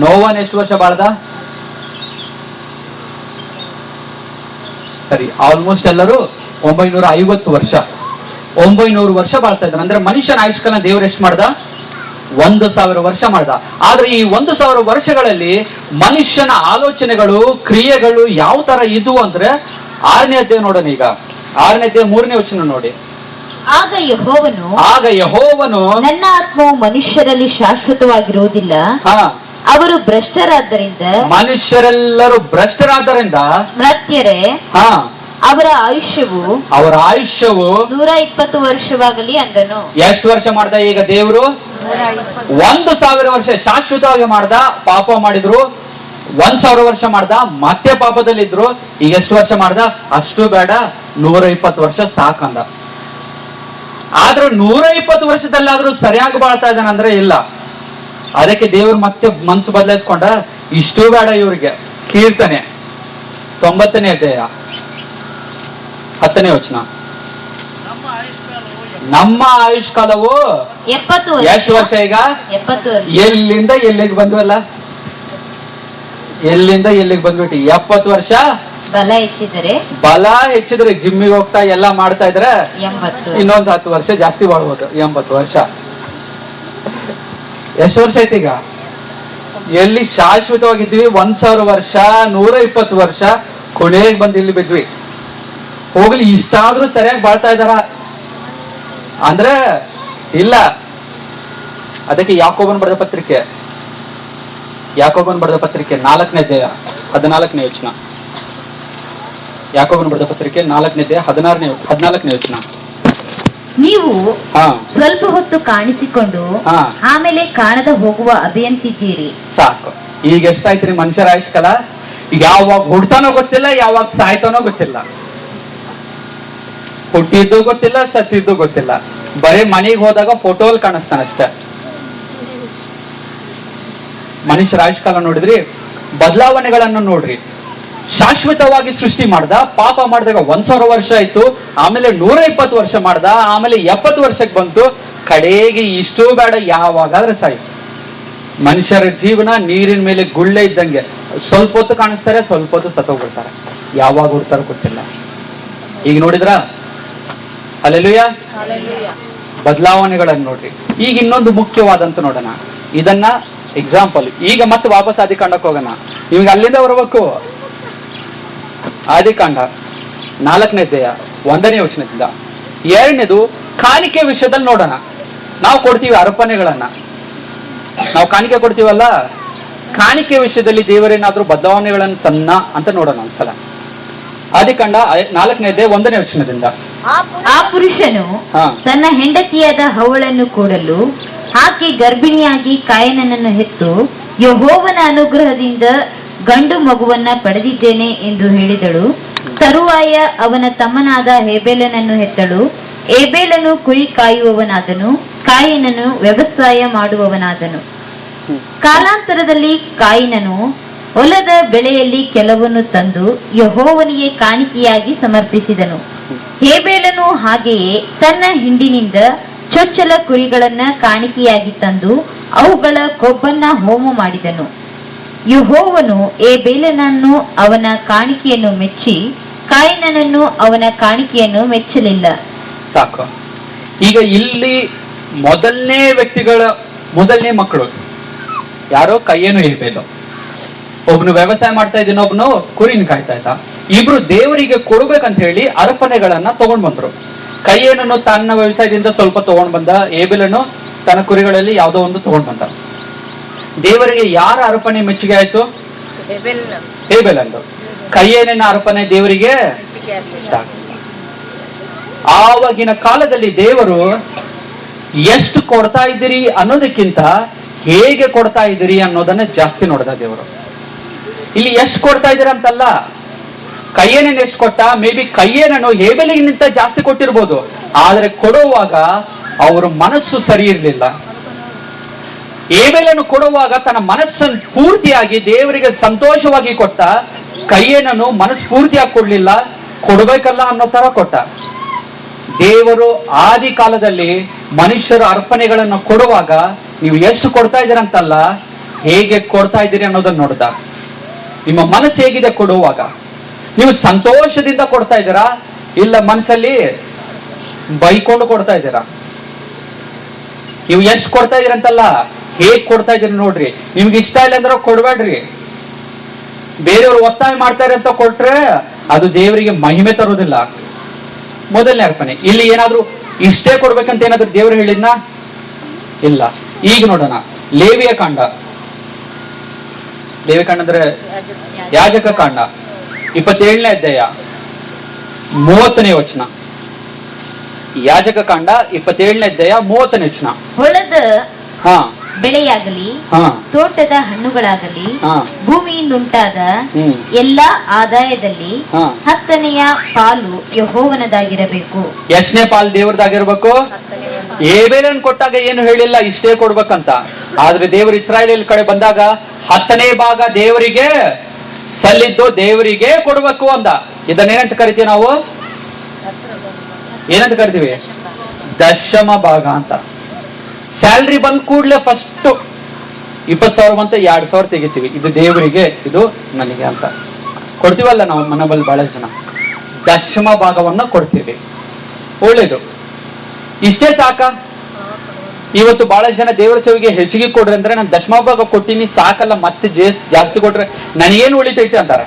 Speaker 1: ನೋವನ್ ಎಷ್ಟು ವರ್ಷ ಬಾಳ್ದ? ಸರಿ, ಆಲ್ಮೋಸ್ಟ್ ಎಲ್ಲರೂ 950 ವರ್ಷ, 900 ವರ್ಷ ಬಾಳ್ತಾ ಇದ್ದಾರೆ. ಅಂದ್ರೆ ಮನುಷ್ಯನ ಆಯುಷ್ಕನ ದೇವರು ಎಷ್ಟು ಮಾಡ್ದ? 1,000 ವರ್ಷ ಮಾಡ್ದ. ಆದ್ರೆ ಈ 1,000 ವರ್ಷಗಳಲ್ಲಿ ಮನುಷ್ಯನ ಆಲೋಚನೆಗಳು, ಕ್ರಿಯೆಗಳು ಯಾವ ತರ ಇದ್ವು ಅಂದ್ರೆ, 6ನೇ ಅಧ್ಯಾಯ ನೋಡೋಣ. ಈಗ 6ನೇ ಅಧ್ಯಾಯ 3ನೇ ವಚನ ನೋಡಿ.
Speaker 2: ಆಗ ಯೆಹೋವನು, ನನ್ನ ಆತ್ಮವು ಮನುಷ್ಯರಲ್ಲಿ ಶಾಶ್ವತವಾಗಿರುವುದಿಲ್ಲ, ಅವರು ಭ್ರಷ್ಟರಾದ್ದರಿಂದ, ಮನುಷ್ಯರೆಲ್ಲರೂ
Speaker 1: ಭ್ರಷ್ಟರಾದ್ದರಿಂದ
Speaker 2: ಮರ್ತ್ಯರೇ, ಅವರ ಆಯುಷ್ಯವು 120 ವರ್ಷವಾಗಲಿ ಅಂದನು.
Speaker 1: ಎಷ್ಟು ವರ್ಷ ಮಾಡ್ದ ಈಗ ದೇವರು? 1,000 ವರ್ಷ ಶಾಶ್ವತವಾಗಿ ಮಾಡ್ದ. ಪಾಪ ಮಾಡಿದ್ರು 1,000 ವರ್ಷ ಮಾಡ್ದ, ಮತ್ತೆ ಪಾಪದಲ್ಲಿದ್ರು. ಈಗ ಎಷ್ಟು ವರ್ಷ ಮಾಡ್ದ? ಅಷ್ಟು ಬೇಡ, 120 ವರ್ಷ ಸಾಕಂದ. ಆದ್ರೂ 120 ವರ್ಷದಲ್ಲಾದ್ರೂ ಸರಿಯಾಗಿ ಬಾಳ್ತಾ ಇದ್ದಾನೆ ಅಂದ್ರೆ ಇಲ್ಲ. ಅದಕ್ಕೆ ದೇವ್ರು ಮತ್ತೆ ಮನ್ಸು ಬದಲಾಯಿಸ್ಕೊಂಡ, ಇಷ್ಟು ಬೇಡ ಇವ್ರಿಗೆ. ಕೀರ್ತನೆ 90ನೇ ಅಧ್ಯಾಯ 10ನೇ ವಚನ. ನಮ್ಮ ಆಯುಷ್ಕಾಲವು
Speaker 2: 70
Speaker 1: ಎಷ್ಟು ವರ್ಷ ಈಗ?
Speaker 2: 70 ವರ್ಷ.
Speaker 1: ಎಲ್ಲಿಂದ ಎಲ್ಲಿಗೆ ಬಂದ್ವಲ್ಲ, ಎಲ್ಲಿಂದ ಎಲ್ಲಿಗೆ ಬಂದ್ಬಿಟ್ಟು 70 ವರ್ಷ. ಬಲ ಹೆಚ್ಚಿದ್ರೆ ಜಿಮ್ಮಿಗೆ ಹೋಗ್ತಾ ಎಲ್ಲ ಮಾಡ್ತಾ ಇದ್ರೆ
Speaker 2: 80.
Speaker 1: ಇನ್ನೊಂದು 10 ವರ್ಷ ಜಾಸ್ತಿ ಬಾಳ್ಬೋದು. 80 ವರ್ಷ. ಎಷ್ಟು ವರ್ಷ ಐತಿ ಈಗ? ಎಲ್ಲಿ ಶಾಶ್ವತವಾಗಿದ್ವಿ 1000 ವರ್ಷ, 120 ವರ್ಷ, ಕೊನೆಗೆ ಬಂದು ಇಲ್ಲಿ ಬಿದ್ವಿ. ಹೋಗ್ಲಿ, ಇಷ್ಟಾದ್ರೂ ಸರಿಯಾಗಿ ಬಾಳ್ತಾ ಇದಾರ ಅಂದ್ರೆ ಇಲ್ಲ. ಅದಕ್ಕೆ ಯಾಕೋಬನ್ ಬರೆದ ಪತ್ರಿಕೆ 4ನೇ ಅಧ್ಯಾಯ 14ನೇ ವಚನ. ಯಾಕೋಬನ್ ಬರೆದ ಪತ್ರಿಕೆ 4ನೇ ಅಧ್ಯಾಯ 14ನೇ ವಚನ.
Speaker 2: ನೀವು ಸ್ವಲ್ಪ ಹೊತ್ತು ಕಾಣಿಸಿಕೊಂಡು ಆಮೇಲೆ ಕಾಣದ ಹೋಗುವ ಅಭಿಯಂತಿದ್ದೀರಿ.
Speaker 1: ಸಾಕು. ಈಗ ಎಷ್ಟಾಯ್ತ್ರಿ ಮನುಷ್ಯರ ಆಯುಷ್ಕಾಲ? ಈಗ ಯಾವಾಗ ಹುಡ್ತಾನೋ ಗೊತ್ತಿಲ್ಲ, ಯಾವಾಗ ಸಾಯ್ತಾನೋ ಗೊತ್ತಿಲ್ಲ, ಹುಟ್ಟಿದ್ದು ಗೊತ್ತಿಲ್ಲ, ಸತ್ತಿದ್ದು ಗೊತ್ತಿಲ್ಲ. ಬರೀ ಮನೆಗೆ ಹೋದಾಗ ಫೋಟೋಲ್ ಕಾಣಿಸ್ತಾನಷ್ಟೇ. ಮನುಷ್ಯರ ಆಯುಷ್ಕಾಲ ನೋಡಿದ್ರಿ, ಬದಲಾವಣೆಗಳನ್ನು ನೋಡ್ರಿ. ಶಾಶ್ವತವಾಗಿ ಸೃಷ್ಟಿ ಮಾಡ್ದ, ಪಾಪ ಮಾಡಿದಾಗ 1000 ವರ್ಷ ಆಯ್ತು, ಆಮೇಲೆ 120 ವರ್ಷ ಮಾಡ್ದ, ಆಮೇಲೆ 70 ವರ್ಷಕ್ಕೆ ಬಂತು, ಕಡೆಗೆ ಇಷ್ಟು ಬೇಡ, ಯಾವಾಗಾದ್ರೆ ಸಾಯಿ. ಮನುಷ್ಯರ ಜೀವನ ನೀರಿನ ಮೇಲೆ ಗುಳ್ಳೆ ಇದ್ದಂಗೆ, ಸ್ವಲ್ಪ ಹೊತ್ತು ಕಾಣಿಸ್ತಾರೆ, ಸ್ವಲ್ಪ ಹೊತ್ತು ಸತ್ತೋಗ್ಬಿಡ್ತಾರೆ. ಯಾವಾಗ ಹುಡ್ತಾರೋ ಗೊತ್ತಿಲ್ಲ. ಈಗ ನೋಡಿದ್ರ ಹಲ್ಲೆಲೂಯ, ಬದಲಾವಣೆಗಳನ್ನು ನೋಡ್ರಿ. ಈಗ ಇನ್ನೊಂದು ಮುಖ್ಯವಾದಂತ ನೋಡೋಣ. ಇದನ್ನ ಎಕ್ಸಾಂಪಲ್. ಈಗ ಮತ್ತೆ ವಾಪಸ್ ಆದಿಕಾಂಡಕ್ಕೆ ಹೋಗೋಣ. ನಿಮ್ಗೆ ಅಲ್ಲಿಂದ ಬರಬೇಕು. ಆದಿಕಾಂಡ 4ನೇ ಅಧ್ಯಾಯ 1ನೇ ವಚನದಿಂದ. 2ನೇದು ಕಾಣಿಕೆ ವಿಷಯದಲ್ಲಿ ನೋಡೋಣ. ನಾವು ಕೊಡ್ತೀವಿ ಅರ್ಪಣೆಗಳನ್ನ, ನಾವು ಕಾಣಿಕೆ ಕೊಡ್ತೀವಲ್ಲ, ಕಾಣಿಕೆ ವಿಷಯದಲ್ಲಿ ದೇವರೇನಾದ್ರೂ ಬದಲಾವಣೆಗಳನ್ನು ತನ್ನ ಅಂತ ನೋಡೋಣ ಒಂದ್ಸಲ. ಆದಿಕಾಂಡ 4ನೇ ಅಧ್ಯಾಯ 1ನೇ ವಚನದಿಂದ.
Speaker 2: ಆ ಪುರುಷನು ತನ್ನ ಹೆಂಡತಿಯಾದ ಹವಳನ್ನು ಕೂಡಲು ಆಕೆ ಗರ್ಭಿಣಿಯಾಗಿ ಕಾಯನನನ್ನು ಹೆತ್ತು ಯೆಹೋವನ ಅನುಗ್ರಹದಿಂದ ಗಂಡು ಮಗುವನ್ನ ಪಡೆದಿದ್ದೇನೆ ಎಂದು ಹೇಳಿದಳು. ತರುವಾಯ ಅವನ ತಮ್ಮನಾದ ಹೇಬೇಲನನ್ನು ಹೆತ್ತಳು. ಏಬೇಲನು ಕುರಿ ಕಾಯುವವನಾದನು, ಕಾಯಿನನು ವ್ಯವಸಾಯ ಮಾಡುವವನಾದನು. ಕಾಲಾಂತರದಲ್ಲಿ ಕಾಯಿನನು ಹೊಲದ ಬೆಳೆಯಲ್ಲಿ ಕೆಲವನ್ನು ತಂದು ಯೆಹೋವನಿಗೆ ಕಾಣಿಕೆಯಾಗಿ ಸಮರ್ಪಿಸಿದನು. ಹೇಬೇಲನು ಹಾಗೆಯೇ ತನ್ನ ಹಿಂಡಿನಿಂದ ಚೊಚ್ಚಲ ಕುರಿಗಳನ್ನ ಕಾಣಿಕೆಯಾಗಿ ತಂದು ಅವುಗಳ ಕೊಬ್ಬನ್ನ ಹೋಮ ಮಾಡಿದನು. ಯೆಹೋವನು ಏಬೇಲನನ್ನು ಅವನ ಕಾಣಿಕೆಯನ್ನು ಮೆಚ್ಚಿ ಕಾಯಿನನನ್ನು ಅವನ ಕಾಣಿಕೆಯನ್ನು ಮೆಚ್ಚಲಿಲ್ಲ.
Speaker 1: ಸಾಕು. ಈಗ ಇಲ್ಲಿ ಮೊದಲನೇ ಮಕ್ಕಳು ಯಾರೋ? ಕಯ್ಯನು ಹೇಬೇಲು. ಒಬ್ನು ವ್ಯವಸಾಯ ಮಾಡ್ತಾ ಇದ್ದೀನಿ, ಒಬ್ನು ಕುರಿನ ಕಾಯ್ತಾ ಇದ್ದ. ಇಬ್ರು ದೇವರಿಗೆ ಕೊಡ್ಬೇಕಂತ ಹೇಳಿ ಅರ್ಪಣೆಗಳನ್ನ ತಗೊಂಡ್ ಬಂದ್ರು. ಕಯ್ಯನನ್ನು ತನ್ನ ವ್ಯವಸಾಯದಿಂದ ಸ್ವಲ್ಪ ತಗೊಂಡ್ ಬಂದ, ಏಬೇಲನು ತನ್ನ ಕುರಿಗಳಲ್ಲಿ ಯಾವುದೋ ಒಂದು ತಗೊಂಡ್ ಬಂದ. ದೇವರಿಗೆ ಯಾರ ಅರ್ಪಣೆ ಮೆಚ್ಚುಗೆ ಆಯ್ತು? ಹೇಬೇಲಂದು. ಕಯ್ಯನ ಅರ್ಪಣೆ ದೇವರಿಗೆ ಆವಾಗಿನ ಕಾಲದಲ್ಲಿ ದೇವರು ಎಷ್ಟು ಕೊಡ್ತಾ ಇದ್ದೀರಿ ಅನ್ನೋದಕ್ಕಿಂತ ಹೇಗೆ ಕೊಡ್ತಾ ಇದ್ದೀರಿ ಅನ್ನೋದನ್ನ ಜಾಸ್ತಿ ನೋಡ್ದ ದೇವರು. ಇಲ್ಲಿ ಎಷ್ಟು ಕೊಡ್ತಾ ಇದ್ದೀರ ಅಂತಲ್ಲ, ಕಯ್ಯನನ್ನು ಎಷ್ಟು ಕೊಟ್ಟ, ಮೇ ಬಿ ಕಯ್ಯನನ್ನು ಹೇಬೇಲಿಗಿಂತ ಜಾಸ್ತಿ ಕೊಟ್ಟಿರ್ಬೋದು, ಆದ್ರೆ ಕೊಡುವಾಗ ಅವರ ಮನಸ್ಸು ಸರಿ ಇರಲಿಲ್ಲ. ಹೇಬೇಲನ್ನು ಕೊಡುವಾಗ ತನ್ನ ಮನಸ್ಸನ್ನು ಪೂರ್ತಿಯಾಗಿ ದೇವರಿಗೆ ಸಂತೋಷವಾಗಿ ಕೊಟ್ಟ. ಕಯ್ಯನನ್ನು ಮನಸ್ಸು ಪೂರ್ತಿಯಾಗಿ ಕೊಡ್ಲಿಲ್ಲ, ಕೊಡ್ಬೇಕಲ್ಲ ಅನ್ನೋ ತರ ಕೊಟ್ಟ. ದೇವರು ಆದಿ ಕಾಲದಲ್ಲಿ ಮನುಷ್ಯರ ಅರ್ಪಣೆಗಳನ್ನು ಕೊಡುವಾಗ ನೀವು ಎಷ್ಟು ಕೊಡ್ತಾ ಇದ್ದೀರಂತಲ್ಲ, ಹೇಗೆ ಕೊಡ್ತಾ ಇದ್ದೀರಿ ಅನ್ನೋದನ್ನ ನೋಡ್ದ. ನಿಮ್ಮ ಮನಸ್ಸು ಹೇಗಿದೆ ಕೊಡುವಾಗ? ನೀವು ಸಂತೋಷದಿಂದ ಕೊಡ್ತಾ ಇದ್ದೀರಾ, ಇಲ್ಲ ಮನಸ್ಸಲ್ಲಿ ಬೈಕೊಂಡು ಕೊಡ್ತಾ ಇದ್ದೀರಾ? ನೀವು ಎಷ್ಟು ಕೊಡ್ತಾ ಇದ್ದೀರಂತಲ್ಲ, ಹೇಗ್ ಕೊಡ್ತಾ ಇದ್ದೀರಿ ನೋಡ್ರಿ. ನಿಮ್ಗೆ ಇಷ್ಟ ಇಲ್ಲ ಅಂದ್ರೆ ಕೊಡ್ಬೇಡ್ರಿ. ಬೇರೆಯವರು ಒತ್ತಾಯ ಮಾಡ್ತಾರೆ ಅಂತ ಕೊಟ್ರೆ ಅದು ದೇವರಿಗೆ ಮಹಿಮೆ ತರೋದಿಲ್ಲ. ಮೊದಲನೇ ಅರ್ಪಣೆ. ಇಲ್ಲಿ ಏನಾದ್ರೂ ಇಷ್ಟೇ ಕೊಡ್ಬೇಕಂತ ಏನಾದ್ರೂ ದೇವರು ಹೇಳಿದ್ನಾ? ಇಲ್ಲ. ಈಗ ನೋಡೋಣ, ಲೇವಿಯ ಕಾಂಡ ಅಂದ್ರೆ ಯಾಜಕ ಕಾಂಡ 27ನೇ ಅಧ್ಯಾಯ 30ನೇ ವಚನ. ಯಾಜಕ ಕಾಂಡ 27ನೇ ಅಧ್ಯಾಯ 30ನೇ ವಚನ.
Speaker 2: ಬೆಳೆಯಾಗಲಿ, ತೋಟದ ಹಣ್ಣುಗಳಾಗಲಿ, ಭೂಮಿಯಿಂದುಂಟಾದ ಎಲ್ಲ ಆದಾಯದಲ್ಲಿ 10ನೇ ಪಾಲು ಯೆಹೋವನದಾಗಿರಬೇಕು.
Speaker 1: ಎಷ್ಟನೇ ಪಾಲು ದೇವರದಾಗಿರ್ಬೇಕು? ಏಬೇಲನ್ ಕೊಟ್ಟಾಗ ಏನು ಹೇಳಿಲ್ಲ ಇಷ್ಟೇ ಕೊಡ್ಬೇಕಂತ. ಆದ್ರೆ ದೇವರು ಇಸ್ರಾಯೇಲ್ ಕಡೆ ಬಂದಾಗ 10ನೇ ಭಾಗ ದೇವರಿಗೆ ಸಲ್ಲಿದ್ದು ದೇವರಿಗೆ ಕೊಡ್ಬೇಕು ಅಂದ. ಇದನ್ನೇನಂತ ಕರಿತೀವಿ ನಾವು? ಏನಂತ ಕರಿತೀವಿ? ದಶಮ ಭಾಗ ಅಂತ. ಸ್ಯಾಲ್ರಿ ಬಂದ ಕೂಡಲೇ ಫಸ್ಟ್ 20,000 ಬಂತ 2,000 ತೆಗಿತೀವಿ, ಇದು ದೇವರಿಗೆ, ಇದು ನನಗೆ ಅಂತ ಕೊಡ್ತೀವಲ್ಲ ನಾವು. ಮನೆಯಲ್ಲಿ ಬಹಳ ಜನ ದಶಮ ಭಾಗವನ್ನ ಕೊಡ್ತೀವಿ. ಒಳ್ಳೇದು. ಇಷ್ಟೇ ಸಾಕ? ಇವತ್ತು ಬಹಳ ಜನ ದೇವರ ಸೇವೆಗೆ ಹೆಚ್ಚಿಗೆ ಕೊಡ್ರಿ ಅಂದ್ರೆ ನಾನು ದಶಮ ಭಾಗ ಕೊಟ್ಟಿನಿ ಸಾಕಲ್ಲ, ಮತ್ತೆ ಜಾಸ್ತಿ ಕೊಟ್ರೆ ನನಗೇನು ಉಳಿತೈತೆ ಅಂತಾರೆ.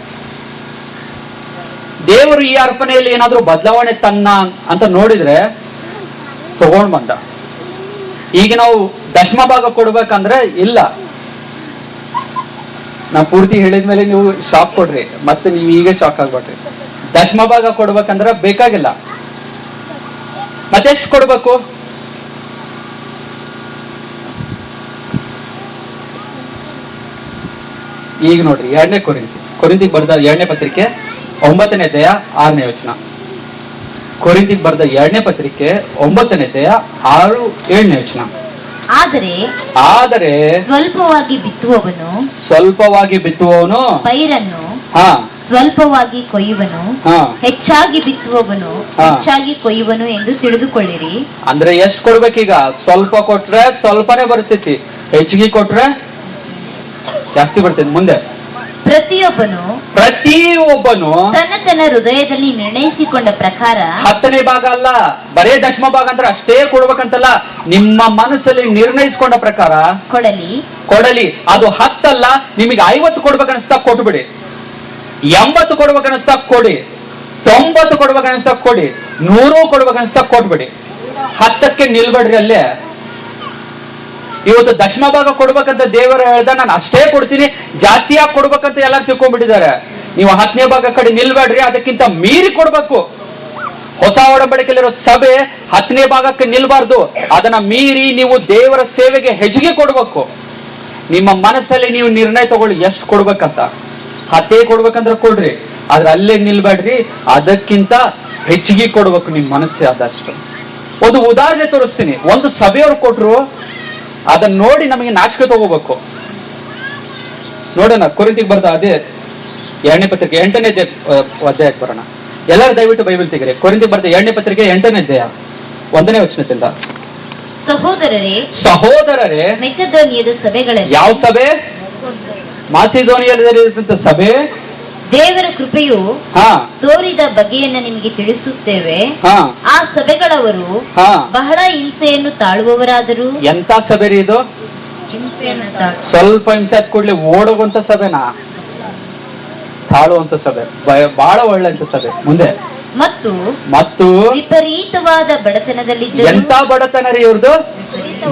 Speaker 1: ದೇವರು ಈ ಅರ್ಪಣೆಯಲ್ಲಿ ಏನಾದ್ರೂ ಬದಲಾವಣೆ ತನ್ನ ಅಂತ ನೋಡಿದ್ರೆ ತಗೊಂಡ್ ಬಂದ. ಈಗ ನಾವು ದಶಮ ಭಾಗ ಕೊಡ್ಬೇಕಂದ್ರೆ ಇಲ್ಲ. ನಾ ಪೂರ್ತಿ ಹೇಳಿದ್ಮೇಲೆ ನೀವು ಶಾಕ್ ಕೊಡ್ರಿ, ಮತ್ತೆ ನೀವು ಈಗ ಶಾಕ್ ಆಗ್ಬೇಡ್ರಿ. ದಶಮ ಭಾಗ ಕೊಡ್ಬೇಕಂದ್ರೆ ಬೇಕಾಗಿಲ್ಲ. ಮತ್ತೆ ಎಷ್ಟು ಕೊಡ್ಬೇಕು? ಈಗ ನೋಡ್ರಿ 2ನೇ ಕೊರಿಂಥಿಗೆ ಬರೆದ 2ನೇ ಪತ್ರಿಕೆ 9ನೇ ಅಧ್ಯಾಯ 6ನೇ ವಚನ. ಕೊರಿಂಥಿಗೆ ಬರೆದ 2ನೇ ಪತ್ರಿಕೆ 9ನೇ ಅಧ್ಯಾಯ 6, 7ನೇ ವಚನ.
Speaker 2: ಆದರೆ ಸ್ವಲ್ಪವಾಗಿ ಬಿತ್ತುವವನು ಪೈರನ್ನು ಸ್ವಲ್ಪವಾಗಿ ಕೊಯ್ಯುವನು, ಹೆಚ್ಚಾಗಿ ಬಿತ್ತುವವನು ಹೆಚ್ಚಾಗಿ ಕೊಯ್ಯುವನು ಎಂದು ತಿಳಿದುಕೊಳ್ಳಿರಿ.
Speaker 1: ಅಂದ್ರೆ ಎಷ್ಟು ಕೊಡ್ಬೇಕೀಗ? ಸ್ವಲ್ಪ ಕೊಟ್ರೆ ಸ್ವಲ್ಪನೇ ಬರ್ತೈತಿ, ಹೆಚ್ಚಿಗೆ ಕೊಟ್ರೆ ಜಾಸ್ತಿ ಬರ್ತೈತಿ. ಮುಂದೆ ಪ್ರತಿಯೊಬ್ಬನು
Speaker 2: ತನ್ನ ಹೃದಯದಲ್ಲಿ ನಿರ್ಣಯಿಸಿಕೊಂಡ ಪ್ರಕಾರ
Speaker 1: 10ನೇ ಭಾಗ ಅಲ್ಲ, ಬರೇ ದಶಮ ಭಾಗ ಅಂದ್ರೆ ಅಷ್ಟೇ ಕೊಡ್ಬೇಕಂತಲ್ಲ, ನಿಮ್ಮ ಮನಸ್ಸಲ್ಲಿ ನಿರ್ಣಯಿಸಿಕೊಂಡ ಪ್ರಕಾರ ಕೊಡಲಿ. ಅದು 10 ಅಲ್ಲ, ನಿಮಗೆ 50 ಕೊಡ್ಬೇಕನ್ನಿಸ್ತಾ ಕೊಟ್ಬಿಡಿ, 80 ಕೊಡ್ಬೇಕನ್ನಿಸ್ತಾ ಕೊಡಿ, 90 ಕೊಡ್ಬೇಕನ್ನಿಸ್ತಾ ಕೊಡಿ, 100 ಕೊಡ್ಬೇಕನ್ನಿಸ್ತಾ ಕೊಟ್ಬಿಡಿ. 10ಕ್ಕೆ ನಿಲ್ಬೇಡ್ರಿ ಅಲ್ಲೇ. ಇವತ್ತು ದಶಮ ಭಾಗ ಕೊಡ್ಬೇಕಂತ ದೇವರು ಹೇಳ್ದ, ನಾನು ಅಷ್ಟೇ ಕೊಡ್ತೀನಿ, ಜಾಸ್ತಿಯಾಗಿ ಕೊಡ್ಬೇಕಂತ ಎಲ್ಲ ತಿಳ್ಕೊಂಡ್ಬಿಟ್ಟಿದ್ದಾರೆ. ನೀವು 10ನೇ ಭಾಗ ಕಡೆ ನಿಲ್ಬೇಡ್ರಿ, ಅದಕ್ಕಿಂತ ಮೀರಿ ಕೊಡ್ಬೇಕು. ಹೊಸ ಒಡಂಬಡಿಕೆಯಲ್ಲಿರೋ ಸಭೆ 10ನೇ ಭಾಗಕ್ಕೆ ನಿಲ್ಬಾರ್ದು, ಅದನ್ನ ಮೀರಿ ನೀವು ದೇವರ ಸೇವೆಗೆ ಹೆಚ್ಚಿಗೆ ಕೊಡ್ಬೇಕು. ನಿಮ್ಮ ಮನಸ್ಸಲ್ಲಿ ನೀವು ನಿರ್ಣಯ ತಗೊಳ್ಳಿ ಎಷ್ಟು ಕೊಡ್ಬೇಕಂತ. 10 ಕೊಡ್ಬೇಕಂದ್ರೆ ಕೊಡ್ರಿ, ಆದ್ರೆ ಅಲ್ಲೇ ನಿಲ್ಬೇಡ್ರಿ, ಅದಕ್ಕಿಂತ ಹೆಚ್ಚಿಗೆ ಕೊಡ್ಬೇಕು ನಿಮ್ಮ ಮನಸ್ಸೇ ಆದಷ್ಟು. ಒಂದು ಉದಾಹರಣೆ ತೋರಿಸ್ತೀನಿ. ಒಂದು ಸಭೆಯವ್ರು ಕೊಟ್ರು, ಅದನ್ನ ನೋಡಿ ನಮಗೆ ನಾಚಿಕೆ ತಗೋಬೇಕು. ನೋಡೋಣ, ಕೊರಿಂಥಿಗೆ ಬರ್ದ ಅದೇ 2ನೇ ಪತ್ರಿಕೆ 8ನೇ ಅಧ್ಯಾಯಕ್ಕೆ ಬರೋಣ. ಎಲ್ಲರೂ ದಯವಿಟ್ಟು ಬೈಬಲ್ ತೆಗೆರಿ. ಕೊರಿಂಥಿಗೆ ಬರ್ದ 2ನೇ ಪತ್ರಿಕೆ 8ನೇ ಅಧ್ಯಾಯ 1ನೇ ವಚನದಿಂದ. ಸಹೋದರರೇ,
Speaker 2: ಮೆಕೆದೋನಿಯದ ಸಭೆಗಳಲ್ಲಿ,
Speaker 1: ಯಾವ ಸಭೆ? ಮಾಸಿದೋನಿಯಲ್ಲಿರುವಂತ ಸಭೆ.
Speaker 2: ದೇವರ ಕೃಪೆಯು ತೋರಿದ ಬಗೆಯನ್ನು ನಿಮಗೆ ತಿಳಿಸುತ್ತೇವೆ. ಆ ಸಭೆಗಳವರು ಬಹಳ ಹಿಂಸೆಯನ್ನು ತಾಳುವವರಾದರೂ.
Speaker 1: ಎಂತ ಸಭೆ ರೀ ಇದು? ಸ್ವಲ್ಪ ಹಿಂಸೆ ಕೂಡಲೇ ಓಡೋಗುವಂತ ಸಭೆನಾ? ತಾಳುವಂತ ಸಭೆ, ಬಹಳ ಒಳ್ಳೆಂತ ಸಭೆ. ಮುಂದೆ ಮತ್ತು
Speaker 2: ವಿಪರೀತವಾದ ಬಡತನದಲ್ಲಿ.
Speaker 1: ಎಂತ ಬಡತನ ರೀ ಇವ್ರದ್ದು?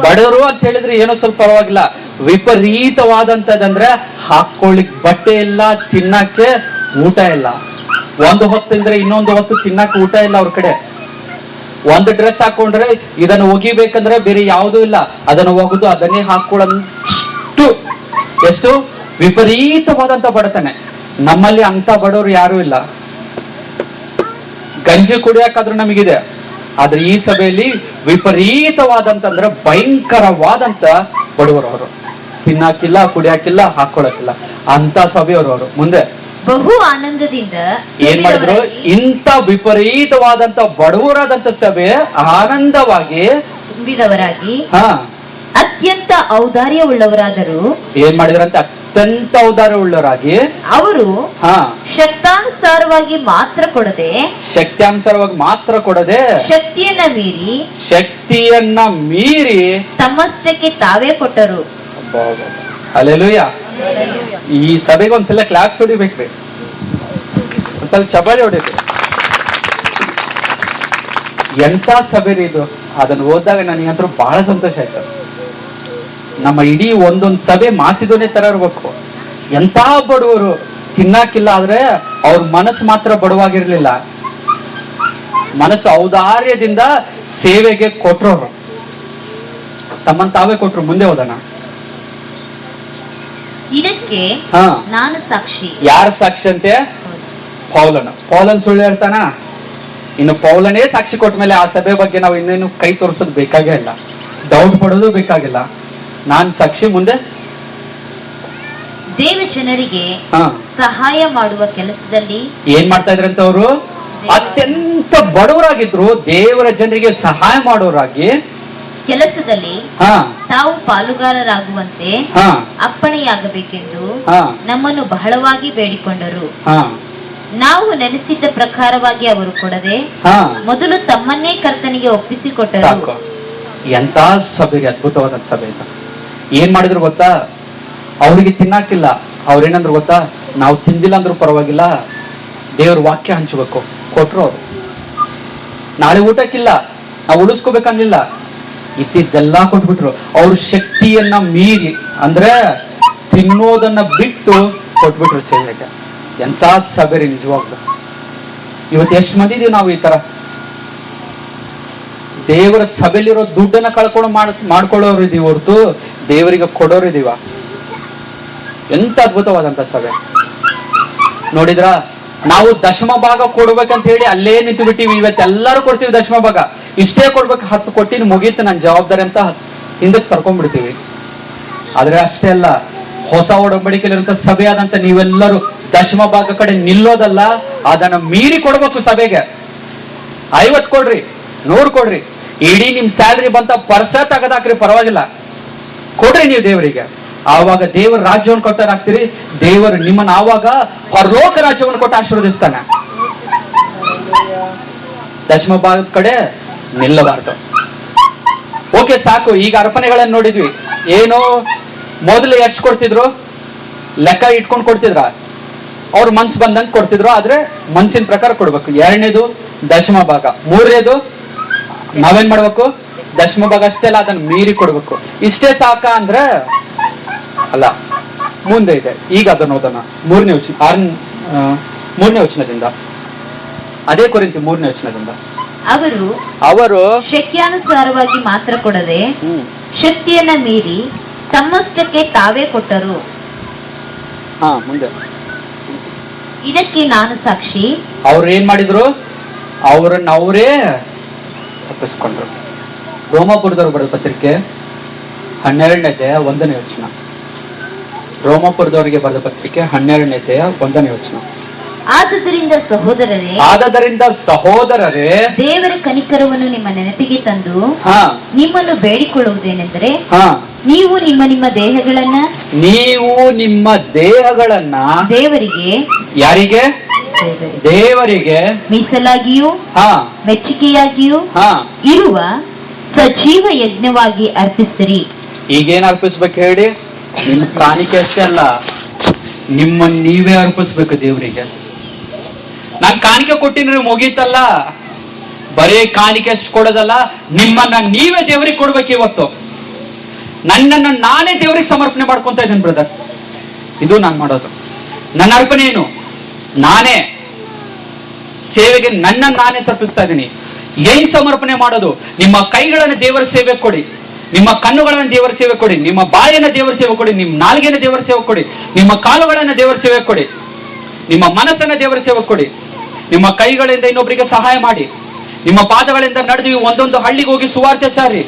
Speaker 1: ಬಡವರು ಅಂತ ಹೇಳಿದ್ರೆ ಏನೋ ಸ್ವಲ್ಪ ಪರವಾಗಿಲ್ಲ. ವಿಪರೀತವಾದಂತದಂದ್ರೆ ಹಾಕೊಳ್ಳಿಕ್ ಬಟ್ಟೆ ಇಲ್ಲ, ತಿನ್ನಕ್ಕೆ ಊಟ ಇಲ್ಲ. ಒಂದು ಹೊತ್ತು ತಿಂದ್ರೆ ಇನ್ನೊಂದು ಹೊತ್ತು ತಿನ್ನಕ್ಕೆ ಊಟ ಇಲ್ಲ ಅವ್ರ ಕಡೆ. ಒಂದು ಡ್ರೆಸ್ ಹಾಕೊಂಡ್ರೆ ಇದನ್ನು ಒಗಿಬೇಕಂದ್ರೆ ಬೇರೆ ಯಾವುದೂ ಇಲ್ಲ, ಅದನ್ನು ಒಗೆದು ಅದನ್ನೇ ಹಾಕೊಳ್ಳೋಷ್ಟು. ಎಷ್ಟು ವಿಪರೀತವಾದಂತ ಬಡತನ. ನಮ್ಮಲ್ಲಿ ಅಂತ ಬಡವರು ಯಾರು ಇಲ್ಲ. ಗಂಜಿ ಕುಡಿಯಾಕಾದ್ರೂ ನಮಗಿದೆ, ಆದ್ರೆ ಈ ಸಭೆಯಲ್ಲಿ ವಿಪರೀತವಾದಂತಂದ್ರೆ ಭಯಂಕರವಾದಂತ ಬಡವರು ಅವರು. ತಿನ್ನಾಕಿಲ್ಲ, ಕುಡಿಯಾಕಿಲ್ಲ, ಹಾಕೊಳಕಿಲ್ಲ ಅಂತ ಸಭೆಯವರು. ಮುಂದೆ
Speaker 2: ಬಹು ಆನಂದದಿಂದ
Speaker 1: ಏನ್ ಮಾಡಿದ್ರು? ಇಂಥ ವಿಪರೀತವಾದಂತ ಬಡವರಾದಂತ ಸಭೆ ಆನಂದವಾಗಿ
Speaker 2: ತುಂಬಿದವರಾಗಿ ಅತ್ಯಂತ ಔದಾರ್ಯವುಳ್ಳವರಾದರು.
Speaker 1: ಏನ್ ಮಾಡಿದ್ರಂತೆ? ಅತ್ಯಂತ ಔದಾರ್ಯವುಳ್ಳವರಾಗಿ ಅವರು
Speaker 2: ಶಕ್ತಾನುಸಾರವಾಗಿ ಮಾತ್ರ ಕೊಡದೆ,
Speaker 1: ಶಕ್ತಿಯನ್ನ ಮೀರಿ
Speaker 2: ತಮ್ಮಷ್ಟಕ್ಕೆ ತಾವೇ ಕೊಟ್ಟರು.
Speaker 1: ಹಲ್ಲೆಲೂಯ. ಈ ಸಭೆಗೆ ಒಂದ್ಸಲ ಕ್ಲಾಸ್ ಹೊಡಿಬೇಕ್ರಿ, ಒಂದ್ಸಲ ಚಪಾಳಿ ಹೊಡಿಬೇಕು. ಎಂತ ಸಭೆ ಇದು? ಅದನ್ನು ಓದಿದಾಗ ನನಗಂತೂ ಬಹಳ ಸಂತೋಷ ಆಯ್ತು. ನಮ್ಮ ಇಡೀ ಒಂದೊಂದು ಸಭೆ ಮಾಸಿದೋನೆ ತರ ಇರ್ಬೇಕು. ಎಂತ ಬಡವರು, ತಿನ್ನಾಕಿಲ್ಲ, ಆದ್ರೆ ಅವ್ರ ಮನಸ್ಸು ಮಾತ್ರ ಬಡವಾಗಿರ್ಲಿಲ್ಲ. ಮನಸ್ಸು ಔದಾರ್ಯದಿಂದ ಸೇವೆಗೆ ಕೊಟ್ರು, ತಮ್ಮನ್ ತಾವೇ ಕೊಟ್ರು. ಮುಂದೆ ಹೋದನ
Speaker 2: ಇದಕ್ಕೆ
Speaker 1: ಹಾ
Speaker 2: ನಾನು ಸಾಕ್ಷಿ.
Speaker 1: ಯಾರ ಸಾಕ್ಷಿ ಅಂತೆ? ಪೌಲನ್ ಸುಳ್ಳು ಹೇಳ್ತಾನ? ಇನ್ನು ಪೌಲನೇ ಸಾಕ್ಷಿ ಕೊಟ್ಟ ಮೇಲೆ ಆ ಸಭೆ ಬಗ್ಗೆ ನಾವು ಇನ್ನೇನು ಕೈ ತೋರಿಸೋದು ಬೇಕಾಗೇ ಇಲ್ಲ, ಡೌಟ್ ಪಡೋದು ಬೇಕಾಗಿಲ್ಲ. ನಾನ್ ಸಾಕ್ಷಿ. ಮುಂದೆ
Speaker 2: ದೇವ ಜನರಿಗೆ ಸಹಾಯ ಮಾಡುವ ಕೆಲಸದಲ್ಲಿ
Speaker 1: ಏನ್ ಮಾಡ್ತಾ ಇದ್ರಂತ ಅವರು? ಅತ್ಯಂತ ಬಡವರಾಗಿದ್ರು, ದೇವರ ಜನರಿಗೆ ಸಹಾಯ ಮಾಡೋರಾಗಿ
Speaker 2: ಕೆಲಸದಲ್ಲಿ ತಾವು ಪಾಲುಗಾರರಾಗುವಂತೆ ಅಪ್ಪಣೆಯಾಗಬೇಕೆಂದು ನಮ್ಮನ್ನು ಬಹಳವಾಗಿ ಬೇಡಿಕೊಂಡರು. ನಾವು ನೆನೆಸಿದ್ದ ಪ್ರಕಾರವಾಗಿ ಅವರು ಕೊಡದೆ ಮೊದಲು ತಮ್ಮನ್ನೇ ಕರ್ತನಿಗೆ ಒಪ್ಪಿಸಿಕೊಟ್ಟರು.
Speaker 1: ಎಂತ ಸಭೆ, ಅದ್ಭುತವಾದ ಸಭೆ. ಏನ್ ಮಾಡಿದ್ರು ಗೊತ್ತಾ? ಅವರಿಗೆ ತಿನ್ನಾಕಿಲ್ಲ. ಅವ್ರೇನಂದ್ರು ಗೊತ್ತಾ? ನಾವು ತಿಂದಿಲ್ಲ ಅಂದ್ರೂ ಪರವಾಗಿಲ್ಲ, ದೇವ್ರ ವಾಕ್ಯ ಹಂಚಬೇಕು. ಕೊಟ್ರು ಅವರು. ನಾಳೆ ಊಟಕ್ಕಿಲ್ಲ, ನಾವು ಉಳಿಸ್ಕೋಬೇಕನ್ನಿಲ್ಲ, ಇದ್ದಿದ್ದೆಲ್ಲ ಕೊಟ್ಬಿಟ್ರು. ಅವ್ರ ಶಕ್ತಿಯನ್ನ ಮೀರಿ, ಅಂದ್ರೆ ತಿನ್ನೋದನ್ನ ಬಿಟ್ಟು ಕೊಟ್ಬಿಟ್ರು ಸೇವೆಗೆ. ಎಂತ ಸಭೆ ರೀ ನಿಜವಾಗ್ಲು. ಇವತ್ತು ಎಷ್ಟು ಮಂದಿ ಇದೀವಿ ನಾವು ಈ ತರ? ದೇವರ ಸಭೆಯಲ್ಲಿರೋ ದುಡ್ಡನ್ನ ಕಳ್ಕೊಂಡು ಮಾಡ್ಕೊಳ್ಳೋರು ಇದೀವಿ ಹೊರತು ದೇವರಿಗೆ ಕೊಡೋರು ಇದೀವ. ಎಂತ ಅದ್ಭುತವಾದಂತ ಸಭೆ ನೋಡಿದ್ರ? ನಾವು ದಶಮ ಭಾಗ ಕೊಡ್ಬೇಕಂತ ಹೇಳಿ ಅಲ್ಲೇ ನಿಂತು ಬಿಟ್ಟಿವಿ. ಇವತ್ತೆಲ್ಲರೂ ಕೊಡ್ತೀವಿ ದಶಮ ಭಾಗ. ಇಷ್ಟೇ ಕೊಡ್ಬೇಕು, 10 ಕೊಟ್ಟಿನಿ ಮುಗೀತು ನನ್ನ ಜವಾಬ್ದಾರಿ ಅಂತ ಹಿಂದಕ್ಕೆ ಕರ್ಕೊಂಡ್ಬಿಡ್ತೀವಿ. ಆದ್ರೆ ಅಷ್ಟೇ ಅಲ್ಲ, ಹೊಸ ಒಡಂಬಡಿಕೆಯಲ್ಲಿರುವಂತ ಸಭೆ ಆದಂತ ನೀವೆಲ್ಲರೂ ದಶಮ ಭಾಗ ಕಡೆ ನಿಲ್ಲೋದಲ್ಲ, ಅದನ್ನ ಮೀರಿ ಕೊಡ್ಬೇಕು ಸಭೆಗೆ. 50 ಕೊಡ್ರಿ, 100 ಕೊಡ್ರಿ, ಇಡೀ ನಿಮ್ ಸ್ಯಾಲ್ರಿ ಬಂತ ಪರ್ಸ ತೆಗೆದಾಕ್ರಿ, ಪರವಾಗಿಲ್ಲ, ಕೊಡ್ರಿ ನೀವು ದೇವರಿಗೆ. ಆವಾಗ ದೇವರ ರಾಜ್ಯವನ್ನು ಕೊಟ್ಟಾಗ್ತೀರಿ. ದೇವರು ನಿಮ್ಮನ್ನ ಆವಾಗ ಪರಲೋಕ ರಾಜ್ಯವನ್ನು ಕೊಟ್ಟು ಆಶೀರ್ವದಿಸ್ತಾನೆ. ದಶಮ ಭಾಗದ ಕಡೆ ನಿಲ್ಲಬಾರ್ದು. ಓಕೆ, ಸಾಕು. ಈಗ ಅರ್ಪಣೆಗಳನ್ನು ನೋಡಿದ್ವಿ. ಏನು ಮೊದಲು ಎಷ್ಟು ಕೊಡ್ತಿದ್ರು? ಲೆಕ್ಕ ಇಟ್ಕೊಂಡು ಕೊಡ್ತಿದ್ರ? ಅವ್ರ ಮನ್ಸು ಬಂದಂಗೆ ಕೊಡ್ತಿದ್ರು, ಆದ್ರೆ ಮನ್ಸಿನ ಪ್ರಕಾರ ಕೊಡ್ಬೇಕು. 2ನೇದು ದಶಮ ಭಾಗ. 3ನೇದು ನಾವೇನ್ ಮಾಡ್ಬೇಕು? ದಶಮ ಭಾಗ ಅಷ್ಟೇ ಅಲ್ಲ, ಅದನ್ನ ಮೀರಿ ಕೊಡ್ಬೇಕು. ಇಷ್ಟೇ ಸಾಕ ಅಂದ್ರೆ ಅಲ್ಲ, ಮುಂದೆ ಇದೆ. ಈಗ ಅದನ್ನು ಓದೋಣ. 3ನೇ ವಚನದಿಂದ. ಅದೇ ಕೊರಿಂಥಿ 3ನೇ ವಚನದಿಂದ.
Speaker 2: ಅವರು ಶಕ್ಯಾನುಸಾರವಾಗಿ ಮಾತ್ರ ಕೊಡದೆ ಶಕ್ತಿಯನ್ನ ಮೀರಿ ತಮ್ಮಷ್ಟಕ್ಕೆ ತಾವೇ ಕೊಟ್ಟರು.
Speaker 1: ಮುಂದೆ
Speaker 2: ಇದಕ್ಕೆ ನಾನು ಸಾಕ್ಷಿ.
Speaker 1: ಅವ್ರು ಏನ್ ಮಾಡಿದ್ರು? ಅವರೇ ತಪ್ಪಿಸ್ಕೊಂಡ್ರು. ರೋಮಾಪುರದವ್ರು ಬರೋ ಪತ್ರಿಕೆ 12ನೇ 1ನೇ ವಚನ. ರೋಮಾಪುರದವರಿಗೆ ಬರೆದ ಪತ್ರಿಕೆ 12ನೇ 1ನೇ ವಚನ.
Speaker 2: ಆದದರಿಂದ ಸಹೋದರರೇ, ದೇವರ ಕನಿಕರವನ್ನು ನಿಮ್ಮ ನೆನಪಿಗೆ ತಂದು ನಿಮ್ಮನ್ನು ಬೇಡಿಕೊಳ್ಳುವುದೇನೆಂದರೆ, ನೀವು ನಿಮ್ಮ ದೇಹಗಳನ್ನ ದೇವರಿಗೆ, ಯಾರಿಗೆ? ದೇವರಿಗೆ ಮೀಸಲಾಗಿಯೂ ಮೆಚ್ಚುಗೆಯಾಗಿಯೂ ಇರುವ ಸಜೀವ ಯಜ್ಞವಾಗಿ ಅರ್ಪಿಸಿರಿ.
Speaker 1: ಈಗೇನ್ ಅರ್ಪಿಸ್ಬೇಕು ಹೇಳಿ? ನಿಮ್ಮ ಕಾಣಿಕೆ ಅಷ್ಟೇ ಅಲ್ಲ, ನಿಮ್ಮನ್ನು ನೀವೇ ಅರ್ಪಿಸ್ಬೇಕು ದೇವರಿಗೆ. ನಾನು ಕಾಣಿಕೆ ಕೊಟ್ಟಿದ್ರೆ ಮುಗೀತಲ್ಲ, ಬರೀ ಕಾಣಿಕೆ ಅಷ್ಟು ಕೊಡೋದಲ್ಲ, ನಿಮ್ಮನ್ನ ನೀವೇ ದೇವರಿಗೆ ಕೊಡ್ಬೇಕು. ಇವತ್ತು ನನ್ನನ್ನು ನಾನೇ ದೇವರಿಗೆ ಸಮರ್ಪಣೆ ಮಾಡ್ಕೊಂತ ಇದ್ದೇನೆ ಬ್ರದರ್. ಇದು ನಾನು ಮಾಡೋದು. ನನ್ನ ಅರ್ಪಣೆ ಏನು? ನಾನೇ ಸೇವೆಗೆ ನನ್ನನ್ನು ನಾನೇ ಸಮರ್ಪಿಸ್ತಾ ಇದ್ದೀನಿ. ಏನ್ ಸಮರ್ಪಣೆ ಮಾಡೋದು? ನಿಮ್ಮ ಕೈಗಳನ್ನು ದೇವರ ಸೇವೆ ಕೊಡಿ, ನಿಮ್ಮ ಕಣ್ಣುಗಳನ್ನು ದೇವರ ಸೇವೆ ಕೊಡಿ, ನಿಮ್ಮ ಬಾಯನ್ನು ದೇವರ ಸೇವೆ ಕೊಡಿ, ನಿಮ್ಮ ನಾಲಿಗೆಯನ್ನು ದೇವರ ಸೇವೆ ಕೊಡಿ, ನಿಮ್ಮ ಕಾಲುಗಳನ್ನು ದೇವರ ಸೇವೆ ಕೊಡಿ, ನಿಮ್ಮ ಮನಸ್ಸನ್ನು ದೇವರ ಸೇವೆ ಕೊಡಿ. ನಿಮ್ಮ ಕೈಗಳಿಂದ ಇನ್ನೊಬ್ಬರಿಗೆ ಸಹಾಯ ಮಾಡಿ, ನಿಮ್ಮ ಪಾದಗಳಿಂದ ನಡೆದು ಒಂದೊಂದು ಹಳ್ಳಿಗೆ ಹೋಗಿ ಸುವಾರ್ತೆ ಸಾರಿ,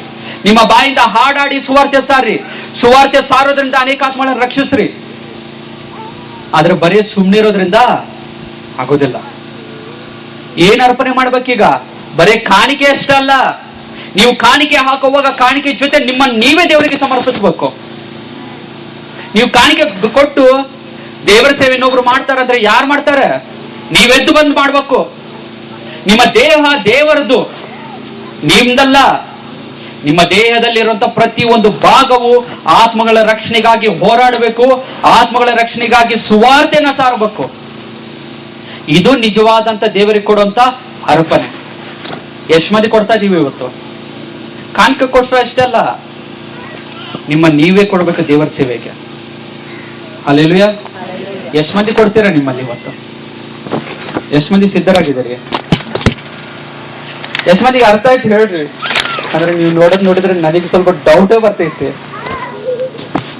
Speaker 1: ನಿಮ್ಮ ಬಾಯಿಂದ ಹಾಡಾಡಿ ಸುವಾರ್ತೆ ಸಾರಿ. ಸುವಾರ್ತೆ ಸಾರೋದ್ರಿಂದ ಅನೇಕ ಆತ್ಮಗಳನ್ನು ರಕ್ಷಿಸ್ರಿ. ಆದ್ರೆ ಬರೀ ಸುಮ್ಮನಿರೋದ್ರಿಂದ ಆಗೋದಿಲ್ಲ. ಏನ್ ಅರ್ಪಣೆ ಮಾಡ್ಬೇಕೀಗ? ಬರೀ ಕಾಣಿಕೆ ಅಷ್ಟಲ್ಲ, ನೀವು ಕಾಣಿಕೆ ಹಾಕುವಾಗ ಕಾಣಿಕೆ ಜೊತೆ ನಿಮ್ಮನ್ನು ನೀವೇ ದೇವರಿಗೆ ಸಮರ್ಪಿಸಬೇಕು. ನೀವು ಕಾಣಿಕೆ ಕೊಟ್ಟು ದೇವರ ಸೇವೆ ಇನ್ನೊಬ್ರು ಮಾಡ್ತಾರಂದ್ರೆ ಯಾರು ಮಾಡ್ತಾರೆ? ನೀವೆದ್ದು ಬಂದು ಮಾಡ್ಬೇಕು. ನಿಮ್ಮ ದೇಹ ದೇವರದ್ದು, ನಿಮ್ದಲ್ಲ. ನಿಮ್ಮ ದೇಹದಲ್ಲಿರುವಂತ ಪ್ರತಿ ಒಂದು ಭಾಗವು ಆತ್ಮಗಳ ರಕ್ಷಣೆಗಾಗಿ ಹೋರಾಡಬೇಕು, ಆತ್ಮಗಳ ರಕ್ಷಣೆಗಾಗಿ ಸುವಾರ್ತೆನ ಸಾರಬೇಕು. ಇದು ನಿಜವಾದಂತ ದೇವರಿಗೆ ಕೊಡುವಂತ ಅರ್ಪಣೆ. ಎಷ್ಟು ಮಂದಿ ಕೊಡ್ತಾ ಇದೀವಿ ಇವತ್ತು? ಕಾಣಿಕೆ ಕೊಟ್ಟರೆ ಅಷ್ಟೇ ಅಲ್ಲ, ನಿಮ್ಮ ನೀವೇ ಕೊಡ್ಬೇಕು ದೇವರ ಸೇವೆಗೆ. ಹಲ್ಲೆಲೂಯಾ. ಎಷ್ಟು ಮಂದಿ ಕೊಡ್ತೀರಾ ನಿಮ್ಮಲ್ಲಿ ಇವತ್ತು? ಎಷ್ಟು ಮಂದಿ ಸಿದ್ಧರಾಗಿದ್ದೀರಿ? ಎಷ್ಟು ಮಂದಿಗೆ ಅರ್ಥ ಆಯ್ತು ಹೇಳ್ರಿ. ಅಂದ್ರೆ ನೀವು ನೋಡಿದ್ರೆ ನನಗೆ ಸ್ವಲ್ಪ ಡೌಟೇ ಬರ್ತೈತಿ.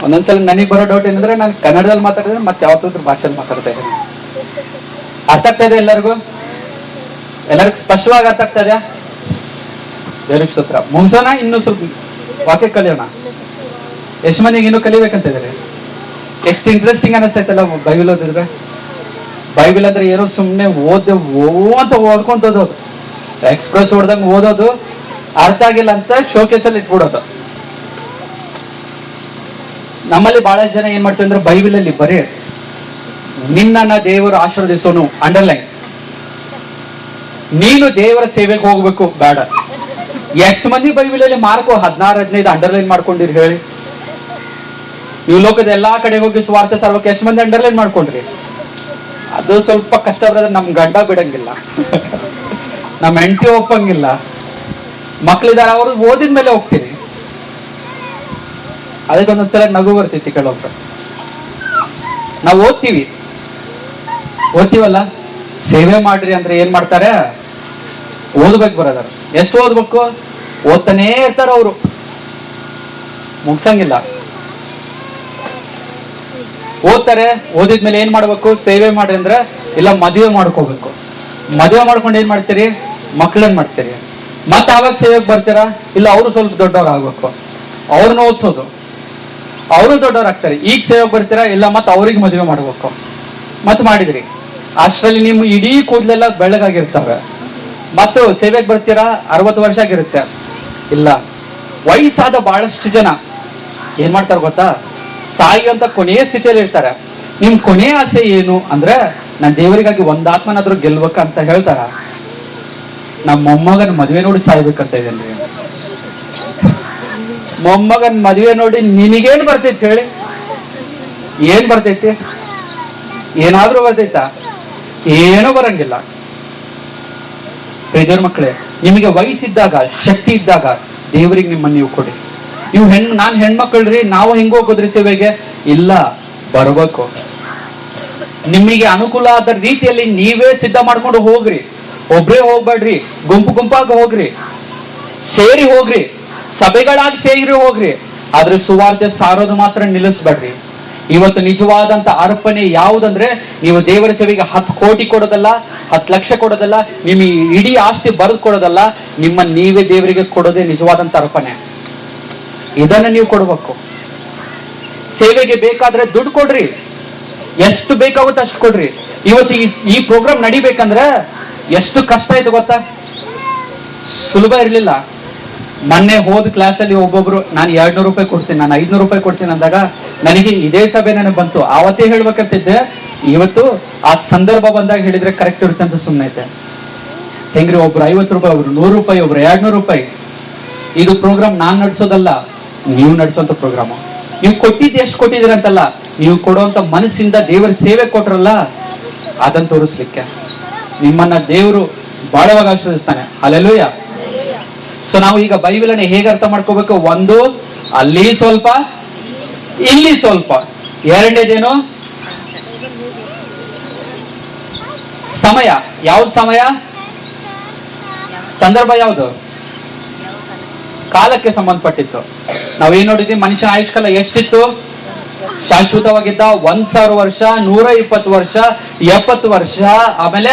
Speaker 1: ಒಂದೊಂದ್ಸಲ ನನಗೆ ಬರೋ ಡೌಟ್ ಏನಂದ್ರೆ ನಾನು ಕನ್ನಡದಲ್ಲಿ ಮಾತಾಡಿದ್ರೆ ಮತ್ತೆ ಯಾವತ್ತಾದ್ರೂ ಭಾಷೆಯಲ್ಲಿ ಮಾತಾಡ್ತಾ ಇದ್ದೀನಿ. ಅರ್ಥ ಆಗ್ತಾ ಇದೆ ಎಲ್ಲರಿಗೂ? ಎಲ್ಲರಿಗೂ ಸ್ಪಷ್ಟವಾಗಿ ಅರ್ಥ ಆಗ್ತಾ ಇದೆಯಾ? ದೇವ್ರಿಗೆ ಸ್ತೋತ್ರ. ಮುಂಚೆನ ಇನ್ನೂ ಸ್ವಲ್ಪ ವಾಕ್ಯ ಕಲಿಯೋಣ. ಎಷ್ಟು ಮಂದಿಗೆ ಇನ್ನೂ ಕಲಿಬೇಕಂತ ಇದ್ದಾರೆ? ಎಷ್ಟು ಇಂಟ್ರೆಸ್ಟಿಂಗ್ ಅನಿಸ್ತೈತಲ್ಲ ಬೈಬಲ್ ಓದಿದ್ರೆ. ಬೈಬಲ್ ಅಂದ್ರೆ ಏನೋ ಸುಮ್ಮನೆ ಅಂತ ಓದ್ಕೊಂತ ಓದೋದು, ಎಕ್ಸ್ಪ್ರೆಸ್ ಹೊಡೆದಂಗೆ ಓದೋದು, ಅರ್ಥ ಆಗಿಲ್ಲ ಅಂತ ಶೋಕೇಸಲ್ಲಿ ಇಟ್ಬಿಡೋದು. ನಮ್ಮಲ್ಲಿ ಬಹಳಷ್ಟು ಜನ ಏನ್ ಮಾಡ್ತೀವಿ ಅಂದ್ರೆ ಬೈಬಲಲ್ಲಿ ಬರೀ ನಿನ್ನನ್ನ ದೇವರು ಆಶೀರ್ವದಿಸೋನು ಅಂಡರ್ಲೈನ್, ನೀನು ದೇವರ ಸೇವೆಗೆ ಹೋಗ್ಬೇಕು ಬೇಡ. ಎಷ್ಟು ಮಂದಿ ಬೈಬಲಲ್ಲಿ ಮಾರ್ಕು 16-15 ಅಂಡರ್ಲೈನ್ ಮಾಡ್ಕೊಂಡಿರಿ ಹೇಳಿ? ನೀವು ಲೋಕದ ಎಲ್ಲಾ ಕಡೆ ಹೋಗಿ ಸ್ವಾರ್ಥ ಸರ್ವಕ್ಕೆ ಎಷ್ಟು ಮಂದಿ ಅಂಡರ್ಲೈನ್ ಮಾಡ್ಕೊಂಡ್ರಿ? ಅದು ಸ್ವಲ್ಪ ಕಷ್ಟ ಬರೋದ್ರೆ ನಮ್ ಗಂಡ ಬಿಡಂಗಿಲ್ಲ, ನಮ್ಮ ಹೆಂಡತಿ ಒಪ್ಪಂಗಿಲ್ಲ, ಮಕ್ಳಿದಾರ ಅವರು ಓದಿದ ಮೇಲೆ ಹೋಗ್ತೀರಿ. ಅದಕ್ಕೆ ಒಂದೊಂದ್ಸಲ ನಗು ಬರ್ತೈತಿ ಕೆಲವೊಬ್ರು. ನಾವು ಓದ್ತೀವಲ್ಲ, ಸೇವೆ ಮಾಡ್ರಿ ಅಂದ್ರೆ ಏನ್ ಮಾಡ್ತಾರೆ? ಓದ್ಬೇಕು ಬರೋದಾರ. ಎಷ್ಟು ಓದ್ಬೇಕು? ಓದ್ತಾನೇ ಇರ್ತಾರ ಅವರು, ಮುಗ್ಸಂಗಿಲ್ಲ. ಓದ್ತಾರೆ, ಓದಿದ್ಮೇಲೆ ಏನ್ ಮಾಡ್ಬೇಕು? ಸೇವೆ ಮಾಡ್ರಿ ಅಂದ್ರೆ ಇಲ್ಲ ಮದುವೆ ಮಾಡ್ಕೋಬೇಕು. ಮದುವೆ ಮಾಡ್ಕೊಂಡು ಏನ್ ಮಾಡ್ತೀರಿ? ಮಕ್ಳೇನ್ ಮಾಡ್ತೀರಿ? ಮತ್ತೆ ಆವಾಗ ಸೇವೆಗೆ ಬರ್ತೀರಾ? ಇಲ್ಲ ಅವರು ಸ್ವಲ್ಪ ದೊಡ್ಡವ್ರು ಆಗ್ಬೇಕು, ಅವ್ರನ್ನ ಓದಿಸೋದು, ಅವರು ದೊಡ್ಡವ್ರು ಆಗ್ತಾರೆ. ಈಗ ಸೇವೆಗೆ ಬರ್ತೀರಾ? ಇಲ್ಲ ಮತ್ತೆ ಅವ್ರಿಗೆ ಮದುವೆ ಮಾಡ್ಬೇಕು. ಮತ್ತೆ ಮಾಡಿದ್ರಿ, ಅಷ್ಟರಲ್ಲಿ ನಿಮ್ಮ ಇಡೀ ಕೂದಲೆಲ್ಲ ಬೆಳಗಾಗಿರ್ತವೆ. ಮತ್ತು ಸೇವೆಗೆ ಬರ್ತೀರಾ? 60 ವರ್ಷ ಆಗಿರುತ್ತೆ. ಇಲ್ಲ, ವಯಸ್ಸಾದ ಬಹಳಷ್ಟು ಜನ ಏನ್ ಮಾಡ್ತಾರೆ ಗೊತ್ತಾ? ಸಾಯುವಂತ ಕೊನೆಯ ಸ್ಥಿತಿಯಲ್ಲಿ ಇರ್ತಾರೆ. ನಿಮ್ ಕೊನೆಯ ಆಸೆ ಏನು ಅಂದ್ರೆ ನಾನ್ ದೇವರಿಗಾಗಿ ಒಂದಾತ್ಮನಾದ್ರೂ ಗೆಲ್ಬೇಕಂತ ಹೇಳ್ತಾರ. ನಮ್ಮ ಮೊಮ್ಮಗನ ಮದುವೆ ನೋಡಿ ಸಾಯ್ಬೇಕಂತ ಇದೇನ್ರಿ? ಮೊಮ್ಮಗನ್ ಮದುವೆ ನೋಡಿ ನಿನಗೇನ್ ಬರ್ತೈತಿ ಹೇಳಿ? ಏನ್ ಬರ್ತೈತಿ? ಏನಾದ್ರೂ ಬರ್ತೈತಾ? ಏನೂ ಬರಂಗಿಲ್ಲ. ದೇವ್ರ ಮಕ್ಕಳೇ, ನಿಮಗೆ ವಯಸ್ಸಿದ್ದಾಗ, ಶಕ್ತಿ ಇದ್ದಾಗ ದೇವರಿಗೆ ನಿಮ್ಮನ್ನ ನೀವು ಕೊಡಿ. ನೀವು ನಾನ್ ಹೆಣ್ಮಕ್ಳ್ರಿ, ನಾವು ಹೆಂಗ್ ಹೋಗೋದ್ರಿ ಸೇವೆಗೆ? ಇಲ್ಲ, ಬರ್ಬೇಕು. ನಿಮಗೆ ಅನುಕೂಲ ಆದ ರೀತಿಯಲ್ಲಿ ನೀವೇ ಸಿದ್ಧ ಮಾಡ್ಕೊಂಡು ಹೋಗ್ರಿ. ಒಬ್ರೇ ಹೋಗ್ಬೇಡ್ರಿ, ಗುಂಪು ಗುಂಪಾಗಿ ಹೋಗ್ರಿ, ಸೇರಿ ಹೋಗ್ರಿ, ಸಭೆಗಳಾಗಿ ಸೇರಿ ಹೋಗ್ರಿ. ಆದ್ರೆ ಸುವಾರ್ತೆ ಸಾರೋದು ಮಾತ್ರ ನಿಲ್ಲಿಸ್ಬೇಡ್ರಿ. ಇವತ್ತು ನಿಜವಾದಂತ ಅರ್ಪಣೆ ಯಾವುದಂದ್ರೆ ನೀವು ದೇವರ ಸೇವೆಗೆ 10 ಕೋಟಿ ಕೊಡೋದಲ್ಲ, 10 ಲಕ್ಷ ಕೊಡೋದಲ್ಲ, ನಿಮ್ಮ ಇಡೀ ಆಸ್ತಿ ಬರೆದು ಕೊಡೋದಲ್ಲ, ನಿಮ್ಮ ನೀವೇ ದೇವರಿಗೆ ಕೊಡೋದೇ ನಿಜವಾದಂತ ಅರ್ಪಣೆ. ಇದನ್ನ ನೀವು ಕೊಡ್ಬೇಕು. ಸೇವೆಗೆ ಬೇಕಾದ್ರೆ ದುಡ್ಡು ಕೊಡ್ರಿ, ಎಷ್ಟು ಬೇಕಾಗುತ್ತೆ ಅಷ್ಟು ಕೊಡ್ರಿ. ಇವತ್ತು ಈ ಪ್ರೋಗ್ರಾಮ್ ನಡಿಬೇಕಂದ್ರೆ ಎಷ್ಟು ಕಷ್ಟ ಆಯ್ತು ಗೊತ್ತಾ? ಸುಲಭ ಇರ್ಲಿಲ್ಲ. ಮೊನ್ನೆ ಹೋದ ಕ್ಲಾಸಲ್ಲಿ ಒಬ್ಬೊಬ್ರು ನಾನು 200 ರೂಪಾಯಿ ಕೊಡ್ತೀನಿ, ನಾನು 500 ರೂಪಾಯಿ ಕೊಡ್ತೀನಿ ಅಂದಾಗ ನನಗೆ ಇದೇ ಸಭೆ ನನಗೆ ಬಂತು. ಆವತ್ತೇ ಹೇಳ್ಬೇಕಂತಿದ್ದೆ, ಇವತ್ತು ಆ ಸಂದರ್ಭ ಬಂದಾಗ ಹೇಳಿದ್ರೆ ಕರೆಕ್ಟ್ ಇರುತ್ತೆ ಅಂತ ಸುಮ್ಮನೆ ಐತೆ. ಹೆಂಗ್ರಿ, ಒಬ್ರು 50 ರೂಪಾಯಿ, ಒಬ್ರು 100 ರೂಪಾಯಿ, ಒಬ್ರು 200 ರೂಪಾಯಿ. ಇದು ಪ್ರೋಗ್ರಾಮ್ ನಾನ್ ನಡ್ಸೋದಲ್ಲ, ನೀವು ನಡ್ಸೋಂತ ಪ್ರೋಗ್ರಾಮ್. ನೀವು ಕೊಟ್ಟಿದ್ದು ಎಷ್ಟು ಕೊಟ್ಟಿದ್ದೀರಂತಲ್ಲ, ನೀವು ಕೊಡುವಂತ ಮನಸ್ಸಿಂದ ದೇವರ ಸೇವೆ ಕೊಟ್ರಲ್ಲ, ಅದನ್ನು ತೋರಿಸ್ಲಿಕ್ಕೆ ನಿಮ್ಮನ್ನ ದೇವರು ಬಹಳವಾಗಿ ಆಶೀರ್ವದಿಸ್ತಾನೆ. ಹಲ್ಲೆಲೂಯ. ಸೊ ನಾವು ಈಗ ಬೈಬಲನ್ನ ಹೇಗೆ ಅರ್ಥ ಮಾಡ್ಕೋಬೇಕು? ಒಂದು, ಅಲ್ಲಿ ಸ್ವಲ್ಪ ಇಲ್ಲಿ ಸ್ವಲ್ಪ. ಎರಡನೇದೇನು? ಸಮಯ. ಯಾವ್ದು ಸಮಯ? ಸಂದರ್ಭ ಯಾವುದು? ಕಾಲಕ್ಕೆ ಸಂಬಂಧಪಟ್ಟಿತ್ತು. ನಾವೇನ್ ನೋಡಿದ್ವಿ? ಮನುಷ್ಯನ ಆಯುಷ್ಕಾಲ ಎಷ್ಟಿತ್ತು? ಶಾಶ್ವತವಾಗಿದ್ದ 1000 ವರ್ಷ, 120 ವರ್ಷ, 70 ವರ್ಷ. ಆಮೇಲೆ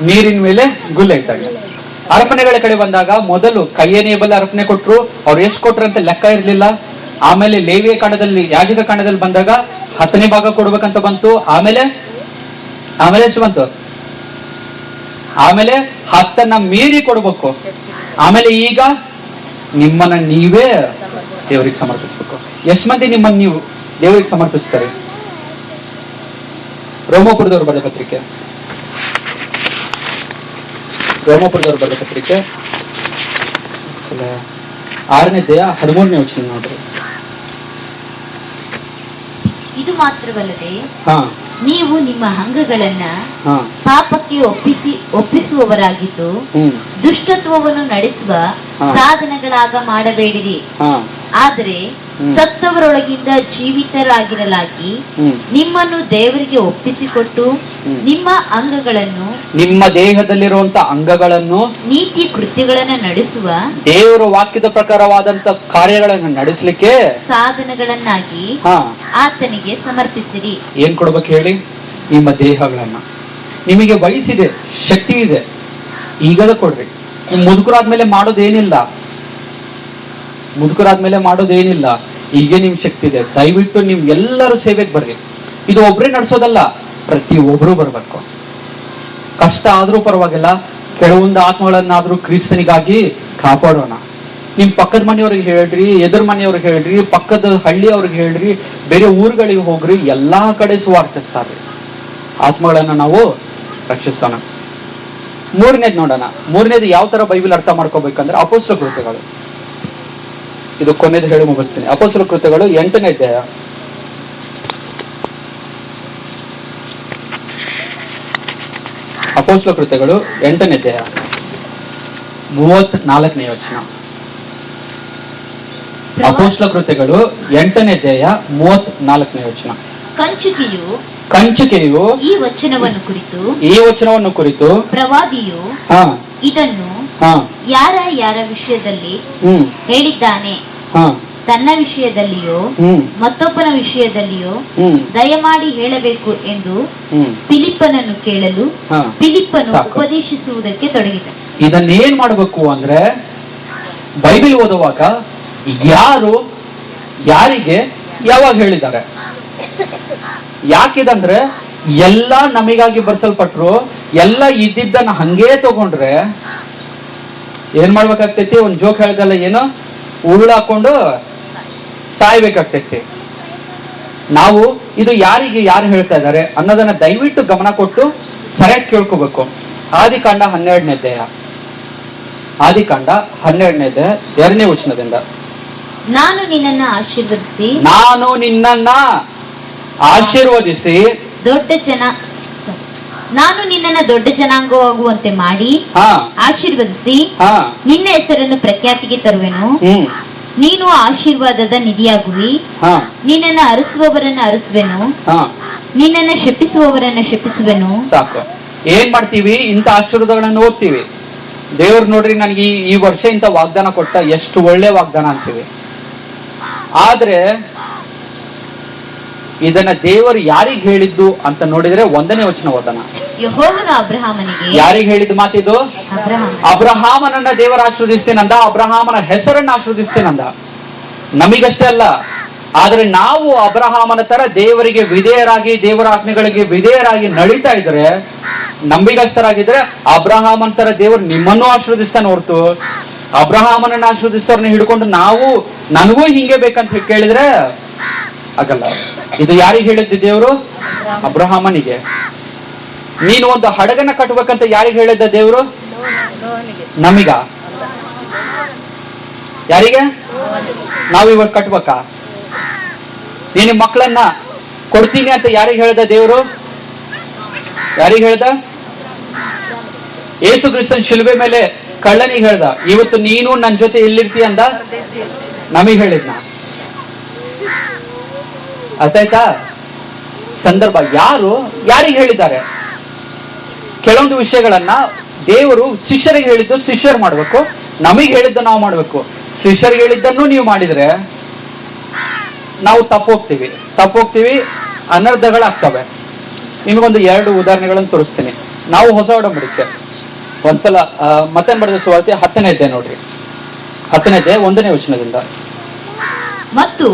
Speaker 1: ನೀರಿನ ಮೇಲೆ ಗುಲ್ಲ ಇದ್ದಾಗ. ಅರ್ಪಣೆಗಳ ಕಡೆ ಬಂದಾಗ ಮೊದಲು ಕೈಯನೇಬಲ್ ಅರ್ಪಣೆ ಕೊಟ್ರು. ಅವ್ರು ಎಷ್ಟು ಕೊಟ್ರು ಅಂತ ಲೆಕ್ಕ ಇರಲಿಲ್ಲ. ಆಮೇಲೆ ಲೇವಿಯ ಕಾಂಡದಲ್ಲಿ, ಯಾಜಕ ಕಾಂಡದಲ್ಲಿ ಬಂದಾಗ 10ನೇ ಭಾಗ ಕೊಡ್ಬೇಕಂತ ಬಂತು. ಆಮೇಲೆ ಎಷ್ಟು ಬಂತು? ಆಮೇಲೆ 10ನ್ನ ಮೀರಿ ಕೊಡ್ಬೇಕು. ಆಮೇಲೆ ಈಗ ನಿಮ್ಮನ್ನ ನೀವೇ ದೇವರಿಗೆ ಸಮರ್ಪಿಸ್ಬೇಕು. ಎಷ್ಟು ಮಂದಿ ನಿಮ್ಮನ್ನು ನೀವು ದೇವರಿಗೆ ಸಮರ್ಪಿಸ್ತಾರೆ? ರೋಮಾಪುರದವರು ಬರೆದ ಪತ್ರಿಕೆ, ರೋಮಾಪುರದವರು ಬರೆದ ಪತ್ರಿಕೆ 6ನೇ ಅಧ್ಯಾಯ 13ನೇ ವಚನ ನೋಡ್ರಿ.
Speaker 2: ಇದು ಮಾತ್ರವಲ್ಲದೆ ನೀವು ನಿಮ್ಮ ಅಂಗಗಳನ್ನ ಪಾಪಕ್ಕೆ ಒಪ್ಪಿಸುವವರಾಗಿದ್ದು ದುಷ್ಟತ್ವವನ್ನು ನಡೆಸುವ ಸಾಧನಗಳಾಗ ಮಾಡಬೇಡಿರಿ. ಆದರೆ ಸತ್ತವರೊಳಗಿಂದ ಜೀವಿತರಾಗಿರಲಾಗಿ ನಿಮ್ಮನ್ನು ದೇವರಿಗೆ ಒಪ್ಪಿಸಿಕೊಟ್ಟು ನಿಮ್ಮ ಅಂಗಗಳನ್ನು,
Speaker 1: ನಿಮ್ಮ ದೇಹದಲ್ಲಿರುವಂತ ಅಂಗಗಳನ್ನು,
Speaker 2: ನೀತಿ ಕೃತ್ಯಗಳನ್ನು ನಡೆಸುವ,
Speaker 1: ದೇವರ ವಾಕ್ಯದ ಪ್ರಕಾರವಾದಂತ ಕಾರ್ಯಗಳನ್ನು ನಡೆಸಲಿಕ್ಕೆ
Speaker 2: ಸಾಧನಗಳನ್ನಾಗಿ ಆತನಿಗೆ ಸಮರ್ಪಿಸಿರಿ.
Speaker 1: ಏನ್ ಕೊಡ್ಬೇಕು ಹೇಳಿ? ನಿಮ್ಮ ದೇಹಗಳನ್ನ. ನಿಮಗೆ ವಯಸ್ಸಿದೆ, ಶಕ್ತಿ ಇದೆ, ಈಗಲೂ ಕೊಡ್ರಿ. ಮುದುಕರಾದ್ಮೇಲೆ ಮಾಡೋದೇನಿಲ್ಲ, ಮುದುಕರಾದ್ಮೇಲೆ ಮಾಡೋದೇನಿಲ್ಲ, ಈಗ ನಿಮ್ ಶಕ್ತಿ ಇದೆ. ದಯವಿಟ್ಟು ನೀವು ಎಲ್ಲರೂ ಸೇವೆಗೆ ಬರ್ರಿ. ಇದು ಒಬ್ರೇ ನಡೆಸೋದಲ್ಲ, ಪ್ರತಿ ಒಬ್ರು ಬರ್ಬೇಕು. ಕಷ್ಟ ಆದ್ರೂ ಪರವಾಗಿಲ್ಲ, ಕೆಲವೊಂದು ಆತ್ಮಗಳನ್ನಾದ್ರೂ ಕ್ರಿಸ್ತನಿಗಾಗಿ ಕಾಪಾಡೋಣ. ನಿಮ್ ಪಕ್ಕದ ಮನೆಯವ್ರಿಗೆ ಹೇಳ್ರಿ, ಎದುರು ಮನೆಯವ್ರಿಗೆ ಹೇಳ್ರಿ, ಪಕ್ಕದ ಹಳ್ಳಿಯವ್ರಿಗೆ ಹೇಳ್ರಿ, ಬೇರೆ ಊರುಗಳಿಗೆ ಹೋಗ್ರಿ, ಎಲ್ಲಾ ಕಡೆ ಸುವಾರ್ತಿಸ್ತಾರೆ. ಆತ್ಮಗಳನ್ನ ನಾವು ರಕ್ಷಿಸೋಣ. ಮೂರನೇದು ನೋಡೋಣ. ಮೂರನೇದು ಯಾವ ತರ ಬೈಬಲ್ ಅರ್ಥ ಮಾಡ್ಕೋಬೇಕಂದ್ರೆ ಅಪೊಸ್ತಲ ಕೃತ್ಯಗಳು. ಇದು ಕೊನೆದು ಹೇಳಿ ಮುಗಿಸ್ತೀನಿ. ಅಪೊಸ್ತಲ ಕೃತ್ಯಗಳು 8ನೇ ಅಧ್ಯಾಯ. ಅಪೊಸ್ತಲ ಕೃತ್ಯಗಳು 8ನೇ ಅಧ್ಯಾಯ 34ನೇ ವಚನ. ಅಪೊಸ್ತಲ ಕೃತ್ಯಗಳು 8ನೇ ಅಧ್ಯಾಯ 34ನೇ ವಚನ. ಕಂಚುಕೆಯು
Speaker 2: ಈ ವಚನವನ್ನು ಕುರಿತು
Speaker 1: ಪ್ರವಾದಿಯು
Speaker 2: ಇದನ್ನು ಯಾರ ವಿಷಯದಲ್ಲಿ ಹೇಳಿದ್ದಾನೆ, ತನ್ನ ವಿಷಯದಲ್ಲಿಯೋ ಮತ್ತೊಬ್ಬನ ವಿಷಯದಲ್ಲಿಯೋ ದಯಮಾಡಿ ಹೇಳಬೇಕು ಎಂದು ಫಿಲಿಪ್ಪನನ್ನು ಕೇಳಲು ಫಿಲಿಪ್ಪನು ಉಪದೇಶಿಸುವುದಕ್ಕೆ ತೊಡಗಿದ.
Speaker 1: ಇದನ್ನೇನ್ ಮಾಡಬೇಕು ಅಂದ್ರೆ, ಬೈಬಲ್ ಓದುವಾಗ ಯಾರು ಯಾರಿಗೆ ಯಾವಾಗ ಹೇಳಿದ್ದಾರೆ. ಯಾಕಿದಂದ್ರೆ ಎಲ್ಲ ನಮಗಾಗಿ ಬರ್ಸಲ್ಪಟ್ರು, ಎಲ್ಲ ಇದ್ದಿದ್ದನ್ನ ಹಂಗೇ ತಗೊಂಡ್ರೆ ಏನ್ ಮಾಡ್ಬೇಕಾಗ್ತೈತಿ? ಒಂದ್ ಜೋಕ್ ಹೇಳ್ದಲ್ಲ, ಏನು ಉರುಳು ಹಾಕೊಂಡು ಸಾಯ್ಬೇಕಾಗ್ತೈತಿ. ನಾವು ಇದು ಯಾರಿಗೆ ಯಾರು ಹೇಳ್ತಾ ಇದ್ದಾರೆ ಅನ್ನೋದನ್ನ ದಯವಿಟ್ಟು ಗಮನ ಕೊಟ್ಟು ಸರಿಯಾಗಿ ಕೇಳ್ಕೋಬೇಕು. ಆದಿಕಾಂಡ 12ನೇ ಅಧ್ಯಾಯ, ಆದಿಕಾಂಡ 12ನೇ ಅಧ್ಯಾಯ 2ನೇ ವಚನದಿಂದ.
Speaker 2: ನಾನು ನಿನ್ನನ್ನ
Speaker 1: ಆಶೀರ್ವದಿಸಿ
Speaker 2: ನಾನು ನಿನ್ನನ್ನ ದೊಡ್ಡ ಜನಾಂಗವಾಗುವಂತೆ ಮಾಡಿ ಆಶೀರ್ವದಿಸಿ ನಿನ್ನ ಹೆಸರನ್ನು ಪ್ರಖ್ಯಾತಿಗೆ ತರುವೆನು. ನೀನು ಆಶೀರ್ವಾದದ ನಿಧಿಯಾಗುವಿ. ನಿನ್ನನ್ನು ಅರಸುವವರನ್ನ ಅರಸುವೆನು, ನಿನ್ನನ್ನು ಶಪಿಸುವವರನ್ನ ಶಪಿಸುವೆನು.
Speaker 1: ಸಾಕು. ಏನ್ ಮಾಡ್ತೀವಿ? ಇಂಥ ಆಶೀರ್ವಾದಗಳನ್ನು ಓದ್ತೀವಿ. ದೇವ್ರು ನೋಡ್ರಿ, ನನಗೆ ಈ ವರ್ಷ ಇಂಥ ವಾಗ್ದಾನ ಕೊಟ್ಟ, ಎಷ್ಟು ಒಳ್ಳೆ ವಾಗ್ದಾನ ಅಂತೀವಿ. ಆದ್ರೆ ಇದನ್ನ ದೇವರು ಯಾರಿಗೆ ಹೇಳಿದ್ದು ಅಂತ ನೋಡಿದ್ರೆ 1ನೇ ವಚನ ಓದೋಣ.
Speaker 2: ಯೆಹೋವನು ಅಬ್ರಹಾಮನಿಗೆ
Speaker 1: ಯಾರಿಗೆ ಹೇಳಿದ ಮಾತಿದು? ಅಬ್ರಹಾಮನನ್ನ ದೇವರ ಆಶೀರ್ವದಿಸ್ತೇನಂದ, ಅಬ್ರಹಾಮನ ಹೆಸರನ್ನ ಆಶೀರ್ವದಿಸ್ತೇನಂದ. ನಮಗಷ್ಟೇ ಅಲ್ಲ, ಆದ್ರೆ ನಾವು ಅಬ್ರಹಾಮನ ತರ ದೇವರಿಗೆ ವಿಧೇಯರಾಗಿ, ದೇವರ ಆಜ್ಞೆಗಳಿಗೆ ವಿಧೇಯರಾಗಿ ನಡೀತಾ ಇದ್ರೆ, ನಂಬಿಗಸ್ತರಾಗಿದ್ರೆ ಅಬ್ರಹಾಮನ ತರ ದೇವರು ನಿಮ್ಮನ್ನೂ ಆಶೀರ್ವದಿಸ್ತಾನೆ ಹೊರತು ಅಬ್ರಹಾಮನನ್ನ ಆಶೀರ್ವದಿಸ್ತವ್ರನ್ನ ಹಿಡ್ಕೊಂಡು ನಾವು ನನಗೂ ಹಿಂಗೆ ಬೇಕಂತ ಕೇಳಿದ್ರೆ ಆಗಲ್ಲ. ಇದು ಯಾರಿಗೆ ಹೇಳಿದ್ದು ದೇವರು? ಅಬ್ರಹಾಮನಿಗೆ. ನೀನು ಒಂದು ಹಡಗನ್ನ ಕಟ್ಟಬೇಕಂತ ಯಾರಿಗೆ ಹೇಳಿದ್ದ ದೇವರು? ನಮಗ. ಯಾರಿಗೆ? ನಾವು ಇವಾಗ ಕಟ್ಬೇಕಾ? ನೀನು ಮಕ್ಕಳನ್ನ ಕೊಡ್ತೀನಿ ಅಂತ ಯಾರಿಗೆ ಹೇಳ್ದ ದೇವರು? ಯಾರಿಗೆ ಹೇಳ್ದ? ಯೇಸು ಕ್ರಿಸ್ತನ್ ಶಿಲುಬೆ ಮೇಲೆ ಕಳ್ಳನಿಗೆ ಹೇಳ್ದ, ಇವತ್ತು ನೀನು ನನ್ನ ಜೊತೆ ಎಲ್ಲಿರ್ತೀಯ ಅಂದ. ನಮಗೆ ಹೇಳಿದ್ನ. ಅರ್ಥಾಯ್ತಾ? ಸಂದರ್ಭ ಯಾರಿಗೆ ಹೇಳಿದ್ದಾರೆ? ಕೆಲವೊಂದು ವಿಷಯಗಳನ್ನ ದೇವರು ಶಿಷ್ಯರಿಗೆ ಹೇಳಿದ್ದು ಶಿಷ್ಯರು ಮಾಡ್ಬೇಕು, ನಮಗೆ ಹೇಳಿದ್ದು ನಾವು ಮಾಡ್ಬೇಕು. ಶಿಷ್ಯರಿಗೆ ಹೇಳಿದ್ದನ್ನು ನೀವು ಮಾಡಿದ್ರೆ ನಾವು ತಪ್ಪೋಗ್ತೀವಿ, ಅನರ್ಥಗಳಾಗ್ತವೆ. ನಿಮಗೊಂದು 2 ಉದಾಹರಣೆಗಳನ್ನು ತೋರಿಸ್ತೀನಿ. ನಾವು ಹೊಸ ಒಡಂಬಡಿಕೆ ಒಂದ್ಸಲ ಮತ್ತೆ ಮಾಡಿದ ಸುವಾರ್ತೆ 10ನೇ ಅಧ್ಯಾಯ ನೋಡ್ರಿ. 10ನೇ ಅಧ್ಯಾಯ 1ನೇ ವಚನದಿಂದ.
Speaker 2: ಮತ್ತು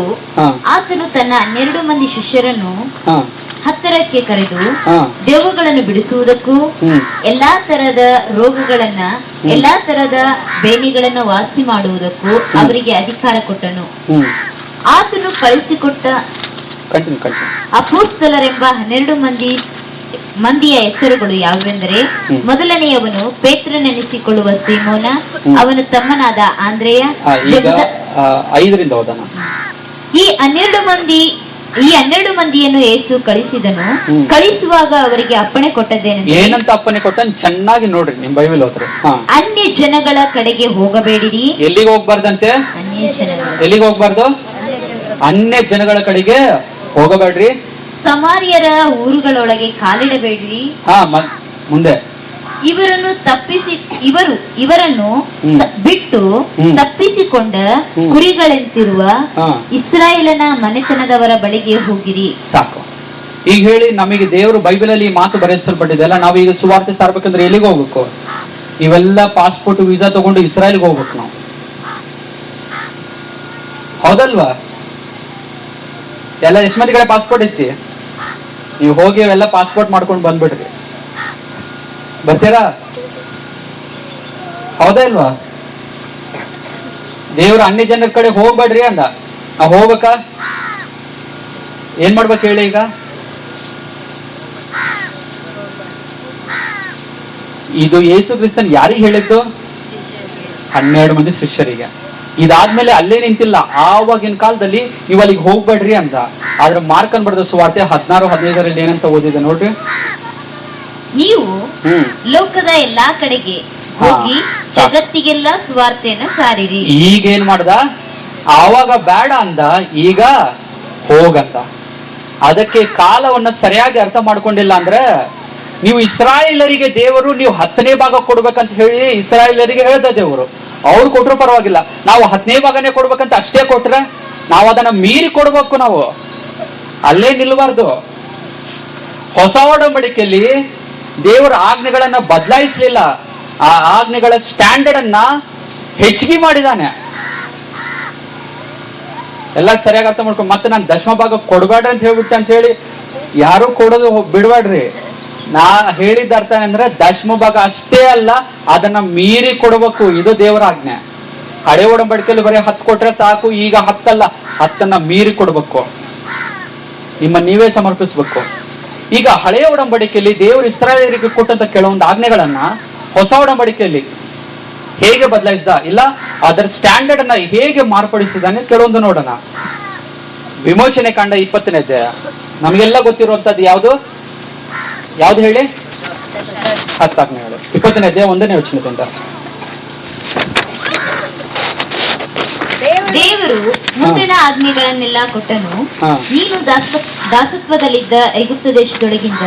Speaker 2: ಆತನು ತನ್ನ 12 ಮಂದಿ ಶಿಷ್ಯರನ್ನು ಹತ್ತಿರಕ್ಕೆ ಕರೆದು ದೆವ್ವಗಳನ್ನು ಬಿಡಿಸುವುದಕ್ಕೂ ಎಲ್ಲಾ ತರದ ರೋಗಗಳನ್ನ, ಎಲ್ಲಾ ತರದ ಬೇನೆಗಳನ್ನ ವಾಸಿ ಮಾಡುವುದಕ್ಕೂ ಅವರಿಗೆ ಅಧಿಕಾರ ಕೊಟ್ಟನು. ಆತನು ಕಳಿಸಿಕೊಟ್ಟ ಅಪೊಸ್ತಲರೆಂಬ 12 ಮಂದಿಯ ಹೆಸರುಗಳು ಯಾವುವೆಂದರೆ, ಮೊದಲನೆಯವನು ಪೇತ್ರನೆನಿಸಿಕೊಳ್ಳುವ ಸೀಮೋನ, ಅವನ ತಮ್ಮನಾದ ಆಂದ್ರೆಯ.
Speaker 1: 5ರಿಂದ ಓದೋಣ.
Speaker 2: ಈ 12 ಮಂದಿಯನ್ನು ಯೇಸು ಕಳಿಸಿದನು. ಕಳಿಸುವಾಗ ಅವರಿಗೆ ಅಪ್ಪಣೆ ಕೊಟ್ಟದ್ದೇನೆಂದರೆ,
Speaker 1: ಏನಂತ ಅಪ್ಪಣೆ ಕೊಟ್ಟ ಚೆನ್ನಾಗಿ ನೋಡ್ರಿ, ನಿಮ್ ಬೈಬಲ್ ಓದ್ರಿ.
Speaker 2: ಅನ್ಯ ಜನಗಳ ಕಡೆಗೆ ಹೋಗಬೇಡಿರಿ.
Speaker 1: ಎಲ್ಲಿಗೆ ಹೋಗ್ಬಾರ್ದಂತೆ?
Speaker 2: ಅನ್ಯ ಜನಗಳು.
Speaker 1: ಎಲ್ಲಿಗೆ ಹೋಗ್ಬಾರ್ದು? ಅನ್ಯ ಜನಗಳ ಕಡೆಗೆ ಹೋಗಬೇಡ್ರಿ,
Speaker 2: ಸಮಾರ್ಯರ ಊರುಗಳೊಳಗೆ ಕಾಲಿಡಬೇಡ್ರಿ.
Speaker 1: ಮುಂದೆ
Speaker 2: ಇವರನ್ನು ಬಿಟ್ಟು ತಪ್ಪಿಸಿಕೊಂಡ ಕುರಿಗಳೆಂತಿರುವ ಇಸ್ರಾಯೇಲನ ಮನೆತನದವರ ಬಳಿಗೆ ಹೋಗಿರಿ.
Speaker 1: ಸಾಕು. ಈಗ ಹೇಳಿ, ನಮಗೆ ದೇವರು ಬೈಬಲ್ ಅಲ್ಲಿ ಮಾತು ಬರೆಸಲ್ಪಟ್ಟಿದೆ ಅಲ್ಲ, ನಾವು ಈಗ ಸುವಾರ್ತೆ ಸಾರ್ಬೇಕಂದ್ರೆ ಎಲ್ಲಿಗೆ ಹೋಗ್ಬೇಕು? ಇವೆಲ್ಲ ಪಾಸ್ಪೋರ್ಟ್ ವೀಸಾ ತಗೊಂಡು ಇಸ್ರಾಯೇಲ್ಗೆ ಹೋಗ್ಬೇಕು ನಾವು, ಹೌದಲ್ವಾ? ಎಲ್ಲ ಎಷ್ಟು ಮಂದಿ ಕಡೆ ಪಾಸ್ಪೋರ್ಟ್ ಐತಿ? ನೀವು ಹೋಗಿ ಅವೆಲ್ಲ ಪಾಸ್ಪೋರ್ಟ್ ಮಾಡ್ಕೊಂಡು ಬಂದ್ಬಿಡ್ರಿ, ಬರ್ತೀರಾ? ಹೌದಾ ಇಲ್ವಾ? ದೇವ್ರ ಅನ್ಯ ಜನರ ಕಡೆ ಹೋಗ್ಬೇಡ್ರಿ ಅಂದ, ನಾವು ಹೋಗ್ಬೇಕಾ? ಏನ್ ಮಾಡ್ಬೇಕು ಹೇಳಿ? ಈಗ ಇದು ಯೇಸು ಕ್ರಿಸ್ತನ್ ಯಾರಿಗೆ ಹೇಳಿದ್ದು? 12 ಮಂದಿ ಶಿಷ್ಯರಿಗೆ. ಇದಾದ್ಮೇಲೆ ಅಲ್ಲೇ ನಿಂತಿಲ್ಲ, ಆವಾಗಿನ ಕಾಲದಲ್ಲಿ ನೀವು ಅಲ್ಲಿಗೆ ಹೋಗ್ಬೇಡ್ರಿ ಅಂತ. ಆದ್ರೆ ಮಾರ್ಕನ್ ಬರೆದ ಸುವಾರ್ತೆ 16-15 ಏನಂತ ಓದಿದೆ ನೋಡ್ರಿ.
Speaker 2: ನೀವು ಲೋಕದ ಎಲ್ಲಾ ಕಡೆಗೆ ಹೋಗಿ ಜಗತ್ತಿಗೆಲ್ಲ ಸುವಾರ್ತೆಯನ್ನು ಸಾರಿರಿ.
Speaker 1: ಈಗ ಏನ್ ಮಾಡ್ದ? ಆವಾಗ ಬೇಡ ಅಂದ, ಈಗ ಹೋಗಂತ. ಅದಕ್ಕೆ ಕಾಲವನ್ನ ಸರಿಯಾಗಿ ಅರ್ಥ ಮಾಡ್ಕೊಂಡಿಲ್ಲ ಅಂದ್ರೆ, ನೀವು ಇಸ್ರಾಯೇಲರಿಗೆ ದೇವರು ನೀವು 10ನೇ ಭಾಗ ಕೊಡ್ಬೇಕಂತ ಹೇಳಿ ಇಸ್ರಾಯೇಲರಿಗೆ ಹೇಳ್ದ ದೇವರು. ಅವ್ರು ಕೊಟ್ರು ಪರವಾಗಿಲ್ಲ, ನಾವು 10ನೇ ಭಾಗನೇ ಕೊಡ್ಬೇಕಂತ ಅಷ್ಟೇ ಕೊಟ್ರೆ ನಾವು ಅದನ್ನ ಮೀರಿ ಕೊಡ್ಬೇಕು. ನಾವು ಅಲ್ಲೇ ನಿಲ್ಬಾರ್ದು. ಹೊಸ ಒಡಂಬಡಿಕೆಯಲ್ಲಿ ದೇವರ ಆಜ್ಞೆಗಳನ್ನ ಬದಲಾಯಿಸಲಿಲ್ಲ, ಆ ಆಜ್ಞೆಗಳ ಸ್ಟ್ಯಾಂಡರ್ಡ್ ಅನ್ನ ಹೆಚ್ಚಿಗೆ ಮಾಡಿದಾನೆ. ಎಲ್ಲ ಸರಿಯಾಗಿ ಅರ್ಥ ಮಾಡ್ಕೊಂಡು, ಮತ್ತೆ ನಾನು ದಶಮ ಭಾಗ ಕೊಡಬೇಡ್ರಿ ಅಂತ ಹೇಳ್ಬಿಟ್ಟೆ ಅಂತ ಹೇಳಿ ಯಾರು ಕೊಡೋದು ಬಿಡಬೇಡ್ರಿ. ನಾ ಹೇಳಿದ ಅರ್ಥ ಅಂದ್ರೆ ದಶಮ ಭಾಗ ಅಷ್ಟೇ ಅಲ್ಲ, ಅದನ್ನ ಮೀರಿ ಕೊಡಬೇಕು. ಇದು ದೇವರ ಆಜ್ಞೆ. ಹಳೆ ಒಡಂಬಡಿಕೆಯಲ್ಲಿ ಬರೀ 10 ಕೊಟ್ರೆ ಸಾಕು, ಈಗ 10 ಅಲ್ಲ, 10ನ್ನ ಮೀರಿ ಕೊಡ್ಬೇಕು. ನಿಮ್ಮ ನೀವೇ ಸಮರ್ಪಿಸ್ಬೇಕು. ಈಗ ಹಳೆಯ ಒಡಂಬಡಿಕೆಯಲ್ಲಿ ದೇವರು ಇಸ್ರಾಯೇಲರಿಗೆ ಕೊಟ್ಟಂತ ಕೆಲವೊಂದು ಆಜ್ಞೆಗಳನ್ನ ಹೊಸ ಒಡಂಬಡಿಕೆಯಲ್ಲಿ ಹೇಗೆ ಬದಲಾಯಿಸಿದ, ಇಲ್ಲ ಅದರ ಸ್ಟ್ಯಾಂಡರ್ಡ್ ಅನ್ನ ಹೇಗೆ ಮಾರ್ಪಡಿಸಿದಾನೆ ಕೆಲವೊಂದು ನೋಡೋಣ. ವಿಮೋಚನೆ ಕಾಂಡ 20ನೇ ಅಧ್ಯಾಯ ನಮಗೆಲ್ಲ ಗೊತ್ತಿರುವಂತದ್ದು ಯಾವುದು ಹೇಳಿ? 10 ಆಜ್ಞೆಗಳು. 20ನೇ ಅಧ್ಯಾಯ 1ನೇ ವಚನದಿಂದ.
Speaker 2: ದೇವರು ಮುಂದಿನ ಆಜ್ಞೆಗಳನ್ನೆಲ್ಲ ಕೊಟ್ಟನು. ನೀನು ದಾಸತ್ವದಲ್ಲಿದ್ದ ಐಗುಪ್ತ ದೇಶದೊಳಗಿಂದ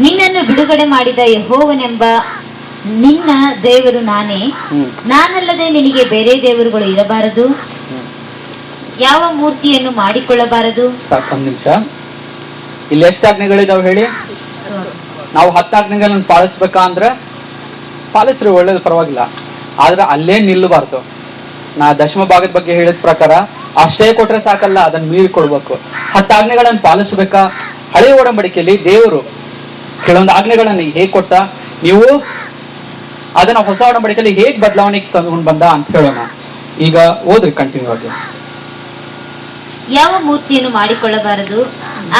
Speaker 2: ನಿನ್ನನ್ನು ಬಿಡುಗಡೆ ಮಾಡಿದ ಯೆಹೋವನೆಂಬ ನಿನ್ನ ದೇವರು ನಾನೇ. ನಾನಲ್ಲದೆ ನಿನಗೆ ಬೇರೆ ದೇವರುಗಳು ಇರಬಾರದು, ಯಾವ ಮೂರ್ತಿಯನ್ನು ಮಾಡಿಕೊಳ್ಳಬಾರದು.
Speaker 1: ನಿಮಿಷ, ಇಲ್ಲಿ ಎಷ್ಟು ಆಜ್ಞೆಗಳಿದಾವೆ ಹೇಳಿ? ನಾವು 10 ಆಜ್ಞೆಗಳನ್ನು ಪಾಲಿಸ್ಬೇಕಾ ಅಂದ್ರೆ ಪಾಲಿಸ್ರಿ, ಒಳ್ಳೇದು, ಪರವಾಗಿಲ್ಲ. ಆದ್ರೆ ಅಲ್ಲೇ ನಿಲ್ಲಬಾರ್ದು. ನಾ ದಶಮ ಭಾಗದ ಬಗ್ಗೆ ಹೇಳಿದ ಪ್ರಕಾರ ಅಷ್ಟೇ ಕೊಟ್ರೆ ಸಾಕಲ್ಲ, ಅದನ್ನ ಮೀರಿ ಕೊಡ್ಬೇಕು. 10 ಆಜ್ಞೆಗಳನ್ನು ಪಾಲಿಸಬೇಕಾ? ಹಳೆಯ ಒಡಂಬಡಿಕೆಯಲ್ಲಿ ದೇವರು ಕೆಲವೊಂದು ಆಜ್ಞೆಗಳನ್ನು ಹೇಗೆ ಕೊಟ್ಟ, ನೀವು ಅದನ್ನ ಹೊಸ ಒಡಂಬಡಿಕೆಯಲ್ಲಿ ಹೇಗೆ ಬದಲಾವಣೆಗೆ ತಂದುಕೊಂಡು ಬಂದ ಅಂತ ಹೇಳೋಣ. ಈಗ ಓದ್ರಿ ಕಂಟಿನ್ಯೂ ಆಗಿ.
Speaker 2: ಯಾವ ಮೂರ್ತಿಯನ್ನು ಮಾಡಿಕೊಳ್ಳಬಾರದು,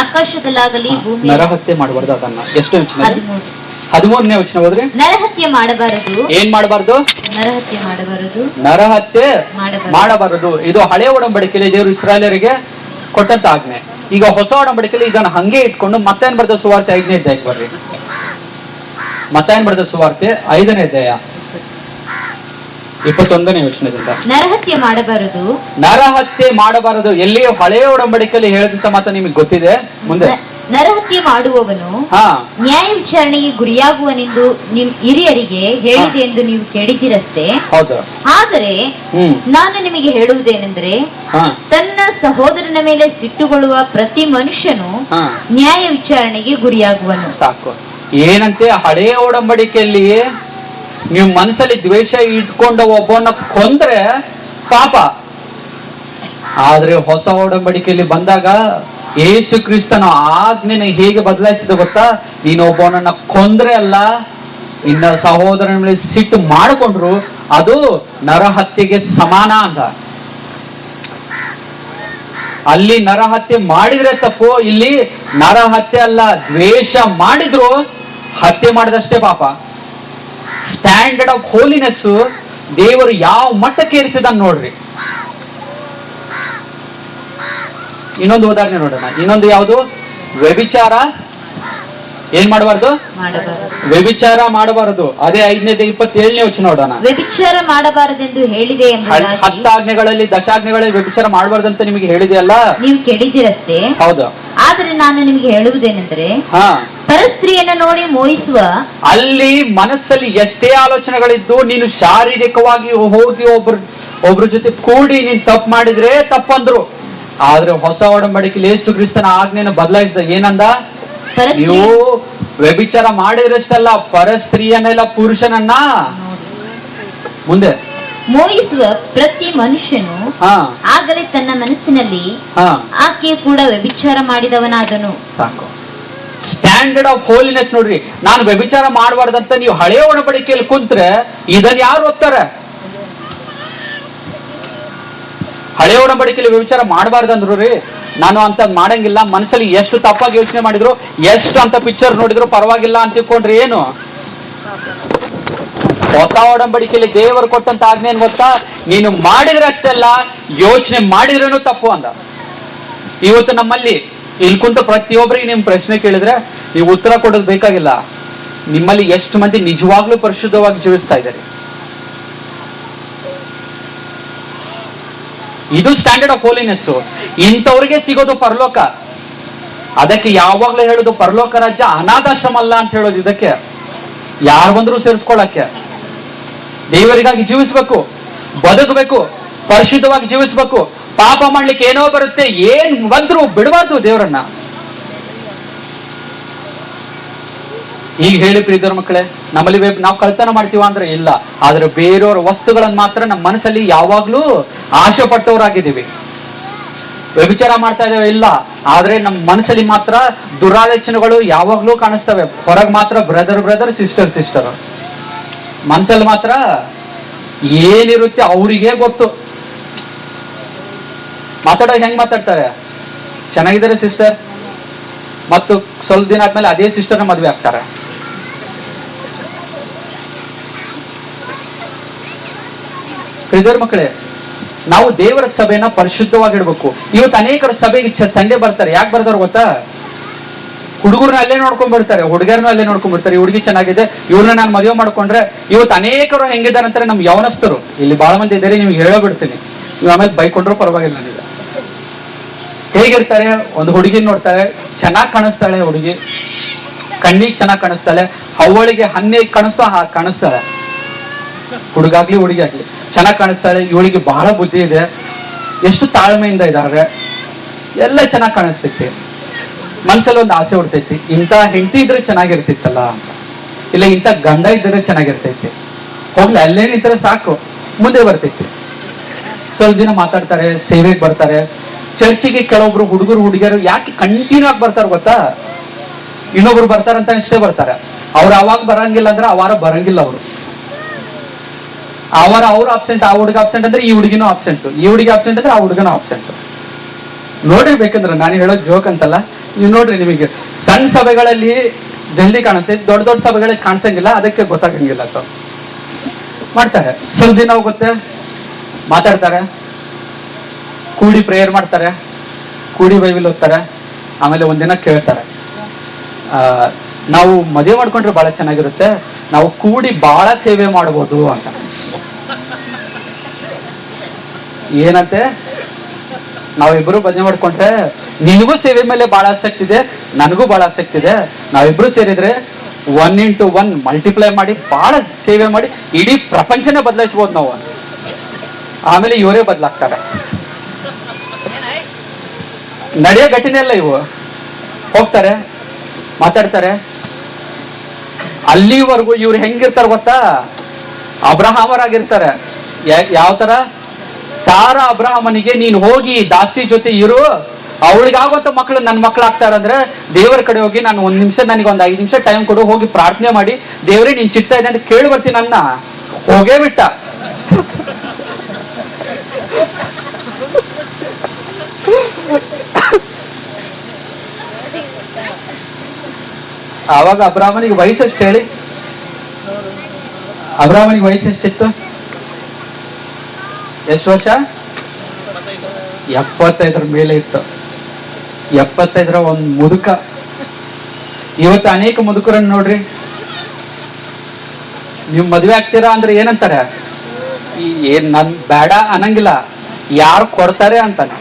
Speaker 2: ಆಕಾಶದಲ್ಲಾಗಲಿ ಭೂಮಿ.
Speaker 1: ನರಹತ್ಯೆ ಮಾಡಬಾರ್ದು. ಅದನ್ನ ಎಷ್ಟು ವಚನ? 13ನೇ ವಚನ ಹೋದ್ರಿ.
Speaker 2: ನರಹತ್ಯೆ ಮಾಡಬಾರದು.
Speaker 1: ಏನ್ ಮಾಡಬಾರ್ದು?
Speaker 2: ನರಹತ್ಯೆ ಮಾಡಬಾರದು.
Speaker 1: ನರಹತ್ಯೆ ಮಾಡಬಾರದು. ಇದು ಹಳೆ ಒಡಂಬಡಿಕೆಯಲ್ಲಿ ದೇವರು ಇಸ್ರಾಯೇಲರಿಗೆ ಕೊಟ್ಟಂತ ಆಜ್ಞೆ. ಈಗ ಹೊಸ ಒಡಂಬಡಿಕೆಯಲ್ಲಿ ಇದನ್ನ ಹಂಗೆ ಇಟ್ಕೊಂಡು ಮತ್ತೇನ್ ಬರೆದ ಸುವಾರ್ತೆ 5ನೇ ಅಧ್ಯಾಯಕ್ಕೆ ಬರ್ರಿ. ಮತ್ತೇನ್ ಬರೆದ ಸುವಾರ್ತೆ 5ನೇ ಅಧ್ಯಾಯ 21ನೇ ವಚನದಿಂದ.
Speaker 2: ನರಹತ್ಯೆ ಮಾಡಬಾರದು.
Speaker 1: ನರಹತ್ಯೆ ಮಾಡಬಾರದು ಎಲ್ಲಿಯೂ ಹಳೆಯ ಒಡಂಬಡಿಕೆಯಲ್ಲಿ ಹೇಳಿದಂತ ಮಾತ್ರ ನಿಮಗೆ ಗೊತ್ತಿದೆ. ಮುಂದೆ
Speaker 2: ನರಹತ್ಯೆ ಮಾಡುವವನು ನ್ಯಾಯ ವಿಚಾರಣೆಗೆ ಗುರಿಯಾಗುವನೆಂದು ನಿಮ್ ಹಿರಿಯರಿಗೆ ಹೇಳಿದೆ ಎಂದು ನೀವು ಕೇಳಿದಿರಷ್ಟೇ.
Speaker 1: ಹೌದು.
Speaker 2: ಆದರೆ ನಾನು ನಿಮಗೆ ಹೇಳುವುದೇನೆಂದ್ರೆ, ತನ್ನ ಸಹೋದರನ ಮೇಲೆ ಸಿಟ್ಟುಗೊಳ್ಳುವ ಪ್ರತಿ ಮನುಷ್ಯನು ನ್ಯಾಯ ವಿಚಾರಣೆಗೆ ಗುರಿಯಾಗುವನು.
Speaker 1: ಸಾಕು. ಏನಂತೆ, ಹಳೆಯ ಒಡಂಬಡಿಕೆಯಲ್ಲಿ ನೀವು ಮನಸ್ಸಲ್ಲಿ ದ್ವೇಷ ಇಟ್ಕೊಂಡ ಒಬ್ಬನ ಕೊಂದ್ರೆ ಪಾಪ. ಆದ್ರೆ ಹೊಸ ಒಡಂಬಡಿಕೆಯಲ್ಲಿ ಬಂದಾಗ ಯೇಸು ಕ್ರಿಸ್ತನ ಆಜ್ಞೆನ ಹೇಗೆ ಬದಲಾಯಿಸಿದ ಗೊತ್ತಾ? ನೀನು ಒಬ್ಬನನ್ನ ಕೊಂದ್ರೆ ಅಲ್ಲ, ಇನ್ನ ಸಹೋದರನ ಮೇಲೆ ಸಿಟ್ಟು ಮಾಡಿಕೊಂಡ್ರು ಅದು ನರಹತ್ಯೆಗೆ ಸಮಾನ ಅಂತ. ಅಲ್ಲಿ ನರಹತ್ಯೆ ಮಾಡಿದ್ರೆ ತಪ್ಪು, ಇಲ್ಲಿ ನರಹತ್ಯೆ ಅಲ್ಲ, ದ್ವೇಷ ಮಾಡಿದ್ರು ಹತ್ಯೆ ಮಾಡಿದಷ್ಟೇ ಪಾಪ. ಸ್ಟ್ಯಾಂಡರ್ಡ್ ಆಫ್ ಹೋಲಿನೆಸ್ ದೇವರು ಯಾವ ಮಟ್ಟಕ್ಕೆ ಏರಿಸಿದ ನೋಡ್ರಿ. ಇನ್ನೊಂದು ಉದಾಹರಣೆ ನೋಡೋಣ. ಇನ್ನೊಂದು ಯಾವುದು? ವ್ಯಭಿಚಾರ ಏನ್ ಮಾಡಬಾರ್ದು?
Speaker 2: ಮಾಡಬಾರದು.
Speaker 1: ವ್ಯಭಿಚಾರ ಮಾಡಬಾರದು. ಅದೇ 5:27 ವಚನ ನೋಡೋಣ.
Speaker 2: ವ್ಯಭಿಚಾರ ಮಾಡಬಾರದೆಂದು ಹೇಳಿದೆ ಎಂಬುದಾಗಿ
Speaker 1: 10 ಆಜ್ಞೆಗಳಲ್ಲಿ ದಶಾಜ್ಞೆಗಳಲ್ಲಿ ವ್ಯಭಿಚಾರ ಮಾಡಬಾರ್ದಂತ ನಿಮಗೆ ಹೇಳಿದೆಯಲ್ಲ,
Speaker 2: ನೀವು ಕೇಳಿದಿರಷ್ಟೇ.
Speaker 1: ಹೌದು.
Speaker 2: ಆದ್ರೆ ನಾನು ನಿಮಗೆ ಹೇಳುವುದೇನೆಂದ್ರೆ, ಪರಸ್ತ್ರೀಯನ್ನು ನೋಡಿ ಮೋಹಿಸುವ, ಅಲ್ಲಿ
Speaker 1: ಮನಸ್ಸಲ್ಲಿ ಎಷ್ಟೇ ಆಲೋಚನೆಗಳಿದ್ದು ನೀನು ಶಾರೀರಿಕವಾಗಿ ಹೋಗಿ ಒಬ್ರ ಜೊತೆ ಕೂಡಿ ನೀನ್ ತಪ್ಪು ಮಾಡಿದ್ರೆ ತಪ್ಪಂದ್ರು. ಆದ್ರೆ ಹೊಸ ಒಡಂಬಡಿಕೆಯಲ್ಲಿ ಯೇಸು ಕ್ರಿಸ್ತನ ಆಜ್ಞೆಯನ್ನು ಬದಲಾಯಿಸಿದ. ಏನಂದ? ನೀವು ವ್ಯಭಿಚಾರ ಮಾಡಿದ್ರಷ್ಟಲ್ಲ, ಪರಸ್ತ್ರೀಯನ್ನೆಲ್ಲ ಪುರುಷನನ್ನ ಮುಂದೆ
Speaker 2: ಮೋಹಿಸುವ ಪ್ರತಿ ಮನುಷ್ಯನು ಆಗಲೇ ತನ್ನ ಮನಸ್ಸಿನಲ್ಲಿ ಆಕೆ ಕೂಡ ವ್ಯಭಿಚಾರ ಮಾಡಿದವನಾದನು.
Speaker 1: ಸಾಕು. ಸ್ಟ್ಯಾಂಡರ್ಡ್ ಆಫ್ ಹೋಲಿನೆಸ್ ನೋಡ್ರಿ. ನಾನು ವ್ಯಭಿಚಾರ ಮಾಡಬಾರ್ದಂತ ನೀವು ಹಳೆಯ ಒಡಂಬಡಿಕೆಯಲ್ಲಿ ಕುಂತ್ರೆ ಇದನ್ನ ಯಾರು ಓದ್ತಾರೆ? ಹಳೆಯ ಒಡಂಬಡಿಕೆಯಲ್ಲಿ ವ್ಯಭಿಚಾರ ಮಾಡಬಾರ್ದಂದ್ರು ರೀ. ನಾನು ಅಂತ ಮಾಡಂಗಿಲ್ಲ, ಮನಸ್ಸಲ್ಲಿ ಎಷ್ಟು ತಪ್ಪಾಗಿ ಯೋಚನೆ ಮಾಡಿದ್ರು, ಎಷ್ಟು ಅಂತ ಪಿಕ್ಚರ್ ನೋಡಿದ್ರು ಪರವಾಗಿಲ್ಲ ಅಂತ ತಿಳ್ಕೊಂಡ್ರಿ ಏನು? ಹೊಸ ಒಡಂಬಡಿಕೆಯಲ್ಲಿ ದೇವರು ಕೊಟ್ಟಂತ ಆಜ್ಞೆ ಏನ್ ಗೊತ್ತಾ? ನೀನು ಮಾಡಿದ್ರೆ ಅಷ್ಟೆಲ್ಲ, ಯೋಚನೆ ಮಾಡಿದ್ರೇನು ತಪ್ಪು ಅಂದ. ಇವತ್ತು ನಮ್ಮಲ್ಲಿ ಇಲ್ಲಿ ಕುಂತ ಪ್ರತಿಯೊಬ್ಬರಿಗೆ ನಿಮ್ ಪ್ರಶ್ನೆ ಕೇಳಿದ್ರೆ ನೀವು ಉತ್ತರ ಕೊಡೋದು ಬೇಕಾಗಿಲ್ಲ. ನಿಮ್ಮಲ್ಲಿ ಎಷ್ಟು ಮಂದಿ ನಿಜವಾಗ್ಲೂ ಪರಿಶುದ್ಧವಾಗಿ ಜೀವಿಸ್ತಾ ಇದ್ದಾರೆ? ಇದು ಸ್ಟ್ಯಾಂಡರ್ಡ್ ಆಫ್ ಹೋಲಿನೆಸ್. ಇಂಥವ್ರಿಗೆ ಸಿಗೋದು ಪರಲೋಕ. ಅದಕ್ಕೆ ಯಾವಾಗ್ಲೂ ಹೇಳೋದು ಪರಲೋಕ ರಾಜ್ಯ ಅನಾಥಾಶ್ರಮ ಅಲ್ಲ ಅಂತ ಹೇಳೋದು. ಇದಕ್ಕೆ ಯಾರು ಬಂದರೂ ಸೇರಿಸ್ಕೊಳ್ಳಕ್ಕೆ, ದೇವರಿಗಾಗಿ ಜೀವಿಸ್ಬೇಕು, ಬದುಕಬೇಕು, ಪರಿಶುದ್ಧವಾಗಿ ಜೀವಿಸ್ಬೇಕು. ಪಾಪ ಮಾಡ್ಲಿಕ್ಕೆ ಏನೋ ಬರುತ್ತೆ, ಏನ್ ಬಂದ್ರು ಬಿಡಬಾರ್ದು ದೇವರನ್ನ. ಈಗ ಹೇಳಿ ಪ್ರೀತಿಯವ್ರ ಮಕ್ಕಳೇ, ನಮ್ಮಲ್ಲಿ ನಾವು ಕಳ್ತನ ಮಾಡ್ತೀವ ಅಂದ್ರೆ ಇಲ್ಲ, ಆದ್ರೆ ಬೇರೆಯವರ ವಸ್ತುಗಳನ್ನ ಮಾತ್ರ ನಮ್ಮ ಮನಸ್ಸಲ್ಲಿ ಯಾವಾಗ್ಲೂ ಆಶೆ ಪಟ್ಟವರಾಗಿದ್ದೀವಿ. ವ್ಯಭಿಚಾರ ಮಾಡ್ತಾ ಇದ್ದೇವೆ ಇಲ್ಲ, ಆದ್ರೆ ನಮ್ಮ ಮನಸ್ಸಲ್ಲಿ ಮಾತ್ರ ದುರಾಲೋಚನೆಗಳು ಯಾವಾಗ್ಲೂ ಕಾಣಿಸ್ತವೆ. ಹೊರಗೆ ಮಾತ್ರ ಬ್ರದರ್ ಸಿಸ್ಟರ್. ಮನಸ್ಸಲ್ಲಿ ಮಾತ್ರ ಏನಿರುತ್ತೆ ಅವರಿಗೆ ಗೊತ್ತು. ಮಾತಾಡೋದು ಹೆಂಗ್ ಮಾತಾಡ್ತಾರೆ? ಚೆನ್ನಾಗಿದ್ದಾರೆ ಸಿಸ್ಟರ್, ಮತ್ತು ಸ್ವಲ್ಪ ದಿನ ಆದ್ಮೇಲೆ ಅದೇ ಸಿಸ್ಟರ್ನ ಮದುವೆ ಆಗ್ತಾರೆ. ಪ್ರಿಯರ ಮಕ್ಕಳೇ, ನಾವು ದೇವರ ಸಭೆನ ಪರಿಶುದ್ಧವಾಗಿಡ್ಬೇಕು. ಇವತ್ತು ಅನೇಕರು ಸಭೆಗೆ ಸಂಡೆ ಬರ್ತಾರೆ. ಯಾಕೆ ಬರ್ತಾರೆ ಗೊತ್ತಾ? ಹುಡುಗರನ್ನ ಅಲ್ಲೇ ನೋಡ್ಕೊಂಡ್ ಬರ್ತಾರೆ, ಹುಡುಗರನ್ನ ಅಲ್ಲೇ ನೋಡ್ಕೊಂಡ್ ಬರ್ತಾರೆ. ಈ ಹುಡುಗಿ ಚೆನ್ನಾಗಿದೆ, ಇವ್ರನ್ನ ನಾನು ಮದುವೆ ಮಾಡ್ಕೊಂಡ್ರೆ. ಇವತ್ತು ಅನೇಕರು ಹೆಂಗಿದ್ದಾರೆ ಅಂತಾರೆ, ನಮ್ ಯವನಸ್ಥರು ಇಲ್ಲಿ ಬಹಳ ಮಂದಿ ಇದ್ದಾರೆ, ನಿಮ್ಗೆ ಹೇಳೋಬಿಡ್ತೀನಿ. ನೀವು ಆಮೇಲೆ ಬೈಕೊಂಡ್ರು ಪರವಾಗಿಲ್ಲ. ನನಗೆ ಹೇಗಿರ್ತಾರೆ? ಒಂದು ಹುಡುಗಿ ನೋಡ್ತಾರೆ, ಚೆನ್ನಾಗಿ ಕಾಣಿಸ್ತಾಳೆ ಹುಡುಗಿ, ಕಣ್ಣಿಗೆ ಚೆನ್ನಾಗಿ ಕಾಣಿಸ್ತಾಳೆ, ಅವಳಿಗೆ ಹನ್ನೆಗೆ ಕಾಣಿಸ್ತಾಳೆ. ಹುಡುಗಾಗ್ಲಿ ಹುಡುಗಿ ಆಗ್ಲಿ ಚೆನ್ನಾಗಿ ಕಾಣಿಸ್ತಾಳೆ. ಇವಳಿಗೆ ಬಹಳ ಬುದ್ಧಿ ಇದೆ, ಎಷ್ಟು ತಾಳ್ಮೆಯಿಂದ ಇದ್ದಾರೆ, ಎಲ್ಲ ಚೆನ್ನಾಗಿ ಕಾಣಿಸ್ತೈತಿ. ಮನ್ಸಲ್ಲಿ ಒಂದು ಆಸೆ ಹುಡ್ತೈತಿ, ಇಂಥ ಹೆಂಡತಿ ಇದ್ರೆ ಚೆನ್ನಾಗಿರ್ತಿತ್ತಲ್ಲ ಅಂತ, ಇಲ್ಲ ಇಂಥ ಗಂಡ ಇದ್ರೆ ಚೆನ್ನಾಗಿರ್ತೈತಿ, ಹೋಗ್ಲಿ ಅಲ್ಲೇ ನಿಂತರೆ ಸಾಕು, ಮುಂದೆ ಬರ್ತೈತಿ. ಸ್ವಲ್ಪ ದಿನ ಮಾತಾಡ್ತಾರೆ, ಸೇವೆಗೆ ಬರ್ತಾರೆ. ಚರ್ಚಿಗೆ ಕೆಲವೊಬ್ರು ಹುಡುಗಿಯರು ಯಾಕೆ ಕಂಟಿನ್ಯೂ ಆಗಿ ಬರ್ತಾರೆ ಗೊತ್ತಾ? ಇನ್ನೊಬ್ರು ಬರ್ತಾರಂತ ಅಷ್ಟೇ ಬರ್ತಾರೆ. ಅವ್ರು ಅವಾಗ ಬರಂಗಿಲ್ಲ ಅಂದ್ರೆ ಆ ವಾರ ಬರಂಗಿಲ್ಲ. ಅವ್ರು ಆಬ್ಸೆಂಟ್, ಆ ಹುಡುಗ ಆಬ್ಸೆಂಟ್ ಅಂದ್ರೆ ಈ ಹುಡುಗಿನೂ ಆಬ್ಸೆಂಟ್, ಈ ಹುಡುಗಿ ಆಬ್ಸೆಂಟ್ ಅಂದ್ರೆ ಆ ಹುಡುಗನೂ ಆಬ್ಸೆಂಟ್. ನೋಡ್ರಿ, ಬೇಕಂದ್ರೆ ನಾನು ಹೇಳೋದು ಜೋಕ್ ಅಂತಲ್ಲ, ನೀವು ನೋಡ್ರಿ. ನಿಮಗೆ ಸಣ್ಣ ಸಭೆಗಳಲ್ಲಿ ಜಲ್ದಿ ಕಾಣಿಸ್ತೈತೆ, ದೊಡ್ಡ ದೊಡ್ಡ ಸಭೆಗಳಿಗೆ ಕಾಣಿಸಂಗಿಲ್ಲ, ಅದಕ್ಕೆ ಗೊತ್ತಾಗಂಗಿಲ್ಲ. ಸೊ ಮಾಡ್ತಾರೆ, ಸ್ವಲ್ಪ ದಿನ ಹೋಗುತ್ತೆ, ಮಾತಾಡ್ತಾರೆ, ಕೂಡಿ ಪ್ರೇಯರ್ ಮಾಡ್ತಾರೆ, ಕೂಡಿ ಬೈಬಲ್ ಓದ್ತಾರೆ. ಆಮೇಲೆ ಒಂದಿನ ಕೇಳ್ತಾರೆ, ನಾವು ಮದುವೆ ಮಾಡ್ಕೊಂಡ್ರೆ ಬಹಳ ಚೆನ್ನಾಗಿರುತ್ತೆ, ನಾವು ಕೂಡಿ ಬಹಳ ಸೇವೆ ಮಾಡ್ಬೋದು ಅಂತ. ಏನಂತೆ? ನಾವಿಬ್ರು ಭಜನೆ ಮಾಡ್ಕೊಂಡ್ರೆ ನಿನಗೂ ಸೇವೆ ಮೇಲೆ ಬಹಳ ಆಸಕ್ತಿ ಇದೆ, ನನಗೂ ಬಹಳ ಆಸಕ್ತಿ ಇದೆ, ನಾವಿಬ್ರು ಸೇರಿದ್ರೆ 1x1 ಮಲ್ಟಿಪ್ಲೈ ಮಾಡಿ ಬಹಳ ಸೇವೆ ಮಾಡಿ ಇಡೀ ಪ್ರಪಂಚನೇ ಬದಲಾಯಿಸ್ಬೋದು ನಾವು. ಆಮೇಲೆ ಇವರೇ ಬದಲಾಗ್ತಾರೆ. ನಡೆಯೋ ಘಟನೆ ಅಲ್ಲ ಇವು. ಹೋಗ್ತಾರೆ, ಮಾತಾಡ್ತಾರೆ. ಅಲ್ಲಿವರೆಗೂ ಇವ್ರು ಹೆಂಗಿರ್ತಾರೆ ಗೊತ್ತಾ? ಅಬ್ರಹಾಮರಾಗಿರ್ತಾರೆ. ಯಾವ ತರ? ಸಾರಾ ಅಬ್ರಹಾಮನಿಗೆ ನೀನು ಹೋಗಿ ದಾಸಿ ಜೊತೆ ಇರು, ಅವಳಿಗಾಗುವಂತ ಮಕ್ಕಳು ನನ್ನ ಮಕ್ಕಳು ಆಗ್ತಾರಂದ್ರೆ ದೇವರ ಕಡೆ ಹೋಗಿ ನಾನು ಒಂದ್ ನಿಮಿಷ, ನನಗೆ ಒಂದು 5 ನಿಮಿಷ ಟೈಮ್ ಕೊಡು, ಹೋಗಿ ಪ್ರಾರ್ಥನೆ ಮಾಡಿ ದೇವರೇ ನೀನ್ ಚಿತ್ತ ಇದೆ ಅಂತ ಕೇಳಿ ಬರ್ತೀನಿ. ನನ್ನ ಹೋಗೇ ಬಿಟ್ಟ. ಆವಾಗ ಅಬ್ರಾಹ್ಮನಿಗೆ ವಯಸ್ಸೆಷ್ಟು ಹೇಳಿ? ಅಬ್ರಾಹ್ಮನಿಗೆ ವಯಸ್ಸೆಷ್ಟಿತ್ತು? ಎಷ್ಟು ವರ್ಷ? 75 ಮೇಲೆ ಇತ್ತು. 75 ಒಂದು ಮುದುಕ. ಇವತ್ತು ಅನೇಕ ಮುದುಕರನ್ನು ನೋಡ್ರಿ, ನೀವು ಮದುವೆ ಆಗ್ತೀರಾ ಅಂದ್ರೆ ಏನಂತಾರೆ, ಏನ್ ನನ್ ಬೇಡ ಅನ್ನಂಗಿಲ್ಲ, ಯಾರು ಕೊಡ್ತಾರೆ ಅಂತಾನೆ.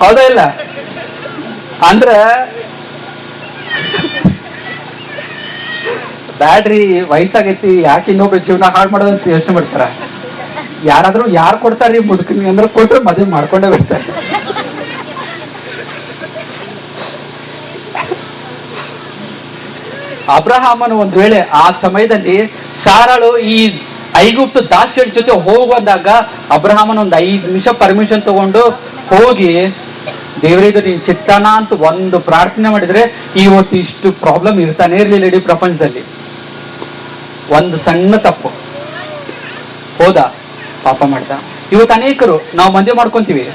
Speaker 1: ಹೌದಾ ಇಲ್ಲ? ಅಂದ್ರ ಬ್ಯಾಡ್ರಿ, ವಯಸ್ಸಾಗೈತಿ, ಯಾಕೆ ಇನ್ನೊಬ್ಬ ಜೀವನ ಹಾಳು ಮಾಡೋದಂತ ಯೋಚನೆ ಮಾಡ್ತಾರ. ಯಾರಾದ್ರೂ ಯಾರು ಕೊಡ್ತಾರ್ರಿ ಮುದುಕನಿಗೆ ಅಂದ್ರೆ ಕೊಟ್ರೆ ಮದುವೆ ಮಾಡ್ಕೊಂಡೇ ಬಿಡ್ತಾರೆ. ಅಬ್ರಹಾಮನು ಒಂದ್ ವೇಳೆ ಆ ಸಮಯದಲ್ಲಿ ಸಾರಳು ಈ ಐಗುಪ್ತ ದಾಸಿಯರ ಜೊತೆ ಹೋಗುವಂದಾಗ ಅಬ್ರಹಾಮನ ಒಂದು 5 ನಿಮಿಷ ಪರ್ಮಿಷನ್ ತಗೊಂಡು ಹೋಗಿ, ದೇವರಿಗೆ ನೀನ್ ಚಿತ್ತಾನ ಅಂತ ಒಂದು ಪ್ರಾರ್ಥನೆ ಮಾಡಿದ್ರೆ ಇವತ್ತು ಇಷ್ಟು ಪ್ರಾಬ್ಲಮ್ ಇರ್ತಾನೆ ಇರ್ಲಿಲ್ಲ ಇಡೀ ಪ್ರಪಂಚದಲ್ಲಿ. ಒಂದು ಸಣ್ಣ ತಪ್ಪು ಹೋದ, ಪಾಪ ಮಾಡ್ದ. ಇವತ್ತು ಅನೇಕರು ನಾವು ಮದುವೆ ಮಾಡ್ಕೊಂತೀವಿ,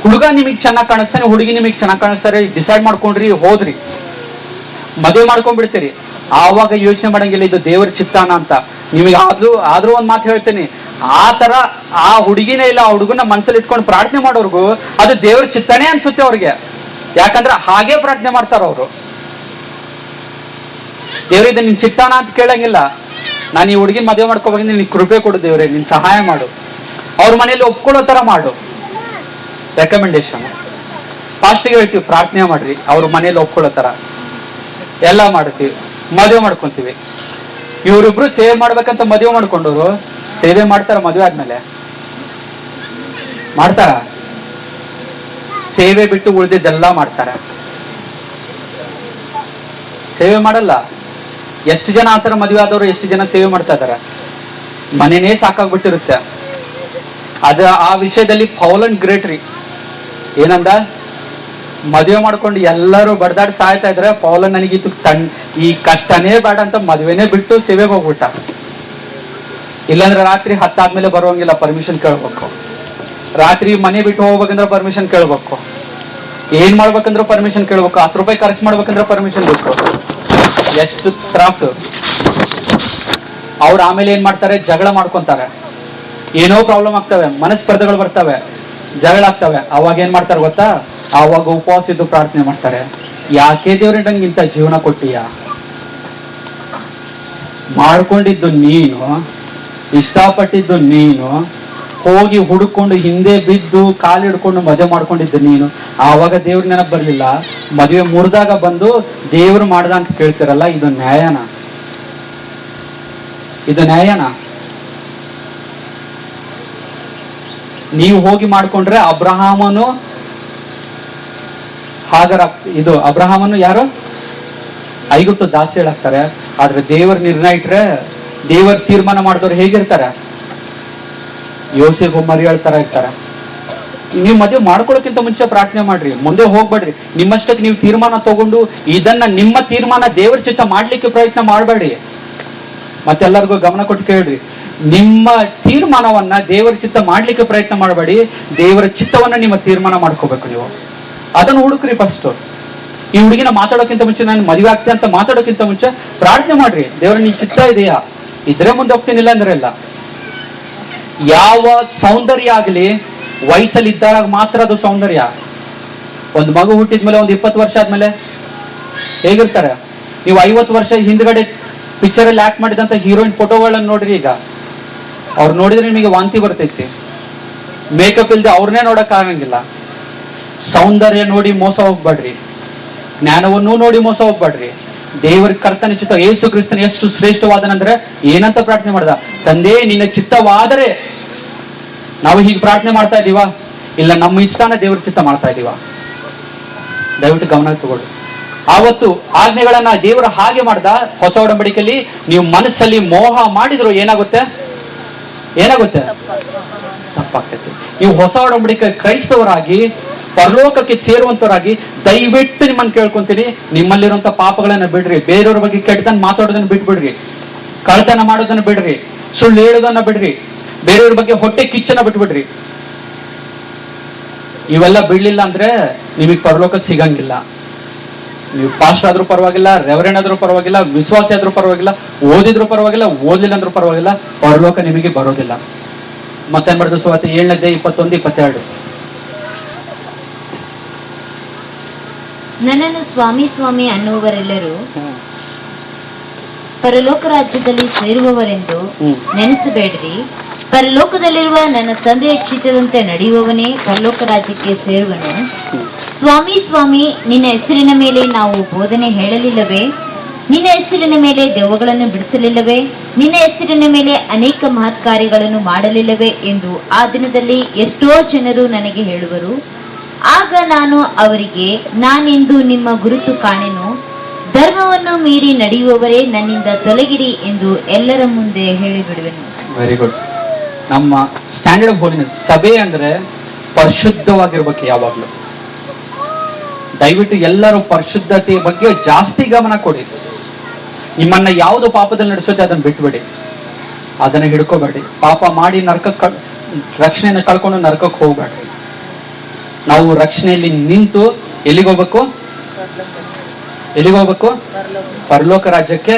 Speaker 1: ಹುಡುಗ ನಿಮಗ್ ಚೆನ್ನಾಗಿ ಕಾಣಿಸ್ತಾನೆ, ಹುಡುಗಿ ನಿಮಗ್ ಚೆನ್ನಾಗಿ ಕಾಣಿಸ್ತಾರೆ, ಡಿಸೈಡ್ ಮಾಡ್ಕೊಂಡ್ರಿ, ಹೋದ್ರಿ, ಮದುವೆ ಮಾಡ್ಕೊಂಡ್ಬಿಡ್ತೀರಿ. ಆವಾಗ ಯೋಚನೆ ಮಾಡಂಗಿಲ್ಲ ಇದು ದೇವರ ಚಿತ್ತಾನ ಅಂತ. ನಿಮಗೆ ಆದ್ರೂ ಒಂದ್ ಮಾತು ಹೇಳ್ತೇನೆ, ಆ ತರ ಆ ಹುಡುಗಿನೇ ಇಲ್ಲ ಆ ಹುಡುಗನ ಮನಸ್ಸಲ್ಲಿ ಇಟ್ಕೊಂಡು ಪ್ರಾರ್ಥನೆ ಮಾಡೋರ್ಗು ಅದು ದೇವ್ರ ಚಿತ್ತಾನೇ ಅನ್ಸುತ್ತೆ ಅವ್ರಿಗೆ. ಯಾಕಂದ್ರೆ ಹಾಗೆ ಪ್ರಾರ್ಥನೆ ಮಾಡ್ತಾರ ಅವರು. ದೇವ್ರಿಗೆ ನಿನ್ ಚಿತ್ತಾನ ಅಂತ ಕೇಳಂಗಿಲ್ಲ. ನಾನು ಈ ಹುಡುಗಿ ಮದುವೆ ಮಾಡ್ಕೋಬೇಕು, ನಿನ್ ಕೃಪೆ ಕೊಡು ದೇವ್ರೆ, ನಿನ್ ಸಹಾಯ ಮಾಡು, ಅವ್ರ ಮನೇಲಿ ಒಪ್ಕೊಳ್ಳೋ ತರ ಮಾಡು. ರೆಕಮೆಂಡೇಶನ್ ಫಾಸ್ಟಿಗೆ ಹೇಳ್ತೀವಿ, ಪ್ರಾರ್ಥನೆ ಮಾಡ್ರಿ, ಅವ್ರ ಮನೇಲಿ ಒಪ್ಕೊಳ್ಳೋ ತರ ಎಲ್ಲ ಮಾಡ್ತೀವಿ, ಮದುವೆ ಮಾಡ್ಕೊಂತೀವಿ. ಇವರಿಬ್ರು ಸೇವೆ ಮಾಡ್ಬೇಕಂತ ಮದುವೆ ಮಾಡ್ಕೊಂಡವ್ರು ಸೇವೆ ಮಾಡ್ತಾರ? ಮದುವೆ ಆದ್ಮೇಲೆ ಮಾಡ್ತಾರ? ಸೇವೆ ಬಿಟ್ಟು ಉಳಿದಿದ್ದೆಲ್ಲ ಮಾಡ್ತಾರ, ಸೇವೆ ಮಾಡಲ್ಲ. ಎಷ್ಟು ಜನ ಆತರ ಮದುವೆ ಆದವರು, ಎಷ್ಟು ಜನ ಸೇವೆ ಮಾಡ್ತಾ ಇದಾರ? ಮನೆನೇ ಸಾಕಾಗ್ಬಿಟ್ಟಿರುತ್ತೆ. ಆ ವಿಷಯದಲ್ಲಿ ಪೌಲನ್ ಗ್ರೇಟ್ ರೀ. ಏನಂದ? ಮದುವೆ ಮಾಡ್ಕೊಂಡು ಎಲ್ಲರೂ ಬಡ್ದಾಡಿ ಸಾಯ್ತಾ ಇದ್ರೆ ಪೌಲನ್ ನನಗಿತ್ತು ಈ ಕಷ್ಟನೇ ಬೇಡ ಅಂತ ಮದುವೆನೇ ಬಿಟ್ಟು ಸೇವೆಗೆ ಹೋಗ್ಬಿಟ್ಟ. ಇಲ್ಲಾಂದ್ರೆ ರಾತ್ರಿ 10 ಆದ್ಮೇಲೆ ಬರುವಂಗಿಲ್ಲ, ಪರ್ಮಿಷನ್ ಕೇಳ್ಬೇಕು. ರಾತ್ರಿ ಮನೆ ಬಿಟ್ಟು ಹೋಗ್ಬೇಕಂದ್ರೆ ಪರ್ಮಿಷನ್ ಕೇಳ್ಬೇಕು. ಏನ್ ಮಾಡ್ಬೇಕಂದ್ರೆ ಪರ್ಮಿಷನ್ ಕೇಳ್ಬೇಕು. 10 ರೂಪಾಯಿ ಖರ್ಚು ಮಾಡ್ಬೇಕಂದ್ರೆ ಪರ್ಮಿಷನ್ ಬೇಕು. ಎಷ್ಟು ತ್ರಾಸು. ಅವ್ರು ಆಮೇಲೆ ಏನ್ ಮಾಡ್ತಾರೆ, ಜಗಳ ಮಾಡ್ಕೊಂತಾರೆ, ಏನೋ ಪ್ರಾಬ್ಲಮ್ ಆಗ್ತವೆ, ಮನಸ್ಪರ್ಧೆಗಳು ಬರ್ತವೆ, ಜಗಳ ಆಗ್ತವೆ. ಅವಾಗ ಏನ್ ಮಾಡ್ತಾರೆ ಗೊತ್ತಾ? ಆವಾಗ ಉಪವಾಸ ಇದ್ದು ಪ್ರಾರ್ಥನೆ ಮಾಡ್ತಾರೆ, ಯಾಕೆ ದೇವ್ರ ನಂಗಿಂತ ಜೀವನ ಕೊಟ್ಟಿಯ? ಮಾಡ್ಕೊಂಡಿದ್ದು ನೀನು, ಇಷ್ಟಪಟ್ಟಿದ್ದು ನೀನು, ಹೋಗಿ ಹುಡುಕೊಂಡು ಹಿಂದೆ ಬಿದ್ದು ಕಾಲಿಡ್ಕೊಂಡು ಮದುವೆ ಮಾಡ್ಕೊಂಡಿದ್ದು ನೀನು. ಆವಾಗ ದೇವ್ರ ನೆನಪು ಬರ್ಲಿಲ್ಲ, ಮದುವೆ ಮುರಿದಾಗ ಬಂದು ದೇವ್ರು ಮಾಡ್ದ ಅಂತ ಕೇಳ್ತಿರಲ್ಲ, ಇದು ನ್ಯಾಯನ? ಇದು ನ್ಯಾಯನ? ನೀವು ಹೋಗಿ ಮಾಡ್ಕೊಂಡ್ರೆ ಅಬ್ರಹಾಮನು ಹಾಗರ, ಇದು ಅಬ್ರಹಾಮನು ಯಾರು? ಐಗುಪ್ತ ದಾಸಿಗಳಾಗ್ತಾರೆ. ಆದ್ರೆ ದೇವರ ನಿರ್ಣಯ ಇಟ್ರೆ, ದೇವರ ತೀರ್ಮಾನ ಮಾಡಿದವ್ರು ಹೇಗಿರ್ತಾರೆ? ಯೋಸೇಫ್ ಮರಿಯಾಳ ತರ ಇರ್ತಾರೆ. ನೀವು ಮದುವೆ ಮಾಡ್ಕೊಳ್ಳೋಕ್ಕಿಂತ ಮುಂಚೆ ಪ್ರಾರ್ಥನೆ ಮಾಡ್ರಿ, ಮುಂದೆ ಹೋಗ್ಬೇಡ್ರಿ. ನಿಮ್ಮಷ್ಟಕ್ಕೆ ನೀವು ತೀರ್ಮಾನ ತಗೊಂಡು ಇದನ್ನ ನಿಮ್ಮ ತೀರ್ಮಾನ ದೇವರ ಚಿತ್ತ ಮಾಡ್ಲಿಕ್ಕೆ ಪ್ರಯತ್ನ ಮಾಡಬೇಡಿ. ಮತ್ತೆಲ್ಲರಿಗೂ ಗಮನ ಕೊಟ್ಟು ಕೇಳ್ರಿ, ನಿಮ್ಮ ತೀರ್ಮಾನವನ್ನ ದೇವರ ಚಿತ್ತ ಮಾಡ್ಲಿಕ್ಕೆ ಪ್ರಯತ್ನ ಮಾಡಬೇಡಿ, ದೇವರ ಚಿತ್ತವನ್ನ ನಿಮ್ಮ ತೀರ್ಮಾನ ಮಾಡ್ಕೋಬೇಕು. ನೀವು ಅದನ್ನು ಹುಡುಕ್ರಿ ಫಸ್ಟ್. ಈ ಹುಡುಗಿನ ಮಾತಾಡೋಕ್ಕಿಂತ ಮುಂಚೆ, ನಾನು ಮದುವೆ ಆಗ್ತೇನೆ ಅಂತ ಮಾತಾಡೋಕ್ಕಿಂತ ಮುಂಚೆ ಪ್ರಾರ್ಥನೆ ಮಾಡ್ರಿ, ದೇವರ ನಿನ್ ಚಿತ್ತ ಇದೆಯಾ? ಇದ್ರೆ ಮುಂದೆ ಹೋಗ್ತೀನಿಲ್ಲ ಅಂದ್ರೆ ಇಲ್ಲ. ಯಾವ ಸೌಂದರ್ಯ ಆಗಲಿ ವಯಸ್ಸಲ್ಲಿ ಇದ್ದಾಗ ಮಾತ್ರ ಅದು ಸೌಂದರ್ಯ. ಒಂದು ಮಗು ಹುಟ್ಟಿದ್ಮೇಲೆ, ಒಂದು 20 ವರ್ಷ ಆದ್ಮೇಲೆ ಹೇಗಿರ್ತಾರೆ? ನೀವು 50 ವರ್ಷ ಹಿಂದ್ಗಡೆ ಪಿಕ್ಚರ್ ಅಲ್ಲಿ ಆಕ್ಟ್ ಮಾಡಿದಂತ ಹೀರೋಯಿನ್ ಫೋಟೋಗಳನ್ನ ನೋಡ್ರಿ. ಈಗ ಅವ್ರು ನೋಡಿದ್ರೆ ನಿಮಗೆ ವಾಂತಿ ಬರ್ತೈತಿ. ಮೇಕಪ್ ಇಲ್ದೆ ಅವ್ರನ್ನೇ ನೋಡಕ್ ಆಗಂಗಿಲ್ಲ. ಸೌಂದರ್ಯ ನೋಡಿ ಮೋಸ ಹೋಗ್ಬೇಡ್ರಿ, ಜ್ಞಾನವನ್ನು ನೋಡಿ ಮೋಸ ಹೋಗ್ಬೇಡ್ರಿ. ದೇವರ ಕರ್ತನ ಚಿತ್ತ, ಯೇಸು ಕ್ರಿಸ್ತನ ಎಷ್ಟು ಶ್ರೇಷ್ಠವಾದನಂದ್ರೆ ಏನಂತ ಪ್ರಾರ್ಥನೆ ಮಾಡ್ದ? ತಂದೆ ನಿನ್ನ ಚಿತ್ತವಾದರೆ. ನಾವು ಹೀಗೆ ಪ್ರಾರ್ಥನೆ ಮಾಡ್ತಾ ಇದೀವ? ಇಲ್ಲ, ನಮ್ಮ ಇಷ್ಟನ ದೇವರ ಚಿತ್ತ ಮಾಡ್ತಾ ಇದೀವ? ದಯವಿಟ್ಟು ಗಮನ ತಗೊಳ್ಳಿ. ಆವತ್ತು ಆಜ್ಞೆಗಳನ್ನ ದೇವರು ಹಾಗೆ ಮಾಡ್ದ. ಹೊಸ ಒಡಂಬಡಿಕೆಯಲ್ಲಿ ನೀವು ಮನಸ್ಸಲ್ಲಿ ಮೋಹ ಮಾಡಿದ್ರು ಏನಾಗುತ್ತೆ? ತಪ್ಪಾಗ್ತೈತಿ. ನೀವು ಹೊಸ ಒಡಂಬಡಿಕೆ ಕ್ರೈಸ್ತವರಾಗಿ ಪರಲೋಕಕ್ಕೆ ಸೇರುವಂತವರಾಗಿ ದಯವಿಟ್ಟು ನಿಮ್ಮನ್ನು ಕೇಳ್ಕೊಂತೀನಿ, ನಿಮ್ಮಲ್ಲಿರುವಂತ ಪಾಪಗಳನ್ನ ಬಿಡ್ರಿ. ಬೇರೆಯವ್ರ ಬಗ್ಗೆ ಕೆಟ್ಟದನ್ನ ಮಾತಾಡೋದನ್ನ ಬಿಟ್ಬಿಡ್ರಿ, ಕಳ್ತನ ಮಾಡೋದನ್ನ ಬಿಡ್ರಿ, ಸುಳ್ಳು ಹೇಳೋದನ್ನ ಬಿಡ್ರಿ, ಬೇರೆಯವ್ರ ಬಗ್ಗೆ ಹೊಟ್ಟೆ ಕಿಚ್ಚನ್ನ ಬಿಟ್ಬಿಡ್ರಿ. ಇವೆಲ್ಲ ಬಿಡ್ಲಿಲ್ಲ ಅಂದ್ರೆ ನಿಮಗೆ ಪರಲೋಕ ಸಿಗಂಗಿಲ್ಲ. ನೀವು ಪಾಸ್ಟ್ ಆದ್ರೂ ಪರವಾಗಿಲ್ಲ, ರೆವರೆಂಡ್ ಆದ್ರೂ ಪರವಾಗಿಲ್ಲ, ವಿಶ್ವಾಸಿ ಆದ್ರೂ ಪರವಾಗಿಲ್ಲ, ಓದಿದ್ರೂ ಪರವಾಗಿಲ್ಲ, ಓದಿಲ್ಲ ಅಂದ್ರೂ ಪರವಾಗಿಲ್ಲ, ಪರಲೋಕ ನಿಮಗೆ ಬರೋದಿಲ್ಲ. ಮತ್ತೆ ಬರೆದ ಸುವಾರ್ತೆ 7:21-22.
Speaker 2: ನನ್ನನ್ನು ಸ್ವಾಮಿ ಸ್ವಾಮಿ ಅನ್ನುವವರೆಲ್ಲರೂ ಪರಲೋಕ ರಾಜ್ಯದಲ್ಲಿ ಸೇರುವವರೆಂದು ನೆನೆಸಬೇಡ್ರಿ. ಪರಲೋಕದಲ್ಲಿರುವ ನನ್ನ ತಂದೆಯ ಚಿತ್ತದಂತೆ ನಡೆಯುವವನೇ ಪರಲೋಕ ರಾಜ್ಯಕ್ಕೆ ಸೇರುವನು. ಸ್ವಾಮಿ ಸ್ವಾಮಿ, ನಿನ್ನ ಹೆಸರಿನ ಮೇಲೆ ನಾವು ಬೋಧನೆ ಹೇಳಲಿಲ್ಲವೇ? ನಿನ್ನ ಹೆಸರಿನ ಮೇಲೆ ದೆವ್ವಗಳನ್ನು ಬಿಡಿಸಲಿಲ್ಲವೇ? ನಿನ್ನ ಹೆಸರಿನ ಮೇಲೆ ಅನೇಕ ಮಹತ್ ಕಾರ್ಯಗಳನ್ನು ಮಾಡಲಿಲ್ಲವೇ ಎಂದು ಆ ದಿನದಲ್ಲಿ ಎಷ್ಟೋ ಜನರು ನನಗೆ ಹೇಳುವರು. ಆಗ ನಾನು ಅವರಿಗೆ, ನಾನೆಂದು ನಿಮ್ಮ ಗುರುತು ಕಾಣೆನು, ಧರ್ಮವನ್ನು ಮೀರಿ ನಡೆಯುವವರೇ ನನ್ನಿಂದ ತೊಲಗಿರಿ ಎಂದು ಎಲ್ಲರ ಮುಂದೆ ಹೇಳಿಬಿಡುವೆನು.
Speaker 1: Very good. ನಮ್ಮ ಸ್ಟ್ಯಾಂಡರ್ಡ್ ಆಫ್ ಹೋಲಿನೆಸ್, ಸಭೆ ಅಂದ್ರೆ ಪರಿಶುದ್ಧವಾಗಿರ್ಬೇಕು ಯಾವಾಗ್ಲೂ. ದಯವಿಟ್ಟು ಎಲ್ಲರೂ ಪರಿಶುದ್ಧತೆಯ ಬಗ್ಗೆ ಜಾಸ್ತಿ ಗಮನ ಕೊಡಿ. ನಿಮ್ಮನ್ನ ಯಾವುದು ಪಾಪದಲ್ಲಿ ನಡೆಸುತ್ತೆ ಅದನ್ನ ಬಿಟ್ಬಿಡಿ, ಅದನ್ನ ಹಿಡ್ಕೋಬೇಡಿ. ಪಾಪ ಮಾಡಿ ರಕ್ಷಣೆಯನ್ನು ಕಳ್ಕೊಂಡು ನರಕಕ್ಕೆ ಹೋಗ್ಬೇಡ್ರಿ. ನಾವು ರಕ್ಷಣೆಯಲ್ಲಿ ನಿಂತು ಎಲ್ಲಿಗೋಗ್ಬೇಕು? ಪರಲೋಕ ರಾಜ್ಯಕ್ಕೆ